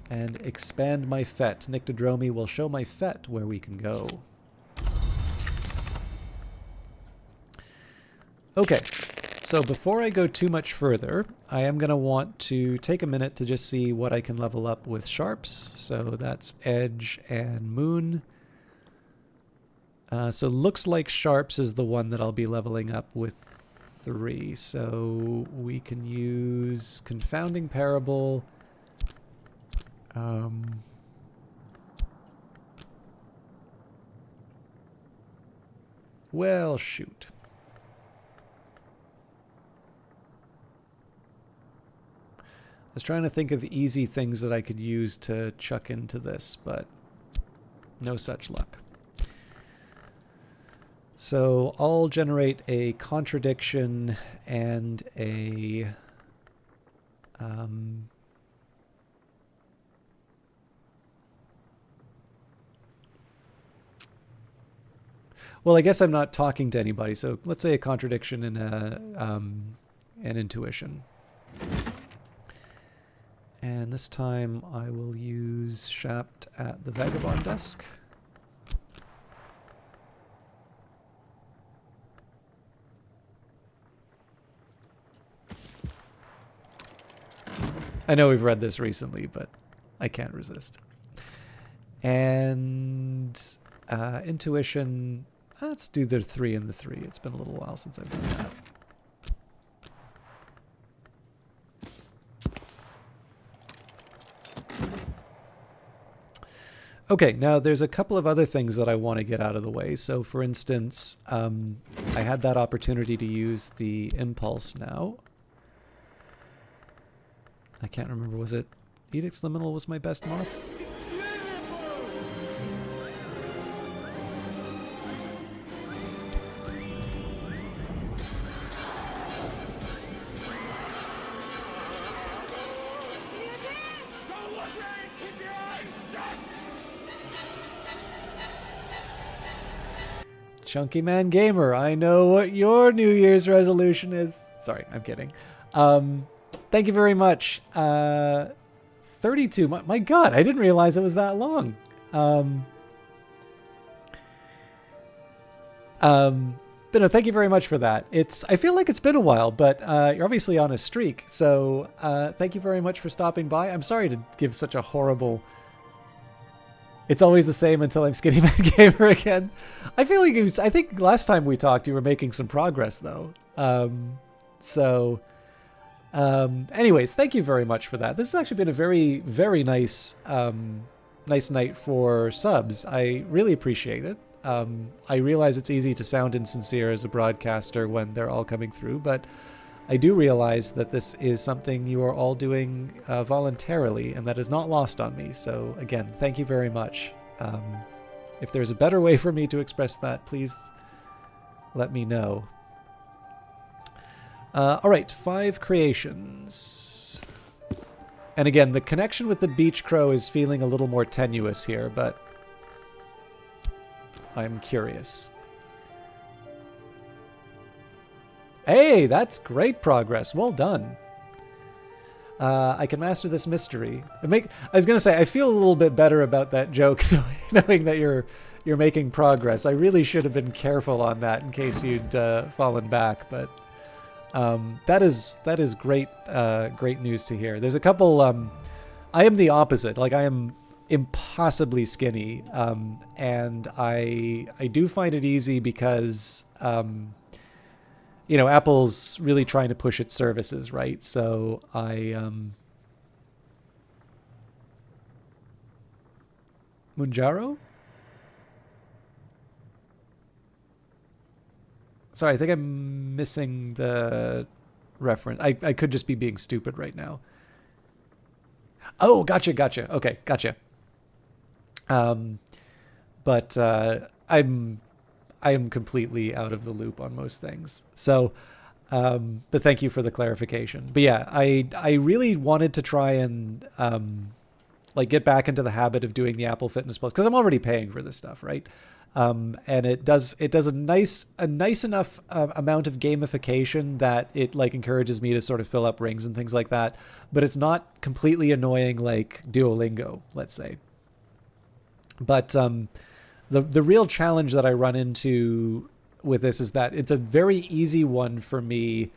And expand my fet. Nyctodromy will show my fet where we can go. Okay, so before I go too much further, I am going to want to take a minute to just see what I can level up with sharps. So that's edge and moon. So looks like sharps is the one that I'll be leveling up with 3. So we can use confounding parable. Well, shoot. I was trying to think of easy things that I could use to chuck into this, but no such luck. So I'll generate a contradiction and a well, I guess I'm not talking to anybody, so let's say a contradiction and an intuition. And this time I will use Shapt at the Vagabond desk. I know we've read this recently, but I can't resist. And intuition, let's do the 3 and the 3. It's been a little while since I've done that. Okay, now there's a couple of other things that I want to get out of the way. So for instance, I had that opportunity to use the impulse now. I can't remember, was it Edict's Liminal was my best moth? Chunky Man Gamer, I know what your New Year's resolution is. Sorry, I'm kidding. Thank you very much. 32. My God, I didn't realize it was that long. But no, thank you very much for that. I feel like it's been a while, but you're obviously on a streak. So thank you very much for stopping by. I'm sorry to give such a horrible... It's always the same until I'm Skinny Man Gamer again. I feel like I think last time we talked, you were making some progress, though. Anyways, thank you very much for that. This has actually been a very, very nice night for subs. I really appreciate it. I realize it's easy to sound insincere as a broadcaster when they're all coming through, but I do realize that this is something you are all doing voluntarily, and that is not lost on me. So again, thank you very much. If there's a better way for me to express that, please let me know. All right, 5 creations. And again, the connection with the Beach Crow is feeling a little more tenuous here, but I'm curious. Hey, that's great progress. Well done. I can master this mystery. I was gonna say, I feel a little bit better about that joke, knowing that you're making progress. I really should have been careful on that in case you'd fallen back, but that is great great news to hear. There's a couple. I am the opposite. Like I am impossibly skinny, and I do find it easy because Apple's really trying to push its services, right? So Munjaro? Sorry, I think I'm missing the reference. I could just be being stupid right now. Oh, gotcha. Okay, gotcha. Um, but I am completely out of the loop on most things. So, but thank you for the clarification. But yeah, I really wanted to try and like get back into the habit of doing the Apple Fitness Plus because I'm already paying for this stuff, right? And it does a nice enough amount of gamification that it like encourages me to sort of fill up rings and things like that. But it's not completely annoying like Duolingo, let's say. But the real challenge that I run into with this is that it's a very easy one for me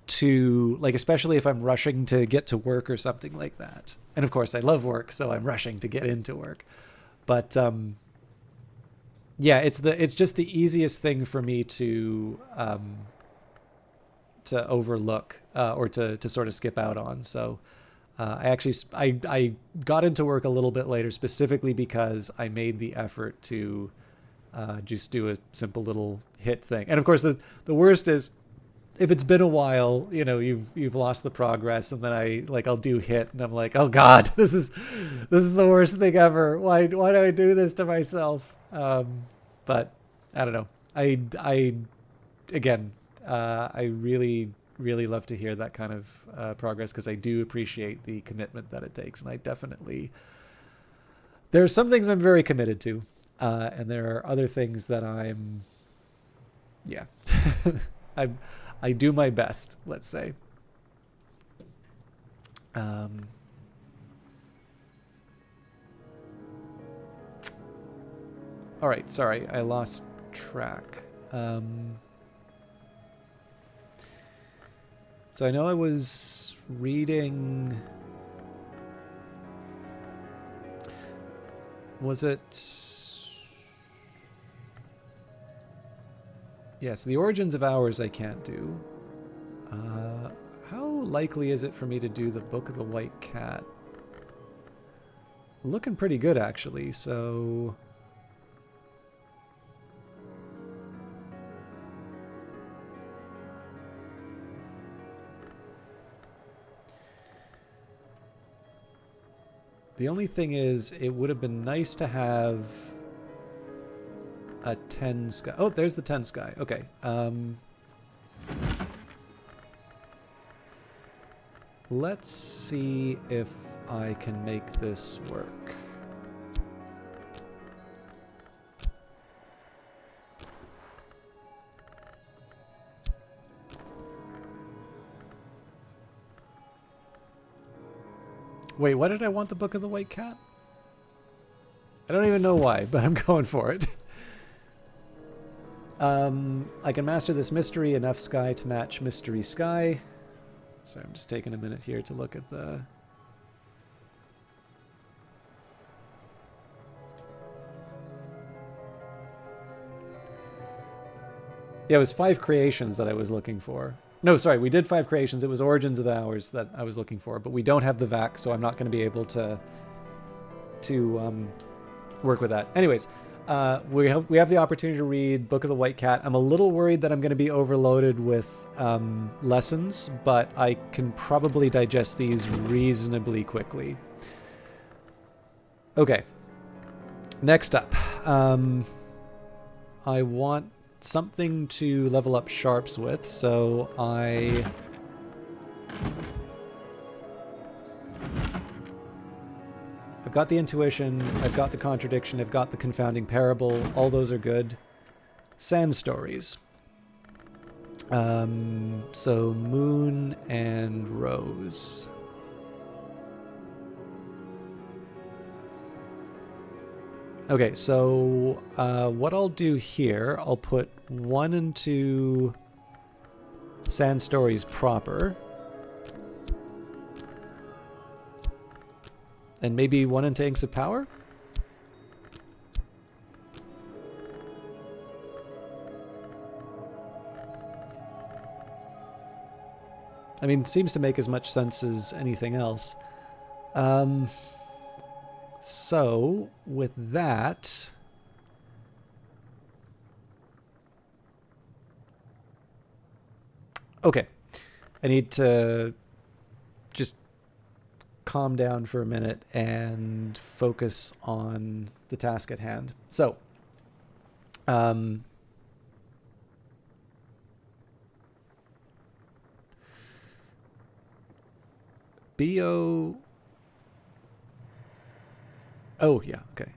to like, especially if I'm rushing to get to work or something like that. And of course I love work, so I'm rushing to get into work. But yeah, it's just the easiest thing for me to overlook or to sort of skip out on. So I got into work a little bit later specifically because I made the effort to just do a simple little hit thing. And of course, the worst is if it's been a while, you've lost the progress, and then I'll do hit, and I'm like, oh God, this is the worst thing ever. Why do I do this to myself? But I don't know. I again, I really love to hear that kind of progress because I do appreciate the commitment that it takes, and there are some things I'm very committed to, and there are other things that I do my best, let's say. All right, sorry, I lost track. So I know I was reading. Was it? Yes, the Origins of Hours I can't do. How likely is it for me to do the Book of the White Cat? Looking pretty good, actually, so... The only thing is, it would have been nice to have a 10 sky. Oh, there's the 10 sky. Okay. Let's see if I can make this work. Wait, why did I want the Book of the White Cat? I don't even know why, but I'm going for it. I can master this mystery, enough sky to match mystery sky. Sorry, I'm just taking a minute here to look at the... Yeah, it was 5 creations that I was looking for. No, sorry, we did 5 creations. It was Origins of the Hours that I was looking for, but we don't have the VAC, so I'm not going to be able to work with that. Anyways, we have the opportunity to read Book of the White Cat. I'm a little worried that I'm going to be overloaded with lessons, but I can probably digest these reasonably quickly. Okay. Next up, I want something to level up sharps with, so I've got the intuition, I've got the contradiction, I've got the confounding parable. All those are good. Sand stories. So Moon and Rose. Okay, so what I'll do here, I'll put 1 into Sand Stories proper. And maybe 1 in Tanks of Power? I mean, seems to make as much sense as anything else. So, with that... Okay. I need to just calm down for a minute and focus on the task at hand. So, BO... Oh, yeah, okay.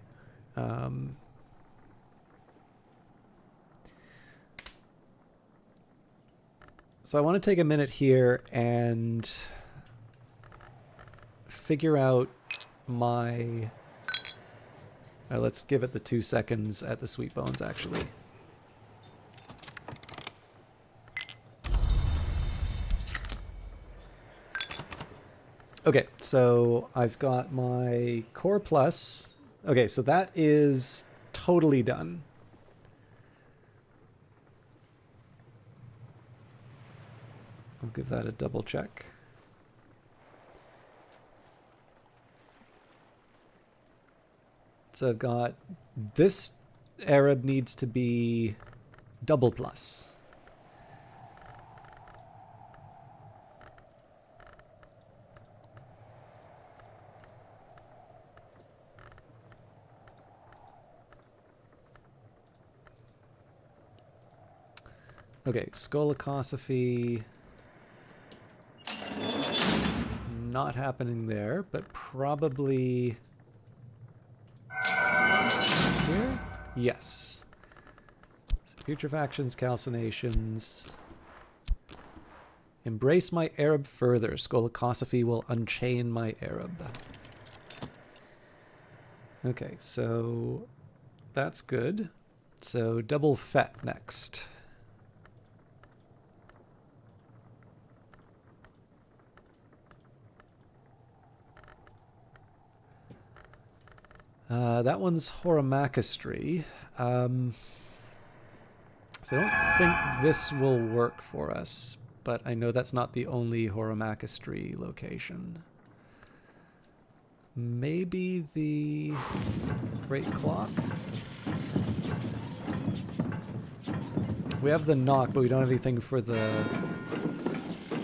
So I want to take a minute here and figure out my... let's give it the 2 seconds at the Sweet Bones, actually. Okay, so I've got my Core Plus. Okay, so that is totally done. I'll give that a double check. So I've got this Arab needs to be double plus. Okay, Skolakosophy. Not happening there, but probably here? Yes. So putrefactions, calcinations. Embrace my Arab further. Skolakosophy will unchain my Arab. Okay, so that's good. So double Fet next. That one's Horamachistry. So I don't think this will work for us, but I know that's not the only Horamachistry location. Maybe the Great Clock? We have the knock, but we don't have anything for the...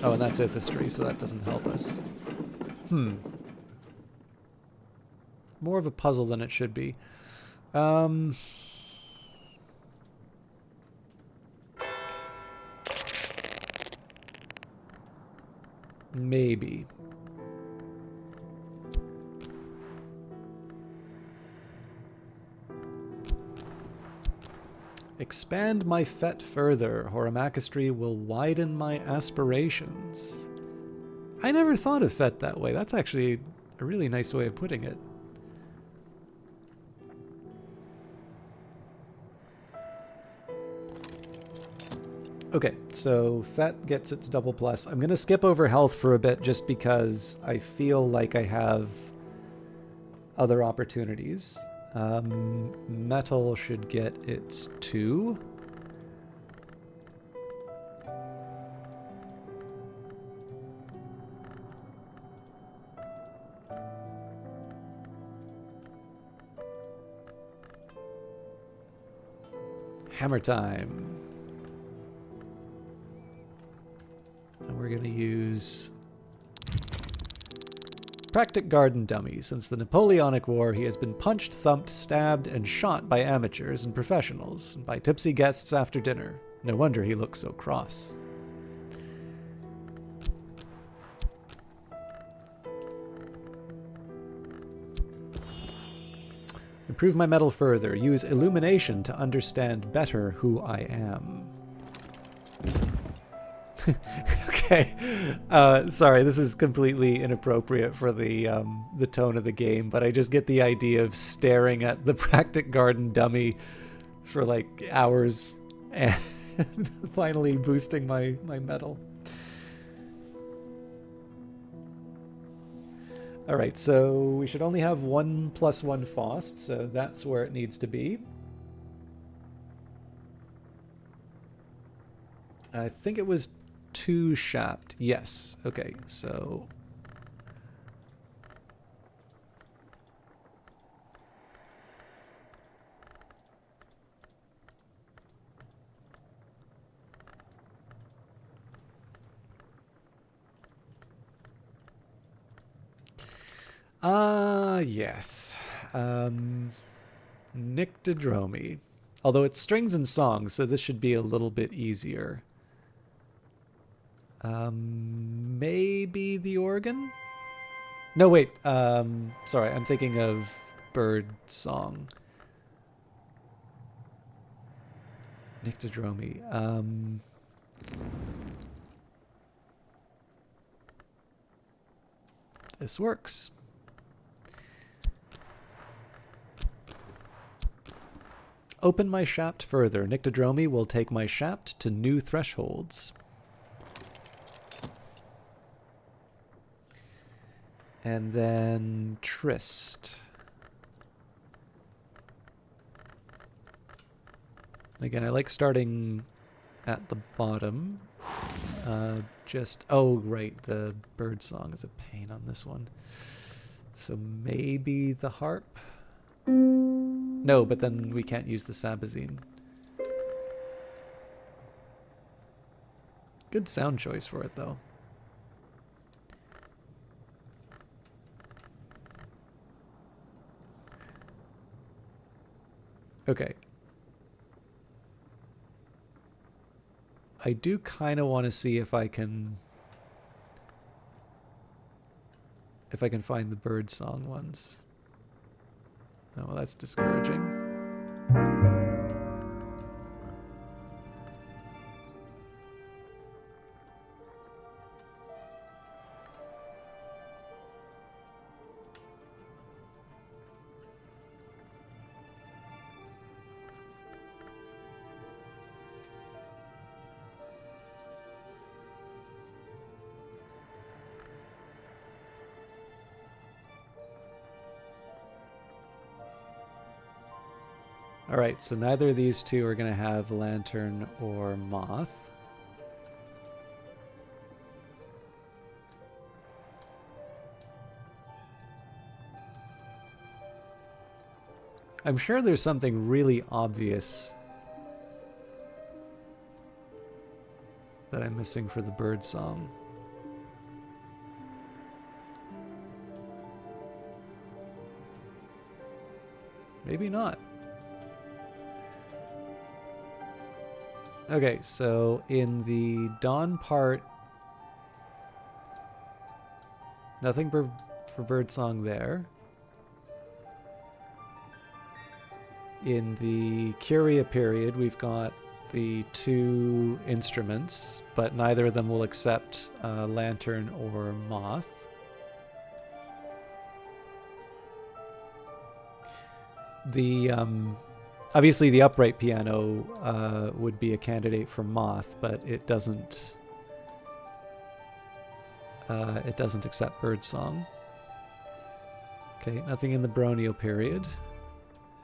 Oh, and that's Ithistry, so that doesn't help us. More of a puzzle than it should be. Maybe. Expand my Fet further. Horamachistry will widen my aspirations. I never thought of Fet that way. That's actually a really nice way of putting it. Okay, so Fet gets its double plus. I'm going to skip over health for a bit just because I feel like I have other opportunities. Metal should get its 2. Hammer time. And we're going to use Practic Garden Dummy. Since the Napoleonic War, he has been punched, thumped, stabbed, and shot by amateurs and professionals, and by tipsy guests after dinner. No wonder he looks so cross. Improve my metal further. Use illumination to understand better who I am. Okay. Sorry, this is completely inappropriate for the tone of the game, but I just get the idea of staring at the Practic Garden Dummy for like hours and finally boosting my metal. All right, so we should only have 1+1 Faust, so that's where it needs to be. I think it was 2 Shapt. Yes. Okay, so yes. Nyctodromy. Although it's strings and songs, so this should be a little bit easier. Maybe the organ? No, wait. Sorry, I'm thinking of bird song. Nyctodromy. This works. Open my shaft further. Nyctodromy will take my shaft to new thresholds. And then Trist. Again, I like starting at the bottom. Oh, right, the bird song is a pain on this one. So maybe the harp? No, but then we can't use the sabazine. Good sound choice for it, though. Okay. I do kind of want to see if I can find the bird song ones. Oh, well, that's discouraging. All right, so neither of these two are going to have lantern or moth. I'm sure there's something really obvious that I'm missing for the bird song. Maybe not. Okay, so in the dawn part, nothing for birdsong there. In the Curia period, we've got the 2 instruments, but neither of them will accept lantern or moth. The obviously the upright piano would be a candidate for moth, but it doesn't accept birdsong. Okay, nothing in the Bronio period.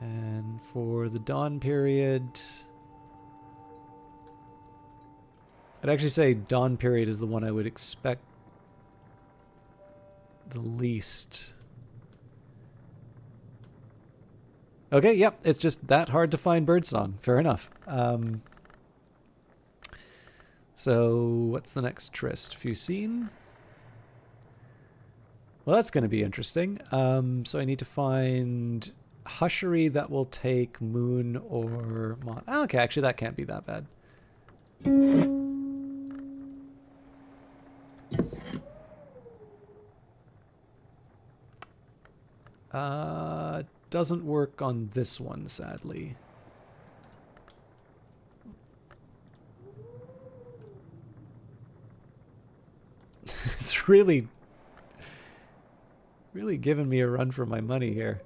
And for the dawn period, I'd actually say dawn period is the one I would expect the least. Okay, yep, it's just that hard to find birdsong. Fair enough. So what's the next tryst? Fusine? Well, that's going to be interesting. So I need to find Hushery that will take moon or moth. Oh, okay, actually that can't be that bad. Doesn't work on this one, sadly. It's really giving me a run for my money here.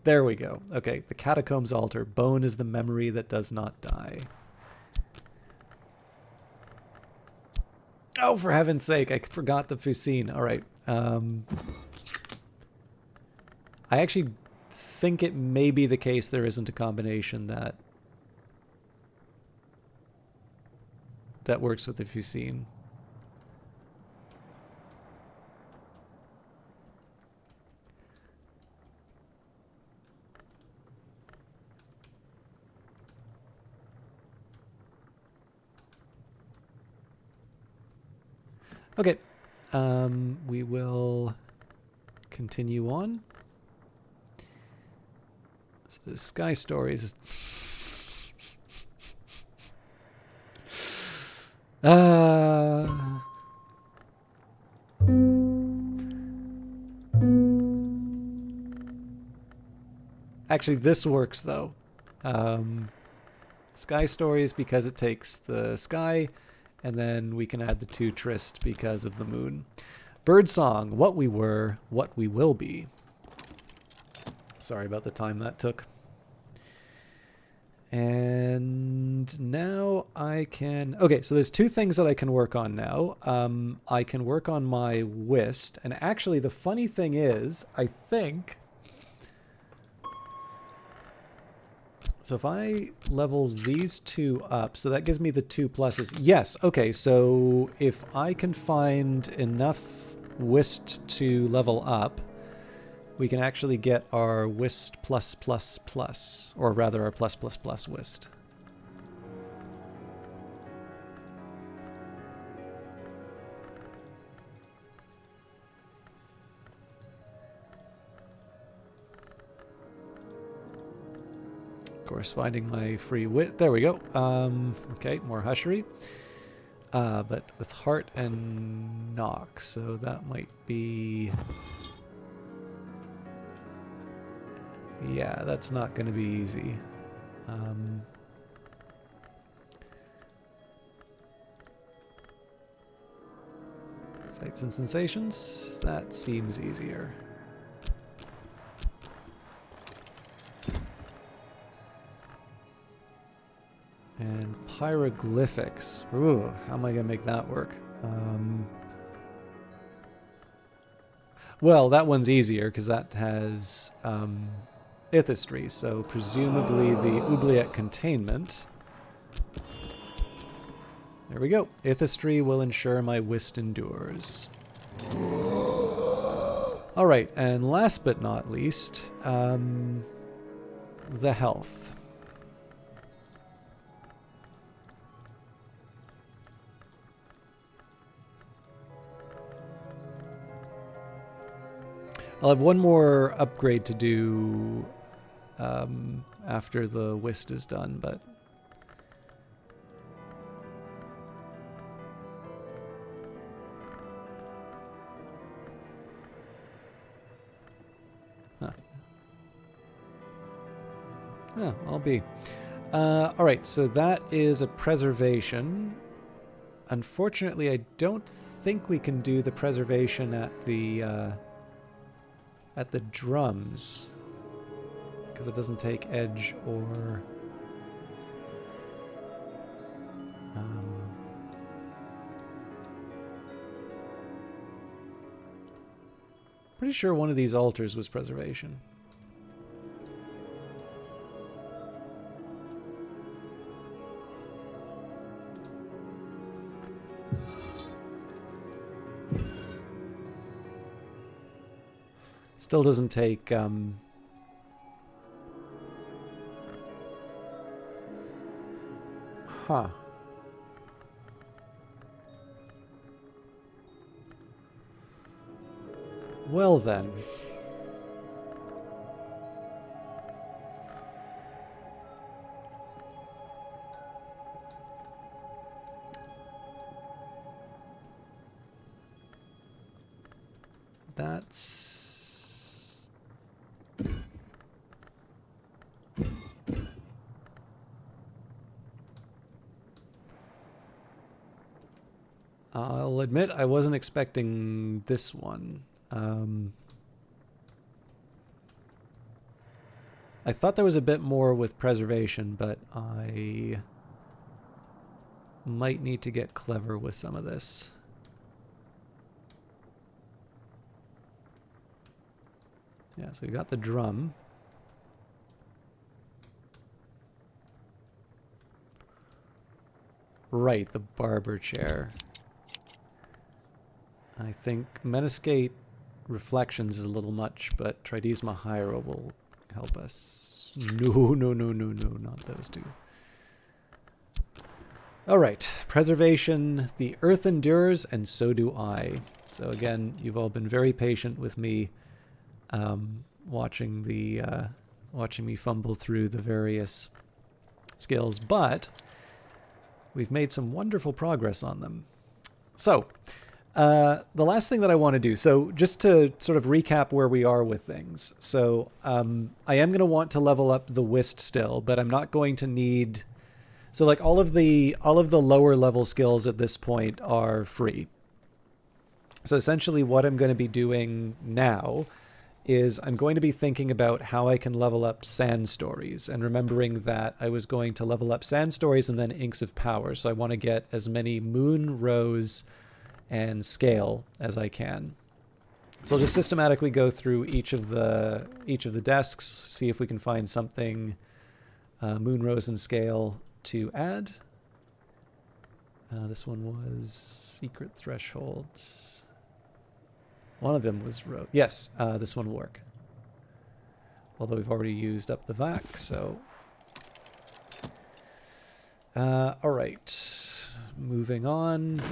There we go. Okay, the Catacombs altar. Bone is the memory that does not die. Oh, for heaven's sake, I forgot the Fusine. All right. I actually think it may be the case there isn't a combination that works with the Fusine. Okay, we will continue on. So Sky Stories. Actually, this works though. Sky Stories because it takes the sky, and then we can add the 2 tryst because of the moon. Birdsong, what we were, what we will be. Sorry about the time that took. And now I can... Okay, so there's 2 things that I can work on now. I can work on my Whist, and actually the funny thing is, I think... So if I level these 2 up, so that gives me the 2 pluses. Yes, okay, so if I can find enough Whist to level up, we can actually get our Whist plus plus plus, or rather our plus plus plus Whist. Of course, finding my free wit. There we go. Okay, more hushery. But with heart and knock, so that might be... Yeah, that's not going to be easy. Sights and sensations, that seems easier. And pyroglyphics. Ooh, how am I going to make that work? Well, that one's easier because that has Ithistry, so presumably the oubliette containment. There we go. Ithistry will ensure my Whist endures. Alright, and last but not least, the health. I'll have one more upgrade to do after the Whist is done, but... Huh. Oh, I'll be. Alright, so that is a preservation. Unfortunately, I don't think we can do the preservation at the drums, because it doesn't take edge or pretty sure one of these altars was preservation. Still doesn't take huh. Well then. That's... I'll admit I wasn't expecting this one. I thought there was a bit more with preservation, but I might need to get clever with some of this. Yeah, so we got the drum. Right, the barber chair. I think Meniscate Reflections is a little much, but Tridesma Hyra will help us. No, no, no, no, no, not those two. All right, preservation. The earth endures, and so do I. So again, you've all been very patient with me, watching me fumble through the various skills, but we've made some wonderful progress on them. So, the last thing that I want to do, so just to sort of recap where we are with things. So, I am going to want to level up the Whist still, but I'm not going to need... So like all of the lower level skills at this point are free. So essentially what I'm going to be doing now is I'm going to be thinking about how I can level up Sand Stories, and remembering that I was going to level up Sand Stories and then Inks of Power. So I want to get as many Moon, Rose, and Scale as I can. So I'll just systematically go through each of the desks, see if we can find something Moon, Rose, and Scale to add. This one was Secret Thresholds. One of them was Rose. Yes, this one will work. Although we've already used up the VAC, so... all right, moving on.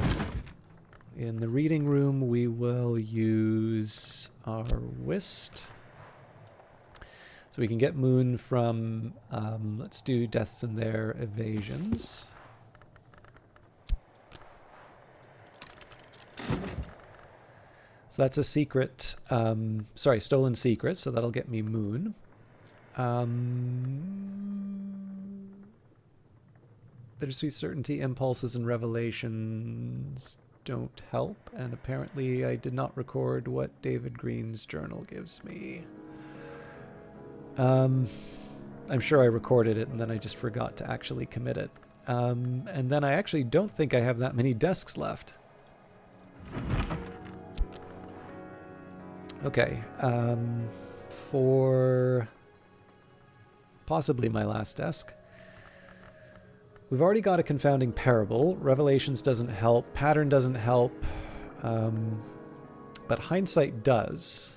In the reading room, we will use our Whist. So we can get Moon from, let's do Deaths in their Evasions. So that's a secret, Stolen Secret, so that'll get me Moon. Bittersweet Certainty, Impulses, and Revelations don't help, and apparently I did not record what David Green's journal gives me. I'm sure I recorded it and then I just forgot to actually commit it. And then I actually don't think I have that many desks left. Okay, for possibly my last desk. We've already got a Confounding Parable. Revelations doesn't help. Pattern doesn't help. But Hindsight does.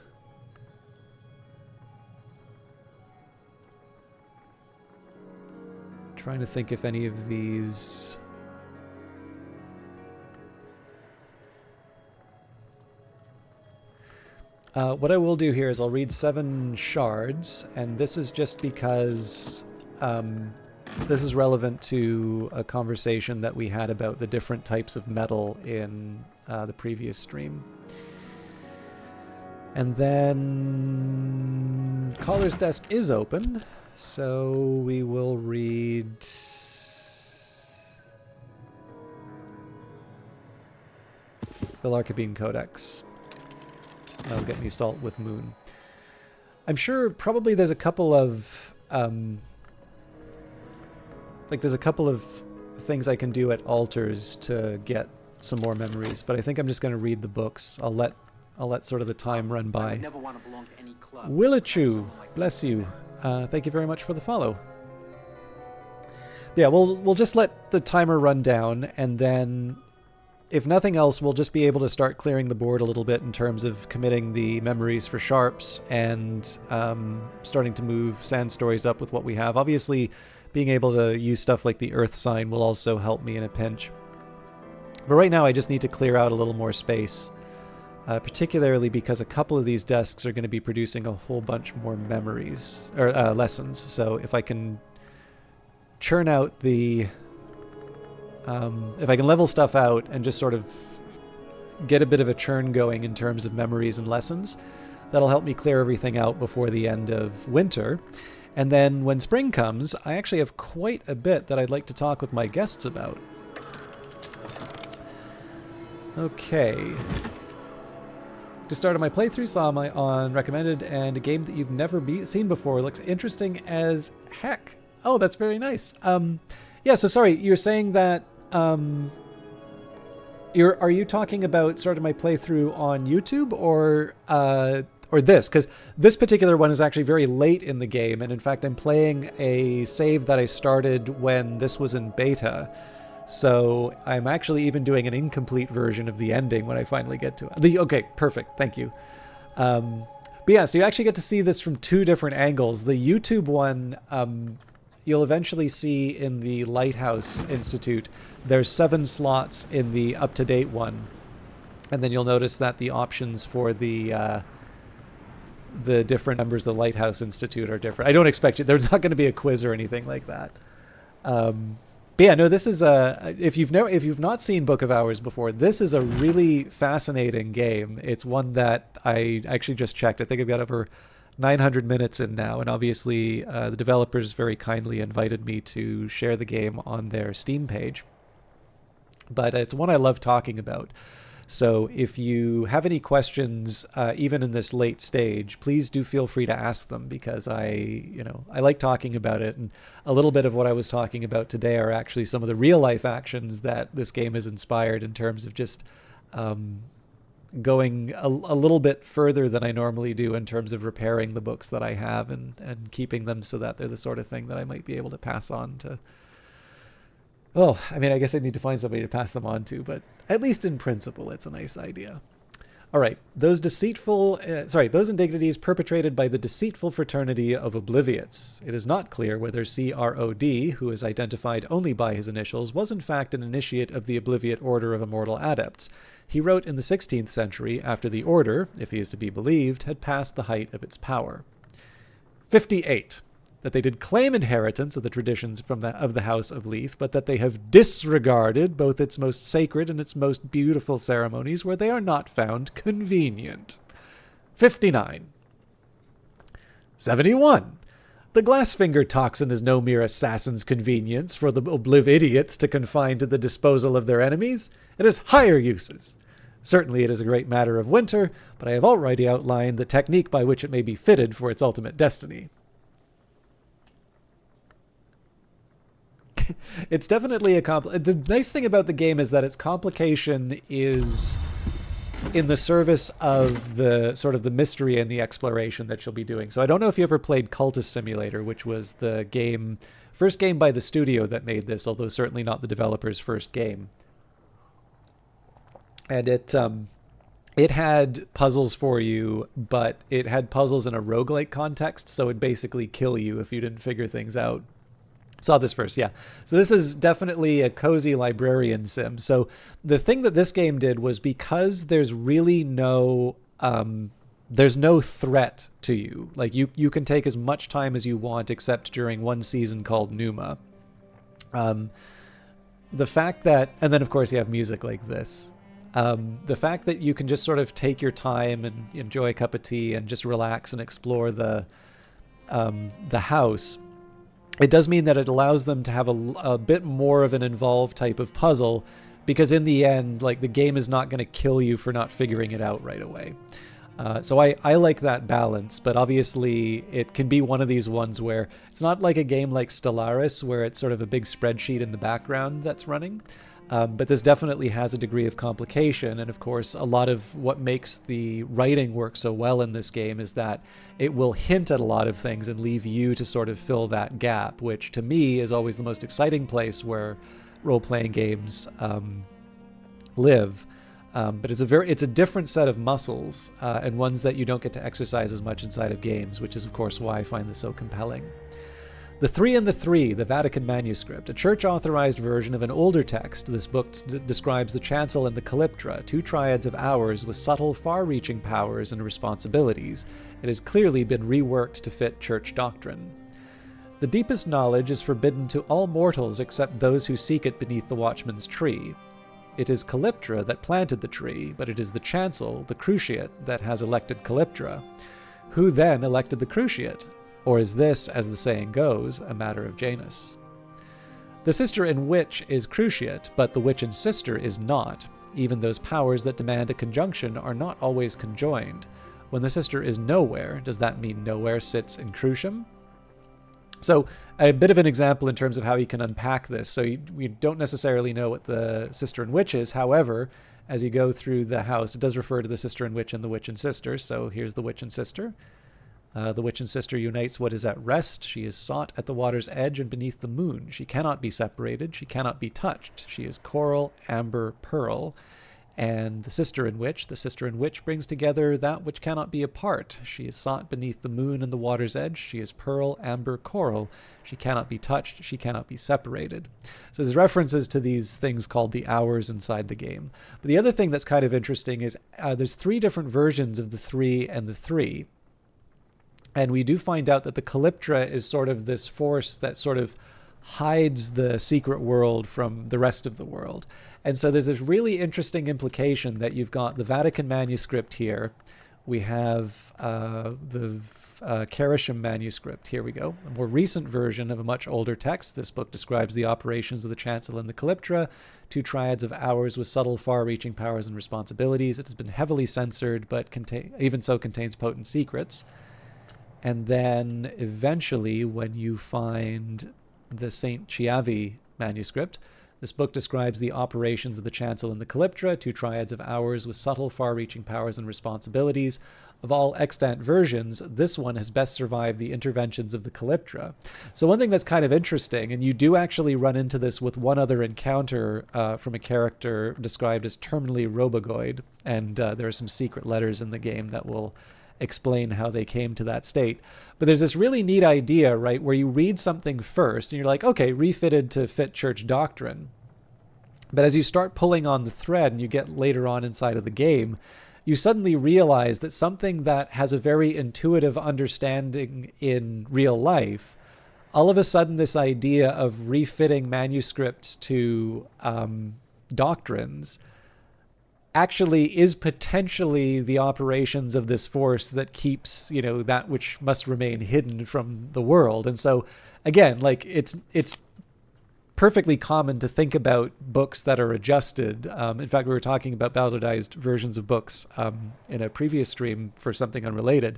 Trying to think if any of these... what I will do here is I'll read 7 shards, and this is just because this is relevant to a conversation that we had about the different types of metal in the previous stream. And then Caller's Desk is open, so we will read the Larkabine Codex. That'll get me Salt with Moon. I'm sure probably there's a couple of there's a couple of things I can do at altars to get some more memories, but I think I'm just going to read the books. I'll let sort of the time run by. Willachu, bless you. Thank you very much for the follow. Yeah, we'll just let the timer run down, and then if nothing else, we'll just be able to start clearing the board a little bit in terms of committing the memories for sharps and starting to move Sand Stories up with what we have. Obviously, being able to use stuff like the Earth Sign will also help me in a pinch. But right now, I just need to clear out a little more space, particularly because a couple of these desks are going to be producing a whole bunch more memories, or lessons. So if I can churn out the... if I can level stuff out and just sort of get a bit of a churn going in terms of memories and lessons, that'll help me clear everything out before the end of winter. And then when spring comes, I actually have quite a bit that I'd like to talk with my guests about. Okay. Just started my playthrough, saw my on recommended, and a game that you've never seen before. Looks interesting as heck. Oh, that's very nice. Yeah, so sorry, you're saying that are you talking about starting my playthrough on YouTube, or or this, because this particular one is actually very late in the game, and in fact I'm playing a save that I started when this was in beta. So I'm actually even doing an incomplete version of the ending when I finally get to it. Okay, perfect, thank you. But yeah, so you actually get to see this from two different angles. The YouTube one, you'll eventually see in the Lighthouse Institute, there's 7 slots in the up-to-date one. And then you'll notice that the options for the different members of the Lighthouse Institute are different. I don't expect you, there's not going to be a quiz or anything like that. But yeah, no, this is if you've not seen Book of Hours before, this is a really fascinating game. It's one that I actually just checked. I think I've got over 900 minutes in now, and obviously the developers very kindly invited me to share the game on their Steam page. But it's one I love talking about. So if you have any questions, even in this late stage, please do feel free to ask them, because I like talking about it. And a little bit of what I was talking about today are actually some of the real life actions that this game has inspired, in terms of just going a little bit further than I normally do in terms of repairing the books that I have and keeping them so that they're the sort of thing that I might be able to pass on to. Well, I mean, I guess I need to find somebody to pass them on to, but at least in principle, it's a nice idea. All right, those indignities perpetrated by the deceitful fraternity of Obliviots. It is not clear whether CROD, who is identified only by his initials, was in fact an initiate of the Obliviate Order of Immortal Adepts. He wrote in the 16th century, after the order, if he is to be believed, had passed the height of its power. 58. That they did claim inheritance of the traditions of the House of Leith, but that they have disregarded both its most sacred and its most beautiful ceremonies where they are not found convenient. 59. 71. The Glassfinger toxin is no mere assassin's convenience for the Oblividiots to confine to the disposal of their enemies. It has higher uses. Certainly it is a great matter of winter, but I have already outlined the technique by which it may be fitted for its ultimate destiny. It's definitely the nice thing about the game is that its complication is in the service of the sort of the mystery and the exploration that you'll be doing. So I don't know if you ever played Cultist Simulator, which was the first game by the studio that made this, although certainly not the developer's first game. And it had puzzles for you, but it had puzzles in a roguelike context, so it'd basically kill you if you didn't figure things out. Saw this first, yeah. So this is definitely a cozy librarian sim. So the thing that this game did was, because there's really no threat to you. Like you can take as much time as you want, except during one season called Numa. The fact that, and then of course you have music like this. The fact that you can just sort of take your time and enjoy a cup of tea and just relax and explore the house. It does mean that it allows them to have a bit more of an involved type of puzzle, because in the end, like, the game is not going to kill you for not figuring it out right away. So I like that balance, but obviously it can be one of these ones where it's not like a game like Stellaris, where it's sort of a big spreadsheet in the background that's running. But this definitely has a degree of complication, and of course a lot of what makes the writing work so well in this game is that it will hint at a lot of things and leave you to sort of fill that gap, which to me is always the most exciting place where role-playing games live. But it's a different set of muscles, and ones that you don't get to exercise as much inside of games, which is of course why I find this so compelling. The Three and the Three, the Vatican manuscript, a church-authorized version of an older text. This book describes the chancel and the calyptra, two triads of hours with subtle, far-reaching powers and responsibilities. It has clearly been reworked to fit church doctrine. The deepest knowledge is forbidden to all mortals except those who seek it beneath the watchman's tree. It is Calyptra that planted the tree, but it is the chancel, the cruciate, that has elected Calyptra. Who then elected the cruciate? Or is this, as the saying goes, a matter of Janus? The sister in witch is cruciate, but the witch in sister is not. Even those powers that demand a conjunction are not always conjoined. When the sister is nowhere, does that mean nowhere sits in crucium? So a bit of an example in terms of how you can unpack this. So we don't necessarily know what the sister and witch is. However, as you go through the house, it does refer to the sister and witch and the witch and sister. So here's the witch and sister. The witch and sister unites what is at rest. She is sought at the water's edge and beneath the moon. She cannot be separated. She cannot be touched. She is coral, amber, pearl. And the sister and witch brings together that which cannot be apart. She is sought beneath the moon and the water's edge. She is pearl, amber, coral. She cannot be touched. She cannot be separated. So there's references to these things called the hours inside the game. But the other thing that's kind of interesting is there's 3 different versions of the 3 and the 3. And we do find out that the Calyptra is sort of this force that sort of hides the secret world from the rest of the world. And so there's this really interesting implication that you've got the Vatican manuscript here. We have the Caversham manuscript. Here we go. A more recent version of a much older text. This book describes the operations of the Chancel and the Calyptra, 2 triads of hours with subtle, far-reaching powers and responsibilities. It has been heavily censored, but even so contains potent secrets. And then eventually, when you find the St. Chiavi manuscript, this book describes the operations of the Chancel and the Calyptra, 2 triads of hours with subtle, far-reaching powers and responsibilities. Of all extant versions, this one has best survived the interventions of the Calyptra. So one thing that's kind of interesting, and you do actually run into this with one other encounter from a character described as terminally robogoid, and there are some secret letters in the game that will explain how they came to that state. But there's this really neat idea, right, where you read something first and you're like, okay, refitted to fit church doctrine. But as you start pulling on the thread and you get later on inside of the game, you suddenly realize that something that has a very intuitive understanding in real life, all of a sudden this idea of refitting manuscripts to doctrines actually is potentially the operations of this force that keeps, that which must remain hidden from the world. And so, again, like it's perfectly common to think about books that are adjusted. In fact, we were talking about bastardized versions of books in a previous stream for something unrelated.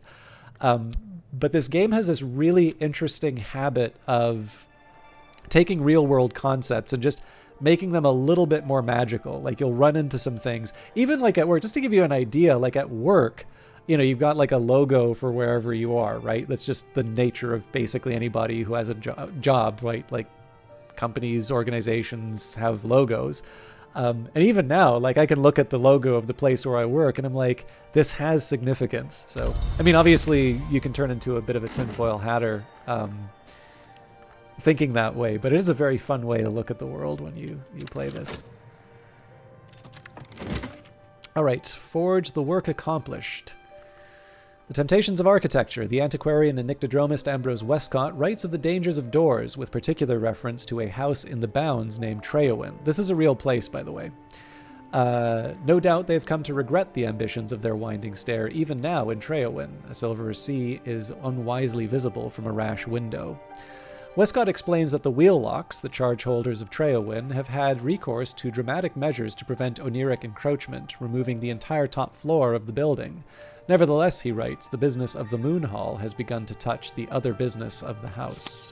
But this game has this really interesting habit of taking real world concepts and just making them a little bit more magical. Like you'll run into some things, even like at work, just to give you an idea, like at work, you've got like a logo for wherever you are, right? That's just the nature of basically anybody who has a job, right? Like companies, organizations have logos. And even now, like I can look at the logo of the place where I work and I'm like, this has significance. So, I mean, obviously you can turn into a bit of a tinfoil hatter, thinking that way, but it is a very fun way to look at the world when you play this. All right, Forge, the work accomplished. The Temptations of Architecture, the antiquarian and nyctodromist Ambrose Westcott writes of the dangers of doors, with particular reference to a house in the Bounds named Treowin. This is a real place, by the way. No doubt they've come to regret the ambitions of their winding stair, even now in Treowin. A silver sea is unwisely visible from a rash window. Westcott explains that the wheel locks, the charge holders of Treowin, have had recourse to dramatic measures to prevent oniric encroachment, removing the entire top floor of the building. Nevertheless, he writes, the business of the Moon Hall has begun to touch the other business of the house.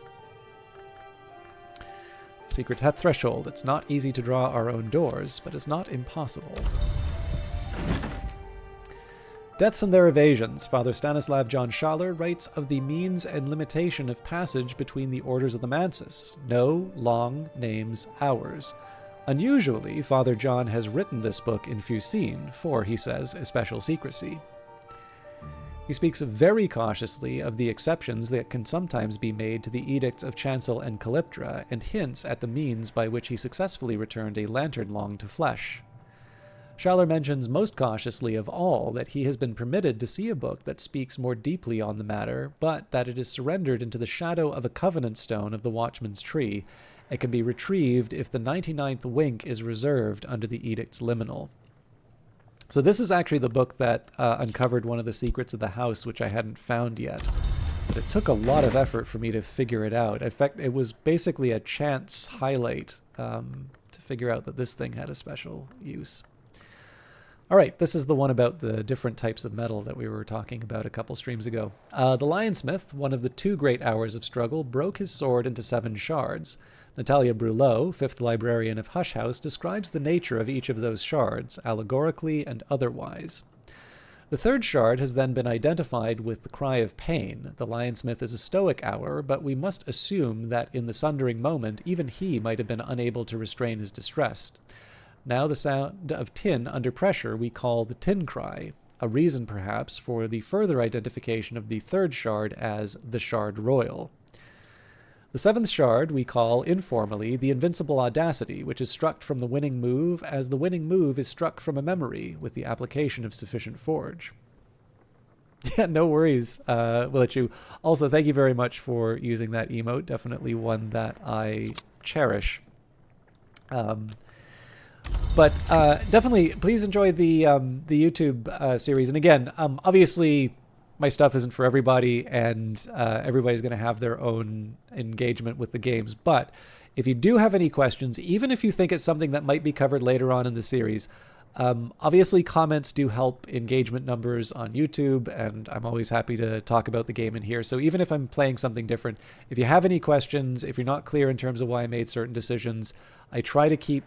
Secret Death Threshold. It's not easy to draw our own doors, but it's not impossible. Deaths and Their Evasions. Father Stanislav John Schaller writes of the means and limitation of passage between the orders of the Mansus. No long names hours. Unusually, Father John has written this book in Fusine for, he says, especial secrecy. He speaks very cautiously of the exceptions that can sometimes be made to the edicts of Chancel and Calyptra, and hints at the means by which he successfully returned a lantern long to flesh. Schaller mentions most cautiously of all that he has been permitted to see a book that speaks more deeply on the matter, but that it is surrendered into the shadow of a covenant stone of the Watchman's Tree. It can be retrieved if the 99th wink is reserved under the edict's liminal. So this is actually the book that uncovered one of the secrets of the house, which I hadn't found yet. But it took a lot of effort for me to figure it out. In fact, it was basically a chance highlight to figure out that this thing had a special use. All right, this is the one about the different types of metal that we were talking about a couple streams ago. The Lionsmith, one of the 2 great hours of struggle, broke his sword into 7 shards. Natalia Brulot, 5th librarian of Hush House, describes the nature of each of those shards, allegorically and otherwise. The 3rd shard has then been identified with the Cry of Pain. The Lionsmith is a stoic hour, but we must assume that in the sundering moment, even he might have been unable to restrain his distress. Now the sound of tin under pressure we call the tin cry, a reason perhaps for the further identification of the 3rd shard as the Shard Royal. The 7th shard we call informally the Invincible Audacity, which is struck from the winning move as the winning move is struck from a memory with the application of sufficient forge. Yeah, no worries, Willichu. Also, thank you very much for using that emote. Definitely one that I cherish. But definitely, please enjoy the YouTube series. And again, obviously, my stuff isn't for everybody, and everybody's going to have their own engagement with the games. But if you do have any questions, even if you think it's something that might be covered later on in the series, obviously comments do help engagement numbers on YouTube, and I'm always happy to talk about the game in here. So even if I'm playing something different, if you have any questions, if you're not clear in terms of why I made certain decisions, I try to keep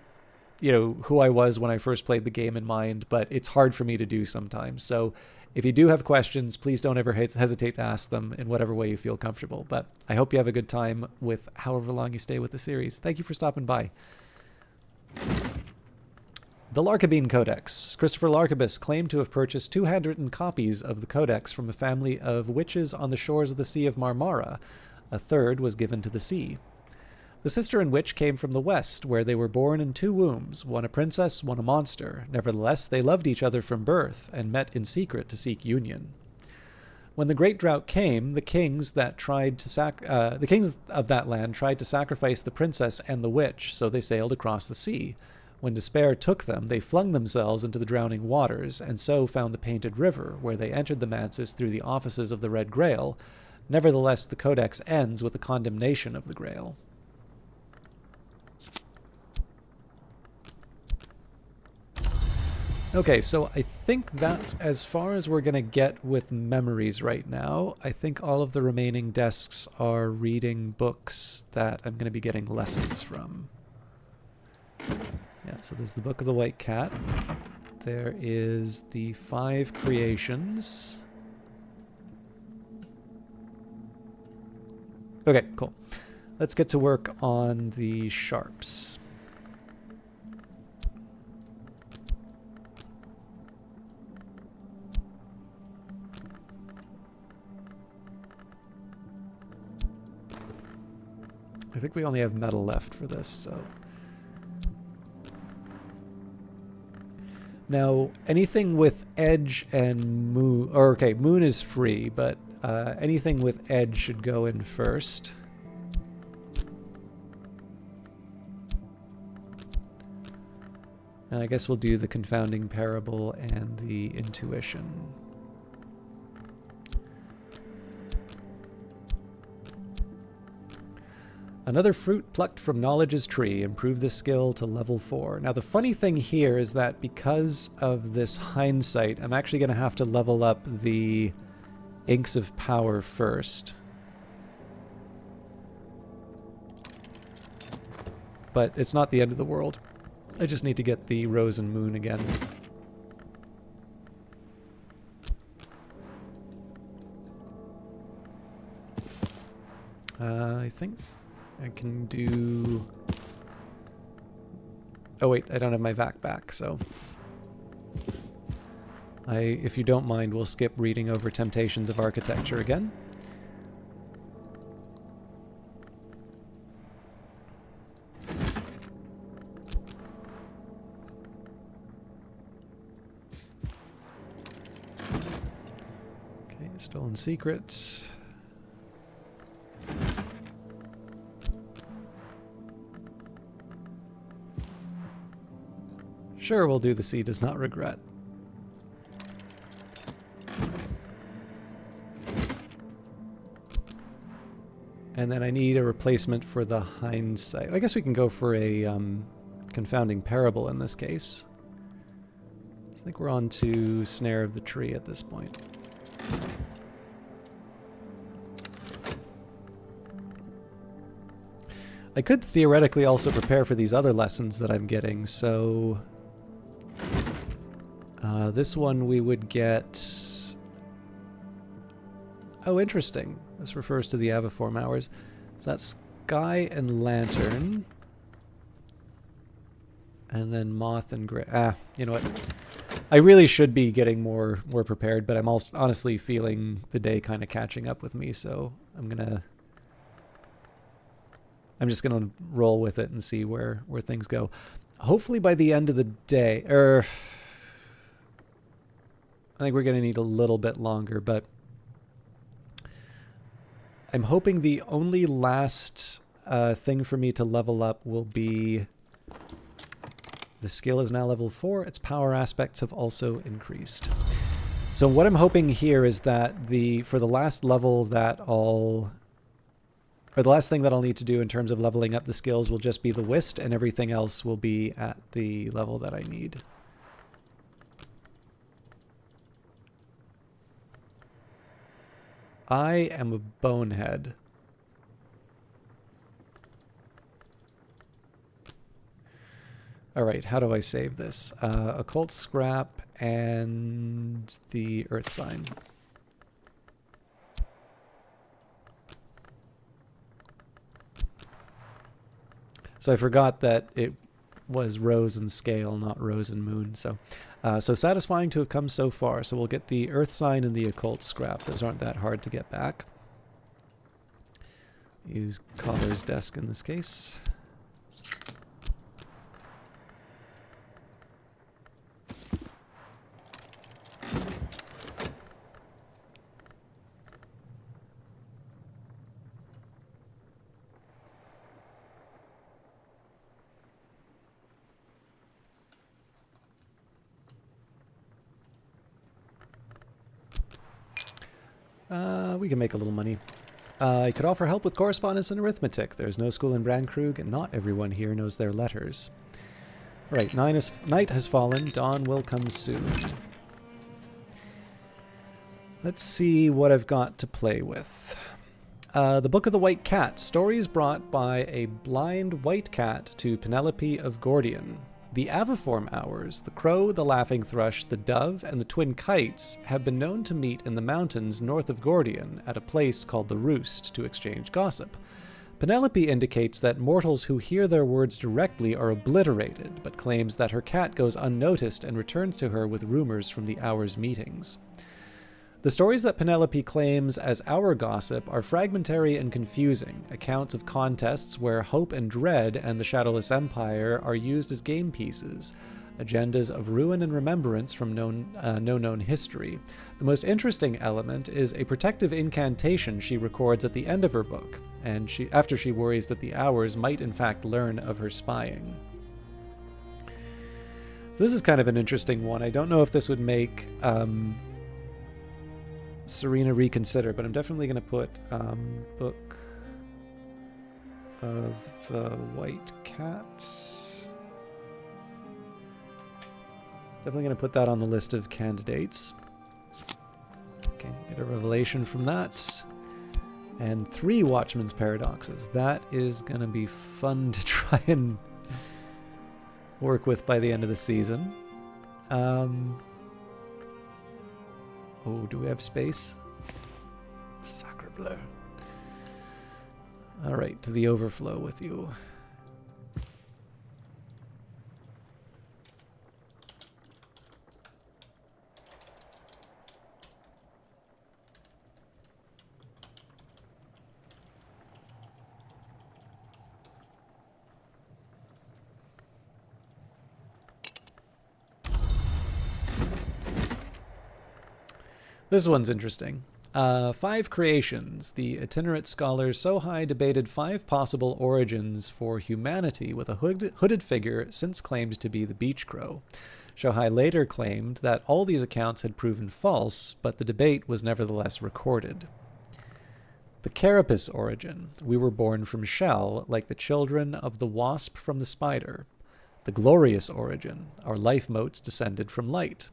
who I was when I first played the game in mind, but it's hard for me to do sometimes. So if you do have questions, please don't ever hesitate to ask them in whatever way you feel comfortable. But I hope you have a good time with however long you stay with the series. Thank you for stopping by. The Larkabine Codex. Christopher Larkabis claimed to have purchased 2 handwritten copies of the Codex from a family of witches on the shores of the Sea of Marmara. A 3rd was given to the sea. The sister and witch came from the west, where they were born in 2 wombs, one a princess, one a monster. Nevertheless, they loved each other from birth, and met in secret to seek union. When the great drought came, the kings of that land tried to sacrifice the princess and the witch, so they sailed across the sea. When despair took them, they flung themselves into the drowning waters, and so found the Painted River, where they entered the manses through the offices of the Red Grail. Nevertheless, the Codex ends with the condemnation of the Grail. Okay, so I think that's as far as we're going to get with memories right now. I think all of the remaining desks are reading books that I'm going to be getting lessons from. Yeah, so there's the Book of the White Cat. There is the 5 Creations. Okay, cool. Let's get to work on the sharps. I think we only have metal left for this, so... Now, anything with edge and moon... Or, okay, moon is free, but anything with edge should go in first. And I guess we'll do the confounding parable and the intuition. Another fruit plucked from knowledge's tree. Improve the skill to level 4. Now the funny thing here is that because of this hindsight, I'm actually going to have to level up the Inks of Power first. But it's not the end of the world. I just need to get the Rose and Moon again. I think I can do... Oh wait, I don't have my VAC back, so... if you don't mind, we'll skip reading over Temptations of Architecture again. Okay, Stolen Secrets. Sure, we'll do the Sea Does Not Regret. And then I need a replacement for the hindsight. I guess we can go for a confounding parable in this case. So I think we're on to Snare of the Tree at this point. I could theoretically also prepare for these other lessons that I'm getting, so... this one we would get... Oh, interesting. This refers to the Aviform hours. So that's Sky and Lantern. And then Moth and Gray. You know what? I really should be getting more prepared, but I'm also honestly feeling the day kind of catching up with me, so I'm just gonna roll with it and see where things go. Hopefully by the end of the day, I think we're gonna need a little bit longer, but I'm hoping the only last thing for me to level up will be the skill is now level 4. Its power aspects have also increased. So what I'm hoping here is that for the last level that the last thing that I'll need to do in terms of leveling up the skills will just be the Whist, and everything else will be at the level that I need. I am a bonehead. Alright, how do I save this? Occult Scrap and the Earth Sign. So I forgot that it was Rose and Scale, not Rose and Moon. So satisfying to have come so far. So we'll get the Earth Sign and the Occult Scrap. Those aren't that hard to get back. Use Collar's Desk in this case. We can make a little money. I could offer help with correspondence and arithmetic. There's no school in Brandkrug, and not everyone here knows their letters. Right, night has fallen. Dawn will come soon. Let's see what I've got to play with. The Book of the White Cat. Stories brought by a blind white cat to Penelope of Gordian. The Aviform Hours, the crow, the laughing thrush, the dove, and the twin kites have been known to meet in the mountains north of Gordian at a place called the Roost to exchange gossip. Penelope indicates that mortals who hear their words directly are obliterated, but claims that her cat goes unnoticed and returns to her with rumors from the Hours meetings. The stories that Penelope claims as our gossip are fragmentary and confusing, accounts of contests where hope and dread and the Shadowless Empire are used as game pieces, agendas of ruin and remembrance from no known history. The most interesting element is a protective incantation she records at the end of her book, and after she worries that the Hours might in fact learn of her spying. So this is kind of an interesting one. I don't know if this would make... Serena reconsider, but I'm definitely going to put Book of the White Cat. Definitely going to put that on the list of candidates. Okay, get a revelation from that. And 3 Watchman's Paradoxes. That is going to be fun to try and work with by the end of the season. Oh, do we have space? Sacre bleu. All right, to the overflow with you. This one's interesting. 5 creations. The itinerant scholar Sohai debated 5 possible origins for humanity with a hooded figure since claimed to be the beach crow. Sohai later claimed that all these accounts had proven false, but the debate was nevertheless recorded. The carapace origin. We were born from shell, like the children of the wasp from the spider. The glorious origin. Our life motes descended from light.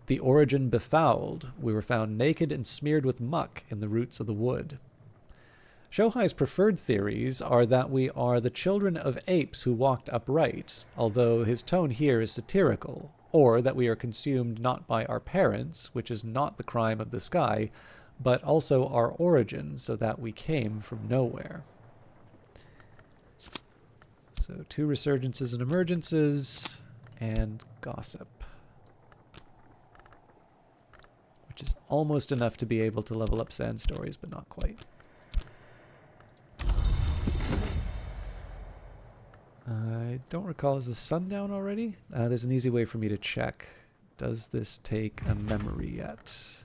The origin befouled. We were found naked and smeared with muck in the roots of the wood. Shohai's preferred theories are that we are the children of apes who walked upright, although his tone here is satirical, or that we are consumed not by our parents, which is not the crime of the sky, but also our origin, so that we came from nowhere. So 2 resurgences and emergences, and gossip. Which is almost enough to be able to level up Sand Stories, but not quite. I don't recall, is the sun down already? There's an easy way for me to check. Does this take a memory yet?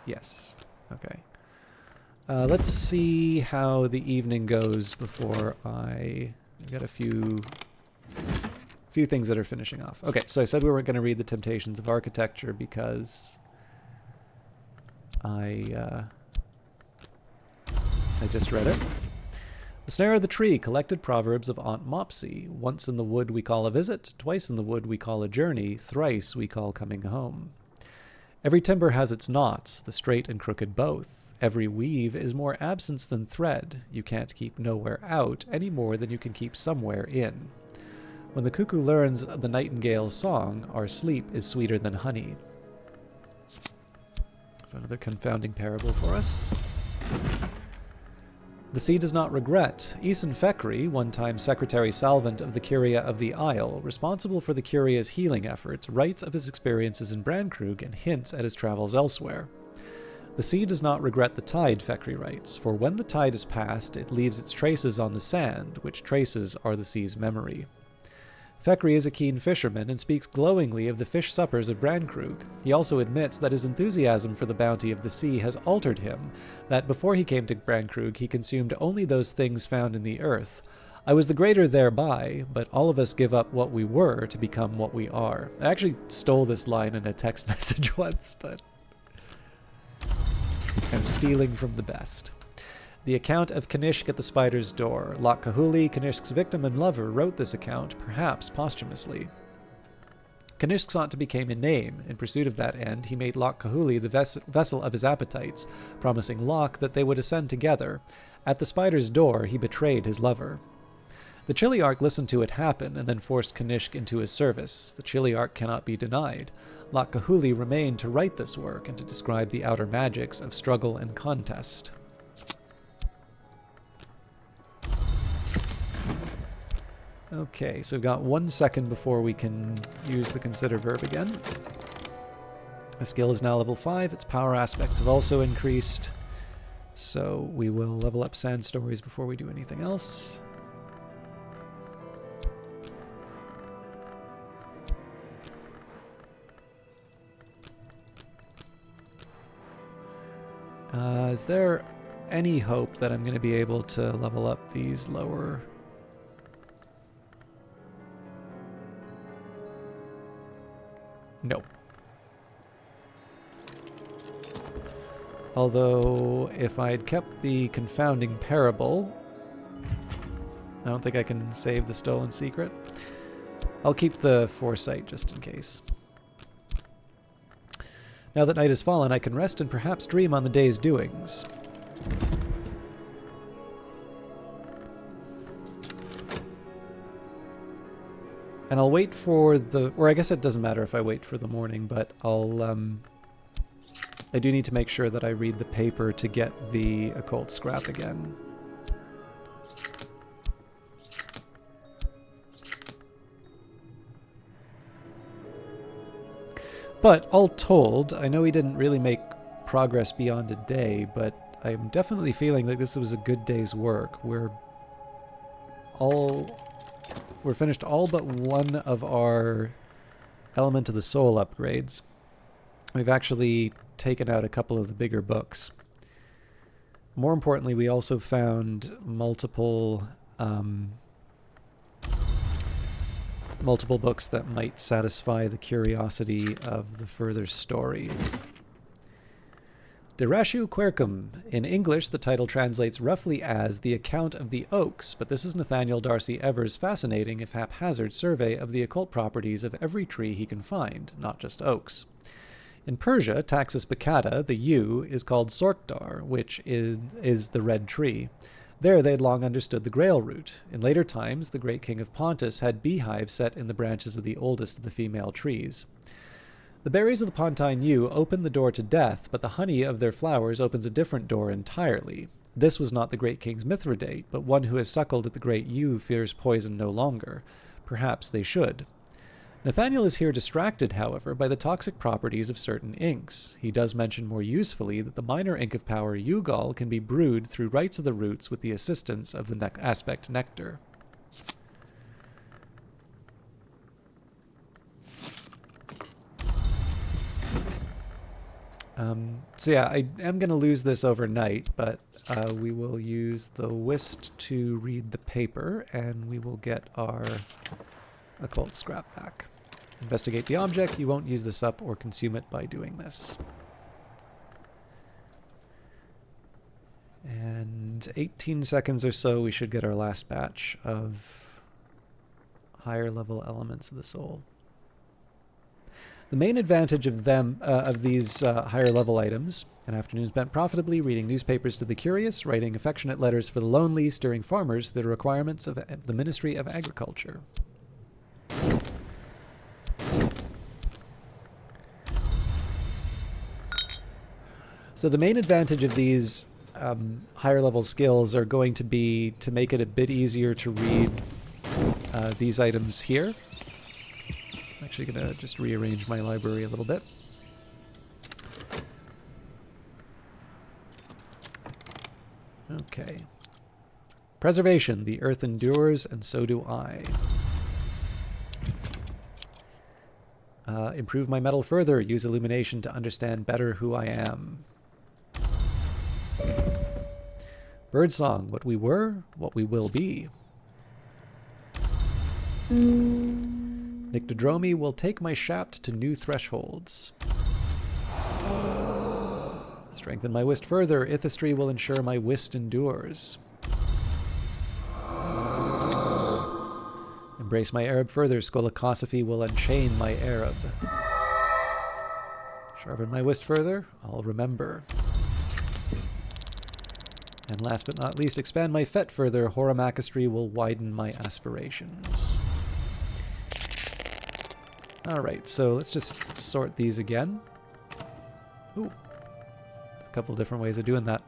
Yes. Okay. Let's see how the evening goes before I got a few things that are finishing off. Okay, so I said we weren't going to read The Temptations of Architecture because I just read it. The Snare of the Tree, collected proverbs of Aunt Mopsy. Once in the wood we call a visit, twice in the wood we call a journey, thrice we call coming home. Every timber has its knots, the straight and crooked both. Every weave is more absence than thread. You can't keep nowhere out any more than you can keep somewhere in. When the cuckoo learns the nightingale's song, our sleep is sweeter than honey. So another confounding parable for us. The sea does not regret. Eason Fekri, one-time Secretary Salvant of the Curia of the Isle, responsible for the Curia's healing efforts, writes of his experiences in Brandkrug and hints at his travels elsewhere. The sea does not regret the tide, Fekri writes, for when the tide is past, it leaves its traces on the sand, which traces are the sea's memory. Fekri is a keen fisherman and speaks glowingly of the fish suppers of Brandkrug. He also admits that his enthusiasm for the bounty of the sea has altered him, that before he came to Brandkrug he consumed only those things found in the earth. I was the greater thereby, but all of us give up what we were to become what we are. I actually stole this line in a text message once, but I'm stealing from the best. The account of Kanishk at the spider's door. Lok Kahuli, Kanishk's victim and lover, wrote this account, perhaps posthumously. Kanishk sought to become a name. In pursuit of that end, he made Lok Kahuli the vessel of his appetites, promising Lok that they would ascend together. At the spider's door, he betrayed his lover. The Chiliarch listened to it happen, and then forced Kanishk into his service. The Chiliarch cannot be denied. Lok Kahuli remained to write this work and to describe the outer magics of struggle and contest. Okay, so we've got 1 second before we can use the consider verb again. The skill is now level 5. Its power aspects have also increased. So we will level up Sand Stories before we do anything else. Is there any hope that I'm going to be able to level up these lower... No. Although, if I'd kept the confounding parable, I don't think I can save the stolen secret. I'll keep the foresight just in case. Now that night has fallen, I can rest and perhaps dream on the day's doings. And I'll wait for the... Or I guess it doesn't matter if I wait for the morning, but I'll... I do need to make sure that I read the paper to get the occult scrap again. But all told, I know we didn't really make progress beyond a day, but I'm definitely feeling like this was a good day's work. We're finished all but one of our Element of the Soul upgrades. We've actually taken out a couple of the bigger books. More importantly, we also found multiple books that might satisfy the curiosity of the further story. De Ratio Quercum. In English, the title translates roughly as The Account of the Oaks, but this is Nathaniel Darcy Evers' fascinating, if haphazard, survey of the occult properties of every tree he can find, not just oaks. In Persia, Taxus baccata, the yew, is called Sorkdar, which is the red tree. There they had long understood the grail root. In later times, the great king of Pontus had beehives set in the branches of the oldest of the female trees. The berries of the Pontine yew open the door to death, but the honey of their flowers opens a different door entirely. This was not the great king's Mithridate, but one who has suckled at the great yew fears poison no longer. Perhaps they should. Nathaniel is here distracted, however, by the toxic properties of certain inks. He does mention more usefully that the minor ink of power Yew-Gall can be brewed through rites of the roots with the assistance of the aspect nectar. So yeah, I am going to lose this overnight, but we will use the whist to read the paper, and we will get our occult scrap back. Investigate the object. You won't use this up or consume it by doing this. And 18 seconds or so, we should get our last batch of higher level elements of the soul. The main advantage of these higher level items: an afternoon spent profitably reading newspapers to the curious, writing affectionate letters for the lonely, steering farmers to the requirements of the Ministry of Agriculture. So the main advantage of these higher level skills are going to be to make it a bit easier to read these items here. I'm actually going to just rearrange my library a little bit. Okay. Preservation. The earth endures, and so do I. Improve my metal further. Use illumination to understand better who I am. Birdsong. What we were, what we will be. Nyctodromy will take my shaft to new thresholds. Strengthen my whist further. Ithistry will ensure my whist endures. Embrace my Arab further. Skolakosophy will unchain my Arab. Sharpen my whist further. I'll remember. And last but not least, expand my fet further. Horamachistry will widen my aspirations. Alright, so let's just sort these again. Ooh. A couple different ways of doing that.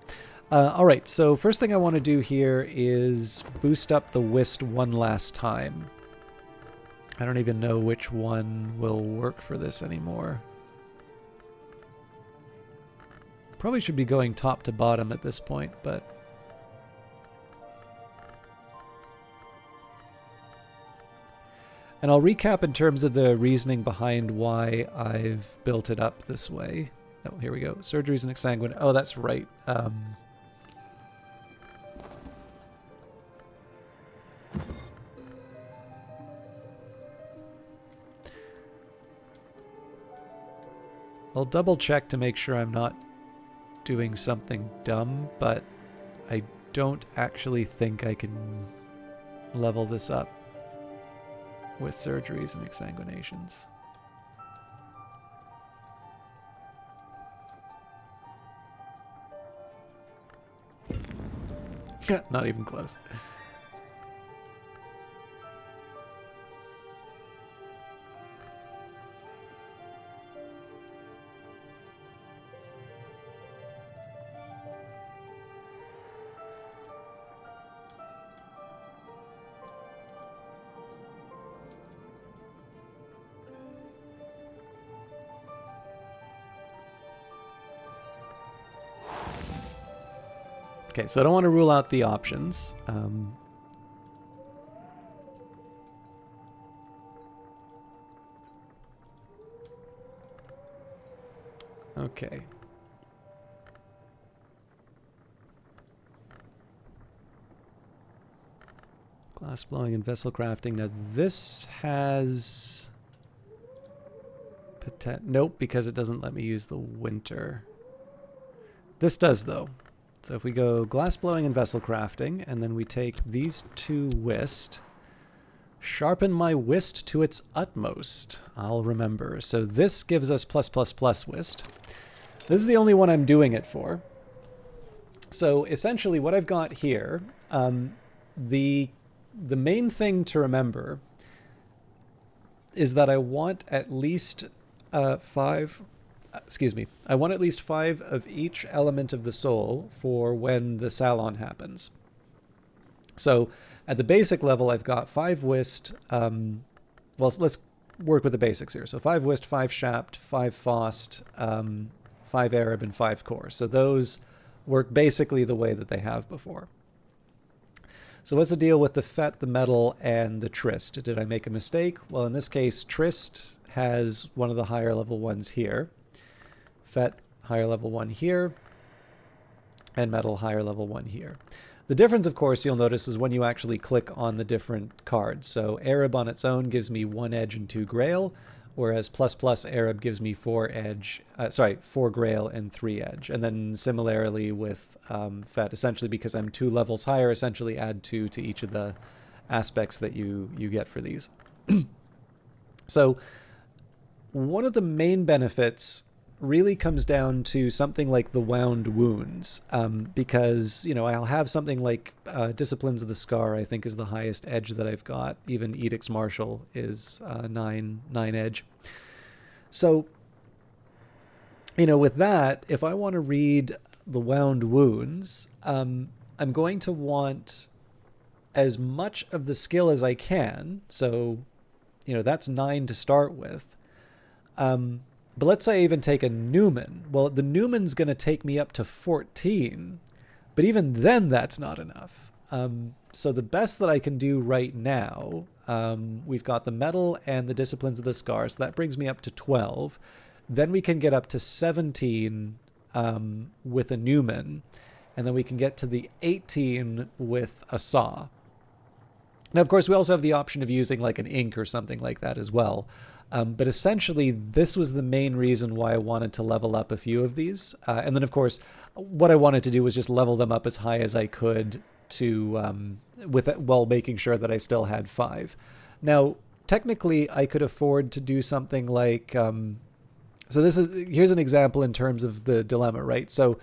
Alright, so first thing I want to do here is boost up the whist one last time. I don't even know which one will work for this anymore. Probably should be going top to bottom at this point, but... And I'll recap in terms of the reasoning behind why I've built it up this way. Oh, here we go. Surgeries and exsanguine. Oh, that's right. I'll double check to make sure I'm not doing something dumb, but I don't actually think I can level this up with surgeries and exsanguinations. Not even close. Okay, so I don't want to rule out the options. Okay. Glass blowing and vessel crafting. Now this has... Nope, because it doesn't let me use the winter. This does, though. So if we go glass blowing and vessel crafting, and then we take these two whist, sharpen my whist to its utmost. I'll remember. So this gives us +++ whist. This is the only one I'm doing it for. So essentially what I've got here, the main thing to remember is that I want at least I want at least 5 of each element of the soul for when the Salon happens. So at the basic level, I've got 5 whist. Well, let's work with the basics here. So 5 whist, 5 shapt, 5 faust, 5 Arab, and 5 core. So those work basically the way that they have before. So what's the deal with the Fet, the Metal, and the Trist? Did I make a mistake? Well, in this case, Trist has one of the higher level ones here. Fet, higher level one here. And Metal, higher level one here. The difference, of course, you'll notice is when you actually click on the different cards. So Arab on its own gives me 1 edge and 2 grail, whereas ++ Arab gives me 4 grail and 3 edge. And then similarly with Fet, essentially because I'm 2 levels higher, essentially add 2 to each of the aspects that you get for these. So one of the main benefits really comes down to something like the Wound Wounds, because, you know, I'll have something like Disciplines of the Scar, I think is the highest edge that I've got. Even Edicts Martial is 9 edge. So, you know, with that, if I want to read the Wound Wounds, I'm going to want as much of the skill as I can. So, you know, that's 9 to start with. But let's say I even take a Newman. Well, the Newman's going to take me up to 14, but even then that's not enough. So the best that I can do right now, we've got the Metal and the Disciplines of the Scar, so that brings me up to 12. Then we can get up to 17 with a Newman, and then we can get to the 18 with a Saw. Now, of course, we also have the option of using like an ink or something like that as well. But essentially, this was the main reason why I wanted to level up a few of these. And then, of course, what I wanted to do was just level them up as high as I could to, while making sure that I still had 5. Now, technically, I could afford to do something like... so here's an example in terms of the dilemma, right? So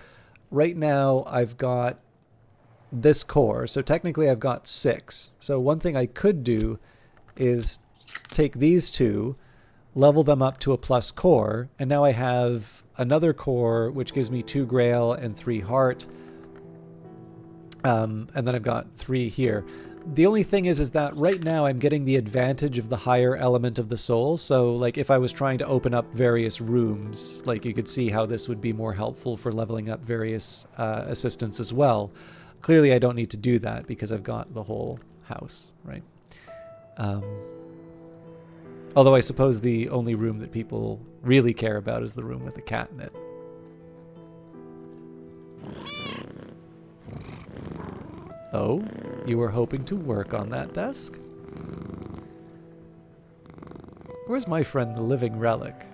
right now, I've got this core. So technically, I've got 6. So one thing I could do is take these two, level them up to a plus core, and now I have another core which gives me 2 grail and 3 heart, and then I've got 3 here. The only thing is that right now I'm getting the advantage of the higher element of the soul. So like if I was trying to open up various rooms, like you could see how this would be more helpful for leveling up various assistants as well. Clearly I don't need to do that because I've got the whole house, right? Although I suppose the only room that people really care about is the room with the cat in it. Oh, you were hoping to work on that desk? Where's my friend the Living Relic?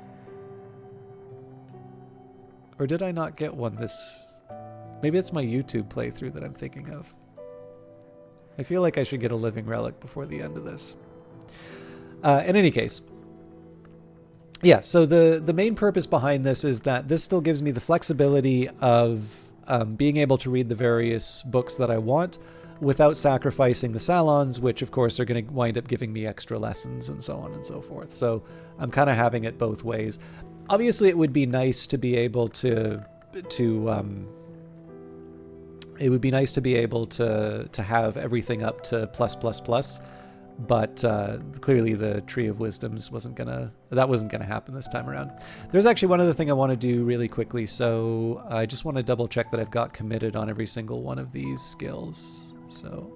Or did I not get one this... Maybe it's my YouTube playthrough that I'm thinking of. I feel like I should get a Living Relic before the end of this. In any case, yeah, so the main purpose behind this is that this still gives me the flexibility of being able to read the various books that I want without sacrificing the salons, which of course are going to wind up giving me extra lessons and so on and so forth. So I'm kind of having it both ways. Obviously, it would be nice to be able to have everything up to +++. But clearly the Tree of Wisdoms wasn't gonna happen this time around. There's actually one other thing I want to do really quickly, so I just want to double check that I've got committed on every single one of these skills. So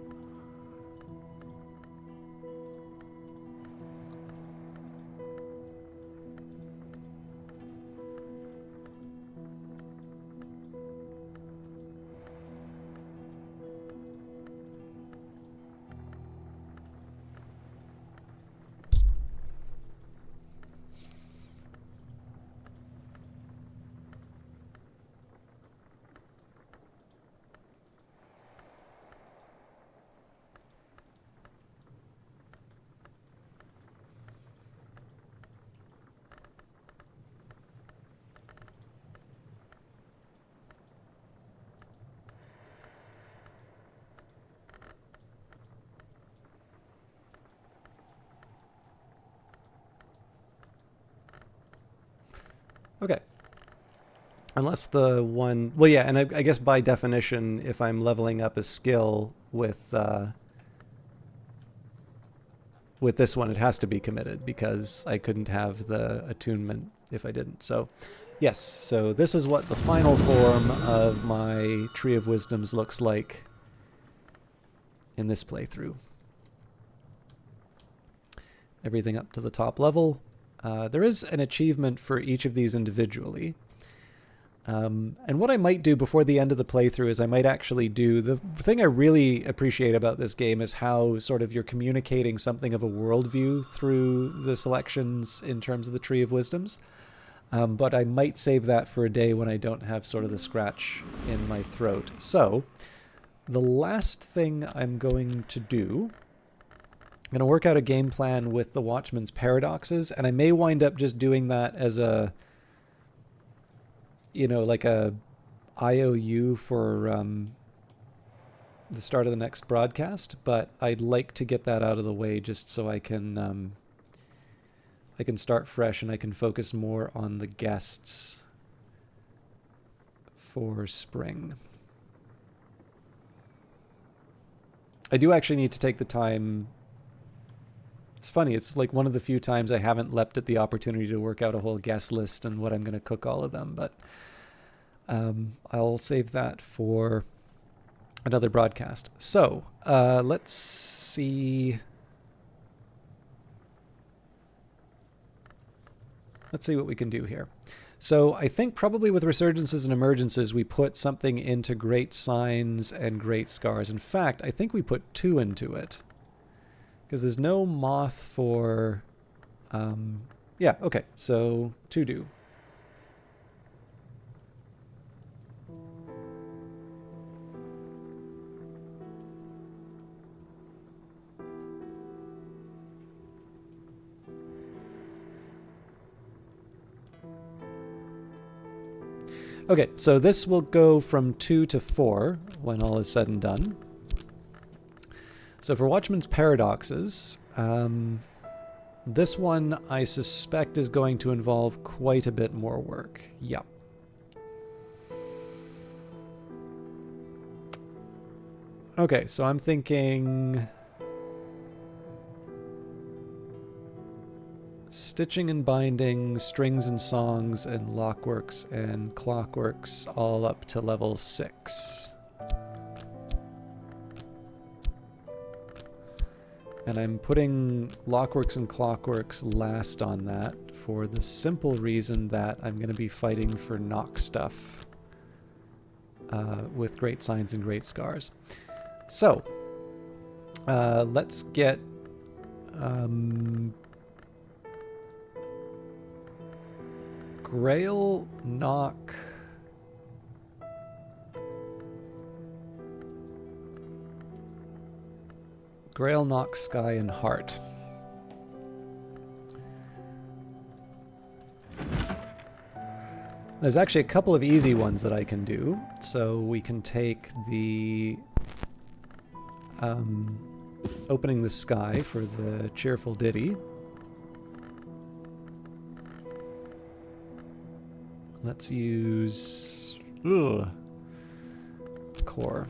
Okay. Unless the one... Well, yeah, and I guess by definition, if I'm leveling up a skill with this one, it has to be committed because I couldn't have the attunement if I didn't. So, yes. So this is what the final form of my Tree of Wisdoms looks like in this playthrough. Everything up to the top level. There is an achievement for each of these individually. And what I might do before the end of the playthrough is I might actually do... The thing I really appreciate about this game is how sort of you're communicating something of a worldview through the selections in terms of the Tree of Wisdoms. But I might save that for a day when I don't have sort of the scratch in my throat. So, the last thing I'm going to do... I'm going to work out a game plan with the Watchman's Paradoxes, and I may wind up just doing that as a... you know, like a IOU for the start of the next broadcast, but I'd like to get that out of the way just so I can start fresh and I can focus more on the guests for spring. I do actually need to take the time. It's funny, it's like one of the few times I haven't leapt at the opportunity to work out a whole guest list and what I'm going to cook all of them, but I'll save that for another broadcast. So, let's see. Let's see what we can do here. So I think probably with Resurgences and Emergences, we put something into Great Signs and Great Scars. In fact, I think we put 2 into it. Because there's no moth for... yeah, okay, so 2 do. Okay, so this will go from 2 to 4 when all is said and done. So for Watchman's Paradoxes, this one I suspect is going to involve quite a bit more work. Yep. Okay, so I'm thinking... Stitching and Binding, Strings and Songs, and Lockworks and Clockworks all up to level 6. And I'm putting Lockworks and Clockworks last on that for the simple reason that I'm going to be fighting for knock stuff with Great Signs and Great Scars. So, let's get... Grail, Knock... Grail, Knock, Sky, and Heart. There's actually a couple of easy ones that I can do. So we can take the Opening the Sky for the Cheerful Ditty. Let's use Core.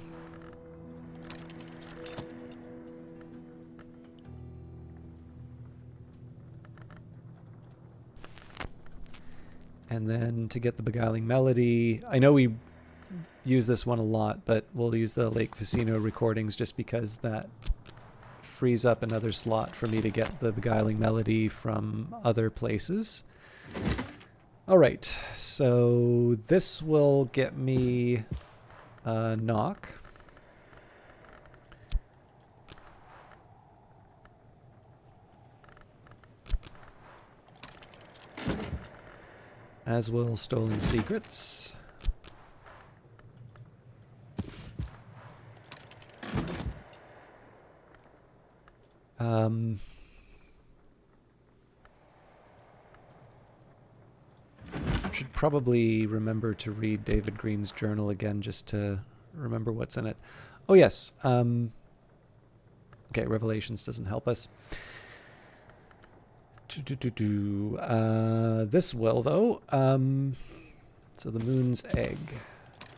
And then to get the Beguiling Melody, I know we use this one a lot, but we'll use the Lake Vicino recordings just because that frees up another slot for me to get the Beguiling Melody from other places. All right, so this will get me Knock. As will Stolen Secrets. Should probably remember to read David Green's journal again just to remember what's in it. Oh yes. Okay, Revelations doesn't help us. This will, though. So the moon's egg.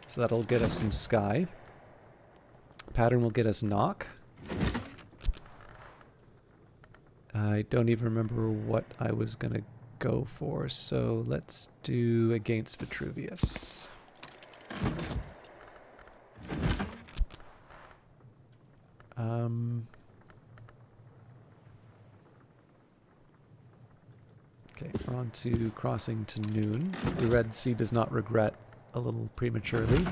So that'll get us some sky. Pattern will get us knock. I don't even remember what I was going to go for, so let's do against Vitruvius. Okay, we're on to crossing to noon. The Red Sea does not regret a little prematurely.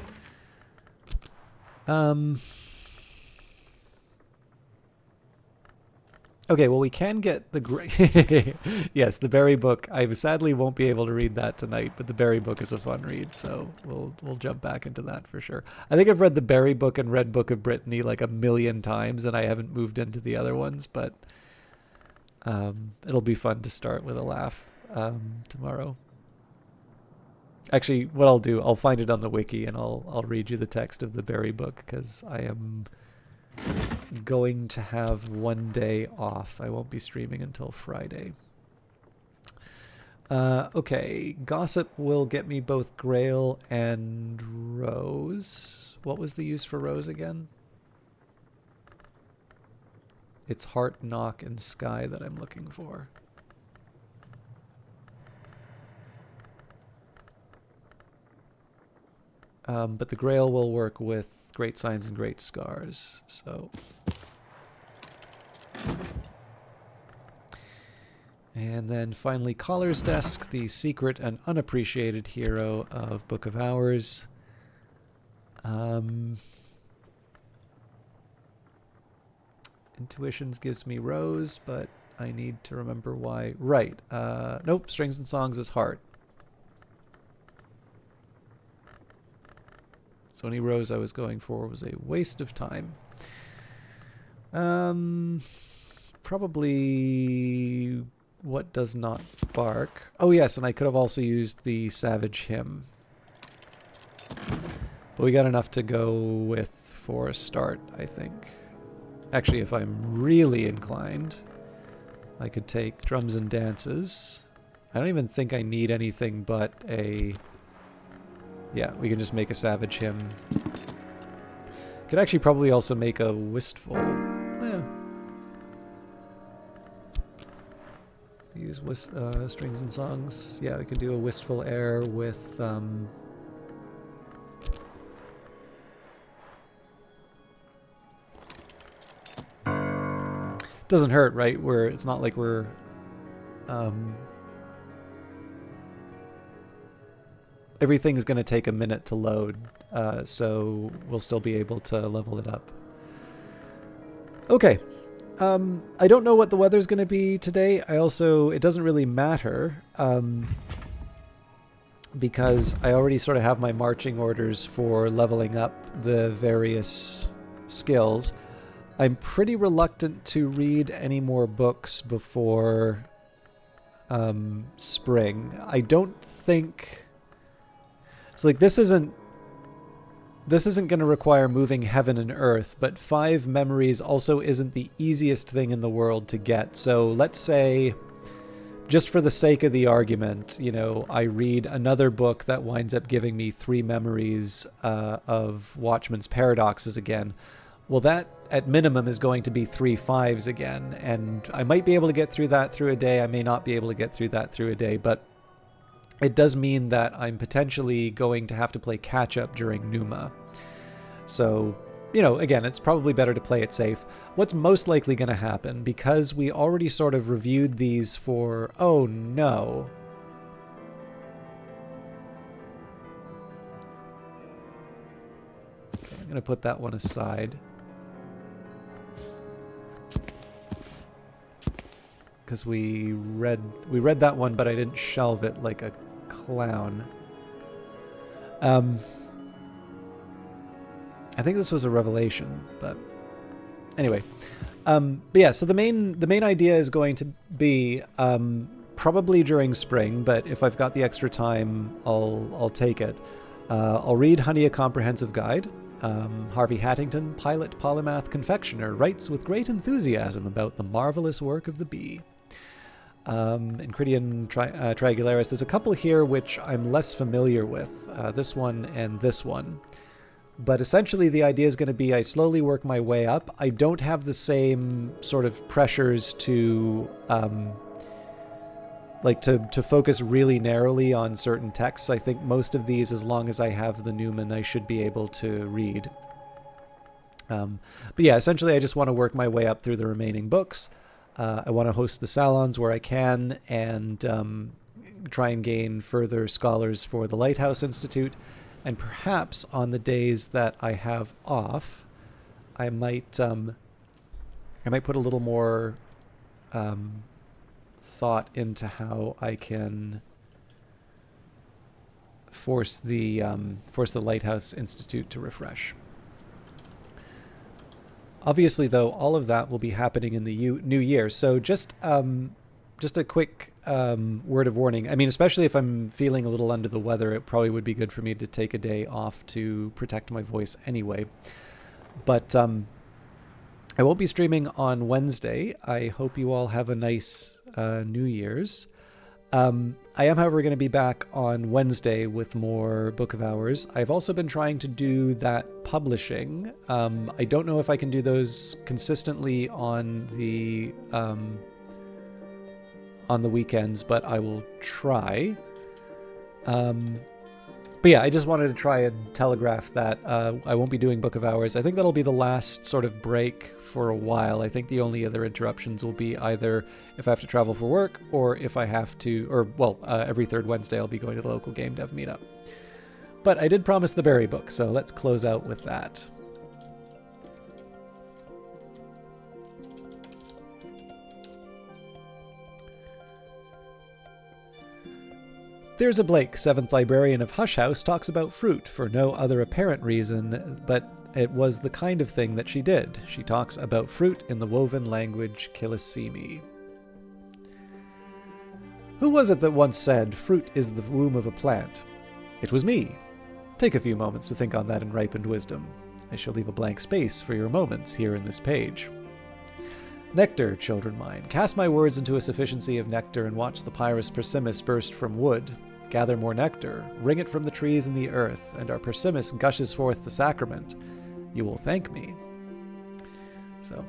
Okay, well, we can get the yes, the Berry Book. I sadly won't be able to read that tonight, but the Berry Book is a fun read, so we'll jump back into that for sure. I think I've read the Berry Book and Red Book of Brittany like 1,000,000 times, and I haven't moved into the other ones, but it'll be fun to start with a laugh tomorrow. Actually, what I'll do, I'll find it on the wiki, and I'll read you the text of the Berry Book, because I am going to have one day off. I won't be streaming until Friday. Okay, Gossip will get me both Grail and Rose. What was the use for Rose again? It's Heart, Knock, and Sky that I'm looking for. But the Grail will work with Great Signs and Great Scars, so. And then finally Collar's Desk, the secret and unappreciated hero of Book of Hours. Intuitions gives me Rose, but I need to remember why. Right. Nope, Strings and Songs is Heart. So any Rose I was going for was a waste of time. Probably What Does Not Bark. Oh yes, and I could have also used the Savage Hymn. But we got enough to go with for a start, I think. Actually, if I'm really inclined, I could take Drums and Dances. I don't even think I need anything but a... Yeah, we can just make a Savage Hymn. Could actually probably also make a Wistful. Yeah. Use Strings and Songs. Yeah, we could do a Wistful Air with... Doesn't hurt, right? It's not like we're... Everything's going to take a minute to load, so we'll still be able to level it up. Okay. I don't know what the weather's going to be today. It doesn't really matter, because I already sort of have my marching orders for leveling up the various skills. I'm pretty reluctant to read any more books before spring. I don't think... It's like this isn't going to require moving heaven and earth, but 5 memories also isn't the easiest thing in the world to get. So let's say, just for the sake of the argument, you know, I read another book that winds up giving me 3 memories of Watchman's Paradoxes again. Well, that at minimum is going to be 3 5s again, and I might be able to get through that through a day. I may not be able to get through that through a day, but it does mean that I'm potentially going to have to play catch-up during Numa. So, you know, again, it's probably better to play it safe. What's most likely going to happen, because we already sort of reviewed these for... Oh, no. Okay, I'm going to put that one aside. Because we read that one, but I didn't shelve it like a clown. I think this was a revelation, but anyway. But yeah, so the main idea is going to be probably during spring, but if I've got the extra time, I'll take it. I'll read Honey, a Comprehensive Guide. Harvey Hattington, pilot, polymath, confectioner, writes with great enthusiasm about the marvelous work of the bee. Enchiridion Triangularis. There's a couple here which I'm less familiar with, this one and this one. But essentially the idea is going to be I slowly work my way up. I don't have the same sort of pressures to to focus really narrowly on certain texts. I think most of these, as long as I have the Newman, I should be able to read. But yeah, essentially I just want to work my way up through the remaining books. I want to host the salons where I can and try and gain further scholars for the Lighthouse Institute. And perhaps on the days that I have off, I might put a little more thought into how I can force the Lighthouse Institute to refresh. Obviously, though, all of that will be happening in the new year. So just a quick word of warning. I mean, especially if I'm feeling a little under the weather, it probably would be good for me to take a day off to protect my voice anyway. But I won't be streaming on Wednesday. I hope you all have a nice New Year's. I am, however, going to be back on Wednesday with more Book of Hours. I've also been trying to do that publishing. I don't know if I can do those consistently on the weekends, but I will try. But yeah, I just wanted to try and telegraph that I won't be doing Book of Hours. I think that'll be the last sort of break for a while. I think the only other interruptions will be either if I have to travel for work or if I have to, or well, every third Wednesday I'll be going to the local game dev meetup. But I did promise the Barry book, so let's close out with that. There's a Blake, 7th librarian of Hush House, talks about fruit for no other apparent reason, but it was the kind of thing that she did. She talks about fruit in the woven language Killisimi. Who was it that once said, fruit is the womb of a plant? It was me. Take a few moments to think on that in ripened wisdom. I shall leave a blank space for your moments here in this page. Nectar, children mine, cast my words into a sufficiency of nectar and watch the Pyrus persimmon burst from wood. Gather more nectar, wring it from the trees and the earth, and our persimmon gushes forth the sacrament. You will thank me. So,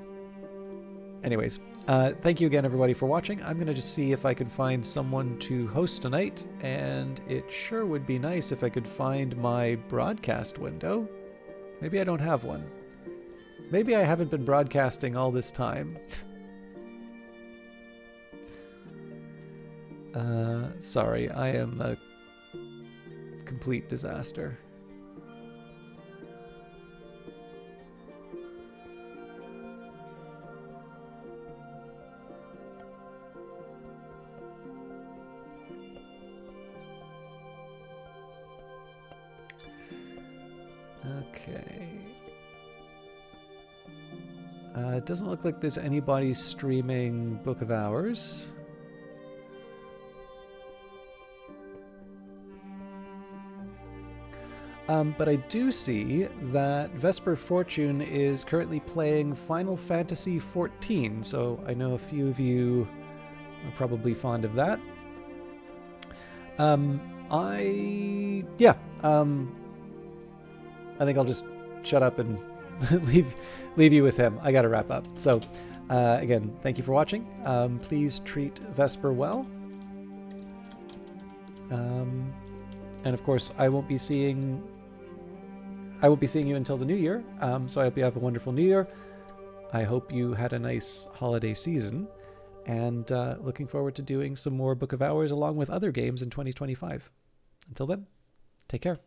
anyways, thank you again, everybody, for watching. I'm going to just see if I can find someone to host tonight, and it sure would be nice if I could find my broadcast window. Maybe I don't have one. Maybe I haven't been broadcasting all this time. Sorry, I am a complete disaster. Okay. It doesn't look like there's anybody streaming Book of Hours. But I do see that Vesper Fortune is currently playing Final Fantasy XIV, so I know a few of you are probably fond of that. I think I'll just shut up and leave you with him. I gotta wrap up. So, again, thank you for watching. Please treat Vesper well. And of course, I won't be seeing you until the new year. So I hope you have a wonderful new year. I hope you had a nice holiday season, and looking forward to doing some more Book of Hours along with other games in 2025. Until then, take care.